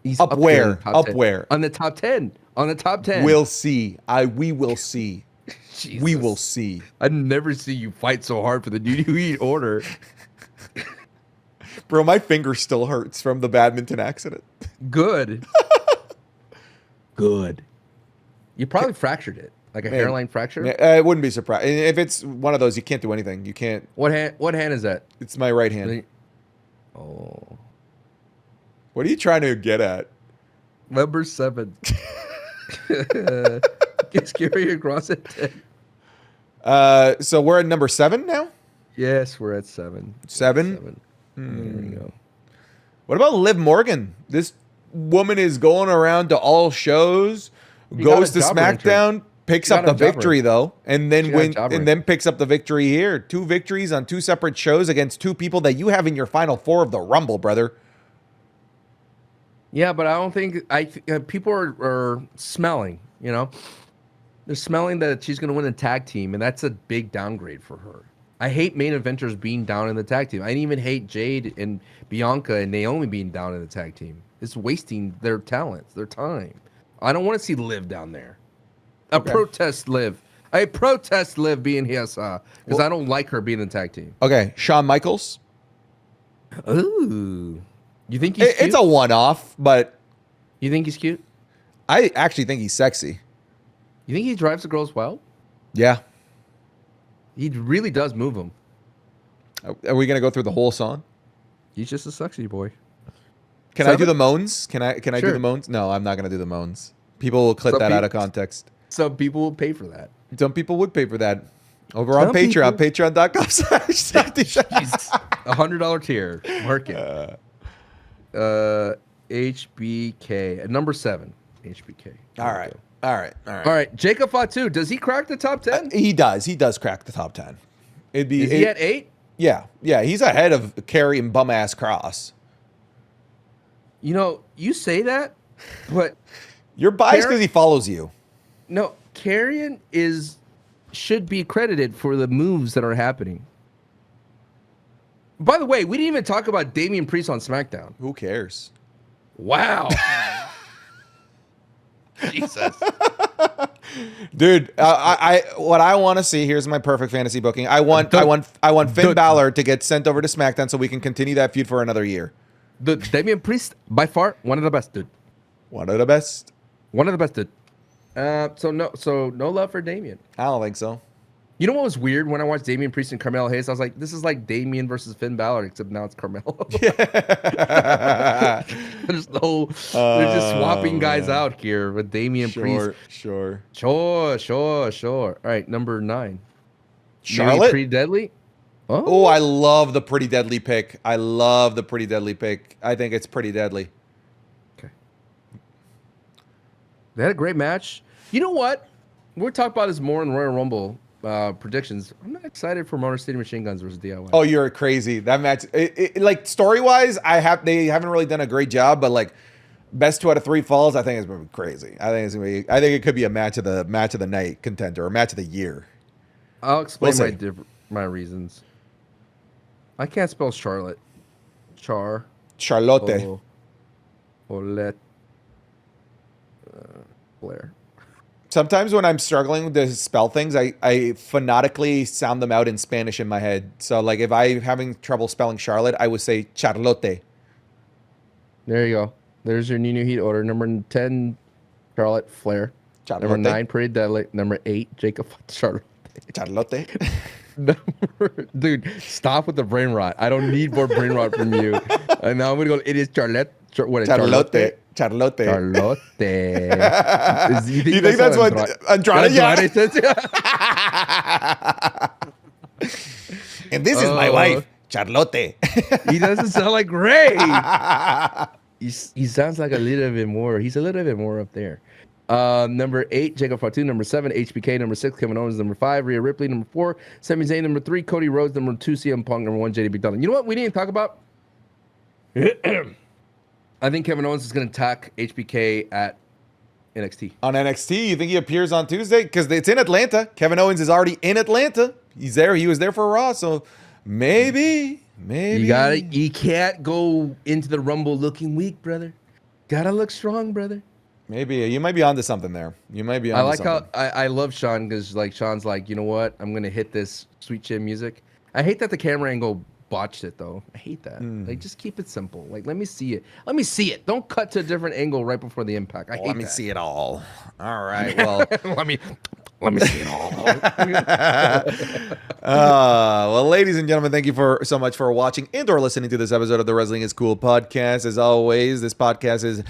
He's up where? Up where? On the top 10. On the top 10. We'll see. We will see. Jesus. We will see. I'd never see you fight so hard for the New Heat order. Bro, my finger still hurts from the badminton accident. Good. Good. You probably fractured it. Like a hairline fracture? I wouldn't be surprised. If it's one of those, you can't do anything. You can't. What hand is that? It's my right hand. Oh. What are you trying to get at? Number 7. Gets Karrion Kross at 10. So we're at number 7 now? Yes, we're at 7. 7? There we go. What about Liv Morgan? This woman is going around to all shows, goes to SmackDown, picks up the victory though, and then picks up the victory here. 2 victories on 2 separate shows against 2 people that you have in your final 4 of the Rumble, brother. Yeah, but I don't think people are smelling, you know? They're smelling that she's going to win a tag team, and that's a big downgrade for her. I hate main eventers being down in the tag team. I even hate Jade and Bianca and Naomi being down in the tag team. It's wasting their talents, their time. I don't want to see Liv down there. I protest Liv being here, because I don't like her being in the tag team. Okay, Shawn Michaels. Ooh. You think he's cute? It's a one-off, but... You think he's cute? I actually think he's sexy. You think he drives the girls well? Yeah. He really does move them. Are we going to go through the whole song? He's just a sexy boy. Can I do the moans? Can I do the moans? No, I'm not going to do the moans. People will clip that out of context. Some people will pay for that. Some people would pay for that. Over on Patreon, $100 tier. Mark it. HBK at number 7. HBK. All right. Jacob Fatu, does he crack the top 10? He does. He does crack the top 10. Is he at 8? Yeah. He's ahead of Carrie and bum ass Cross. You know, you say that, but you're biased because he follows you. No, Karrion should be credited for the moves that are happening. By the way, we didn't even talk about Damian Priest on SmackDown. Who cares? Wow. Jesus. Dude, what I want to see, here's my perfect fantasy booking. I want Finn Balor to get sent over to SmackDown so we can continue that feud for another year. The Damian Priest, by far, one of the best, dude. One of the best, dude. So no love for Damian. I don't think so. You know what was weird when I watched Damian Priest and Carmelo Hayes? I was like, this is like Damian versus Finn Balor, except now it's Carmelo. Yeah. They're just swapping guys out here with Damian Priest. Sure. Sure. All right, number 9. Charlotte? Maybe Pretty Deadly? Oh, I love the Pretty Deadly pick. I think it's Pretty Deadly. Okay. They had a great match. You know what? We'll talk about this more in Royal Rumble predictions. I'm not excited for Motor City Machine Guns versus DIY. Oh, you're crazy. That match, like story-wise, they haven't really done a great job, but like best 2 out of 3 falls, I think it's gonna be crazy. I think it could be a match of the night contender or match of the year. I'll explain my reasons. I can't spell Charlotte. Charlotte. Blair. Sometimes when I'm struggling to spell things, I phonetically sound them out in Spanish in my head. So like if I'm having trouble spelling Charlotte, I would say Charlotte. There you go. There's your new Heat order. Number 10, Charlotte Flair. Charlotte. Number 9, Pretty Deadly. Number 8, Jacob Charlotte. Charlotte. Dude, stop with the brain rot. I don't need more brain rot from you. And now I'm gonna go. It is Charlotte. What is Charlotte? Charlotte. You think that's what Andrade? Yeah. Says? And this is my wife, Charlotte. He doesn't sound like Ray. He sounds like a little bit more. He's a little bit more up there. Number 8, Jacob Fatu. Number 7, HBK. Number 6, Kevin Owens. Number 5, Rhea Ripley. Number 4, Sami Zayn. Number 3, Cody Rhodes. Number 2, CM Punk. Number 1, JD McDonagh. You know what we didn't talk about? I think Kevin Owens is going to attack HBK at NXT. On NXT, you think he appears on Tuesday? Because it's in Atlanta. Kevin Owens is already in Atlanta. He's there. He was there for Raw, so maybe. You can't go into the Rumble looking weak, brother. Gotta look strong, brother. Maybe you might be onto something there. I love Sean because like Sean's like, you know what? I'm gonna hit this sweet chin music. I hate that the camera angle botched it though. I hate that. Like just keep it simple. Like let me see it. Don't cut to a different angle right before the impact. Let me see it all. All right. Well, let me see it all. Well, ladies and gentlemen, thank you so much for watching and or listening to this episode of the Wrestling is Cool podcast. As always, this podcast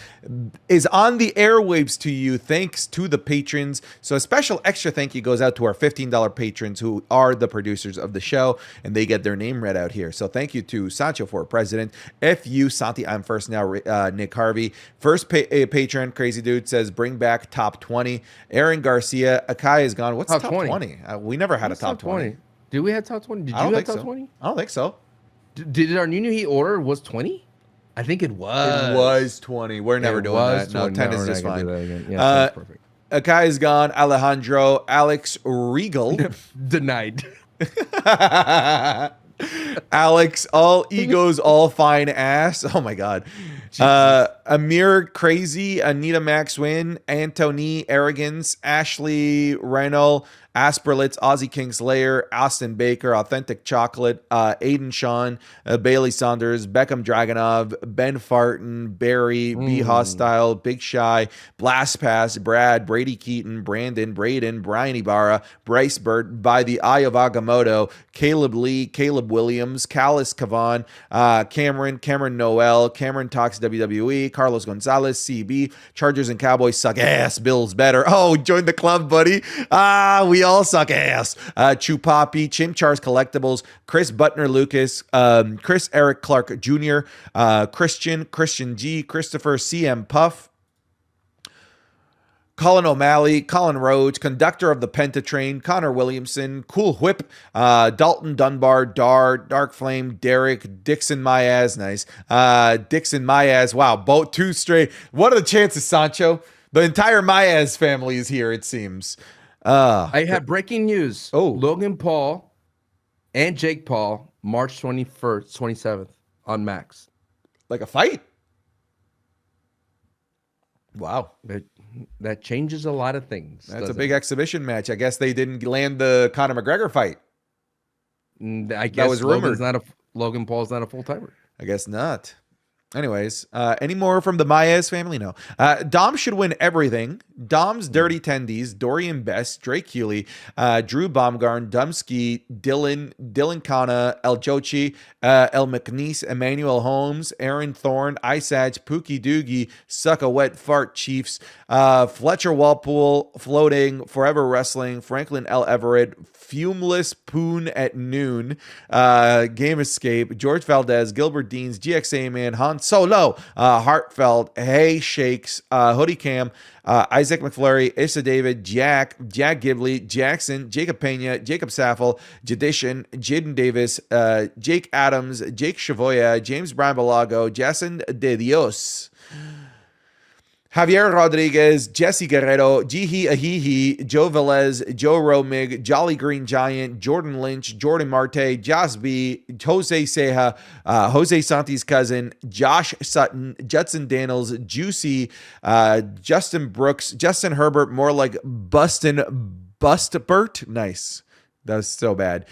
is on the airwaves to you thanks to the patrons. So a special extra thank you goes out to our $15 patrons who are the producers of the show, and they get their name read out here. So thank you to Sancho for president. FU Santi, I'm first now. Nick Harvey, first patron. Crazy Dude says bring back top 20. Aaron Garcia, Akai is gone. What's top 20? We never had a top 20. Did we have top 20? Did you have top 20? I don't think so. Did our new Heat order was 20? I think it was. It was 20. We're never doing that. 20. No, 10 is just fine. Yeah, perfect. Akai is gone. Alejandro, Alex Regal. Denied. Alex, all egos, all fine ass. Oh my God. Amir Crazy, Anita Max Win, Antony Arrogance, Ashley Reynolds, Asperlitz, Aussie King Slayer, Austin Baker, Authentic Chocolate, Aiden Sean, Bailey Saunders, Beckham Dragonov, Ben Farton, Barry, Be Hostile, Big Shy, Blast Pass, Brad, Brady Keaton, Brandon, Braden, Brian Ibarra, Bryce Burt, By the Eye of Agamotto, Caleb Lee, Caleb Williams, Callis Cavan, Cameron Noel, Cameron Talks WWE, Carlos Gonzalez, CB, Chargers and Cowboys suck ass, Bills better. Oh, join the club, buddy. We all suck ass. Chupapi, Chimchars Collectibles, Chris Butner Lucas, Chris Eric Clark Jr., Christian G, Christopher CM Puff, Colin O'Malley, Colin Rhodes, Conductor of the Pentatrain, Connor Williamson, Cool Whip, Dalton Dunbar, Dark Flame, Derek, Dixon Myaz, nice. Dixon Myaz, wow, both 2 straight. What are the chances, Sancho? The entire Myaz family is here, it seems. I have breaking news. Oh. Logan Paul and Jake Paul, March 21st, 27th on Max. Like a fight? Wow. That changes a lot of things. That's a big exhibition match. I guess they didn't land the Conor McGregor fight. I guess that was rumored. Logan Paul's not a full-timer. I guess not. Anyways, any more from the Maez family? No. Dom should win everything. Dom's Dirty Tendies, Dorian Best, Drake Hewley, Drew Baumgarn, Dumsky, Dylan Kana, El Jochi, El McNeese, Emmanuel Holmes, Aaron Thorne, Isach, Pookie Doogie, Suck a Wet Fart Chiefs, Fletcher Walpole, Floating, Forever Wrestling, Franklin L. Everett, Fumeless Poon at Noon, Game Escape, George Valdez, Gilbert Deans, GXA Man, Han Solo, Heartfelt, Hey Shakes, Hoodie Cam, Isaac McFlurry, Issa David, Jack Gibley, Jackson, Jacob Pena, Jacob Saffel, Jadishan, Jaden Davis, Jake Adams, Jake Chavoya, James Brian Balago, Jason De Dios, Javier Rodriguez, Jesse Guerrero, Jihi Ahihi, Joe Velez, Joe Romig, Jolly Green Giant, Jordan Lynch, Jordan Marte, Jas B, Jose Ceja, Jose Santi's cousin, Josh Sutton, Judson Daniels, Juicy, Justin Brooks, Justin Herbert, more like Bustbert. Nice. That's so bad.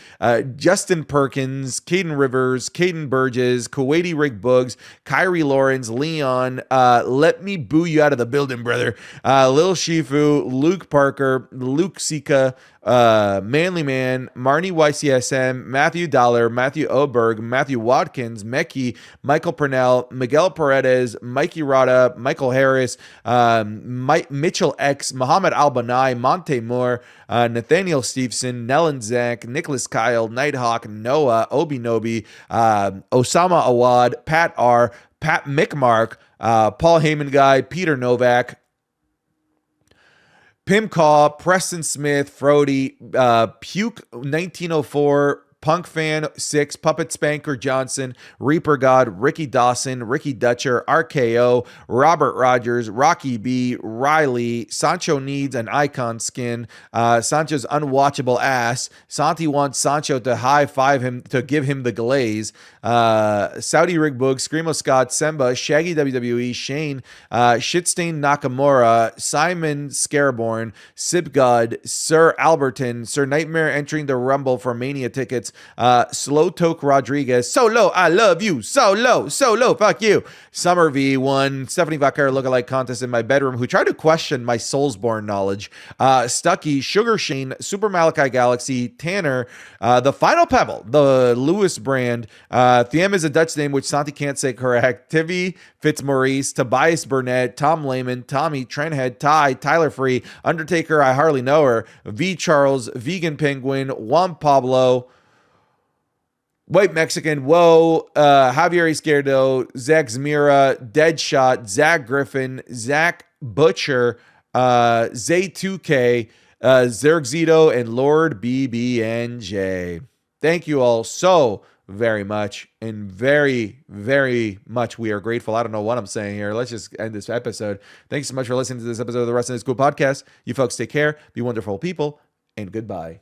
Justin Perkins, Caden Rivers, Caden Burgess, Kuwaiti Rick Boogs, Kyrie Lawrence, Leon, Let Me Boo You Out of the Building, Brother, Lil Shifu, Luke Parker, Luke Sika, Manly Man, Marnie YCSM, Matthew Dollar, Matthew Oberg, Matthew Watkins, Mekki, Michael Purnell, Miguel Paredes, Mikey Rada, Michael Harris, Mitchell X, Muhammad Albanai, Monte Moore, Nathaniel Stevenson, Nellen Zach, Nicholas Kyle, Nighthawk, Noah, Obi Nobi, Osama Awad, Pat R, Pat McMark, Paul Heyman Guy, Peter Novak, Pim Caw, Preston Smith, Frody, Puke 1904, Punk Fan 6, Puppet Spanker Johnson, Reaper God, Ricky Dawson, Ricky Dutcher, RKO, Robert Rogers, Rocky B, Riley, Sancho needs an icon skin, Sancho's unwatchable ass, Santi wants Sancho to high five him, to give him the glaze, Saudi Rigboog, Screamo Scott, Semba, Shaggy WWE, Shane, Shitstain Nakamura, Simon Scaraborn, Sibgod, Sir Alberton, Sir Nightmare entering the Rumble for Mania tickets, Slow Toke Rodriguez, Solo, I love you, Solo, fuck you, Summer V won Stephanie Vaquer lookalike contest in my bedroom, who tried to question my Soulsborne knowledge, Stucky, Sugar Shane, Super Malachi Galaxy, Tanner, The Final Pebble, the Lewis brand, Thiem is a Dutch name which Santi can't say correct, Tivi Fitzmaurice, Tobias Burnett, Tom Lehman, Tommy, Trendhead, Ty, Tyler Free, Undertaker, I hardly know her, V Charles, Vegan Penguin, Juan Pablo, White Mexican, Whoa, Javier Izquierdo, Zach Zmira, Deadshot, Zach Griffin, Zach Butcher, Zay2K, Zergzito, and Lord BBNJ. Thank you all so very much, and very, very much we are grateful. I don't know what I'm saying here. Let's just end this episode. Thanks so much for listening to this episode of the Wrestling is Cool podcast. You folks take care, be wonderful people, and goodbye.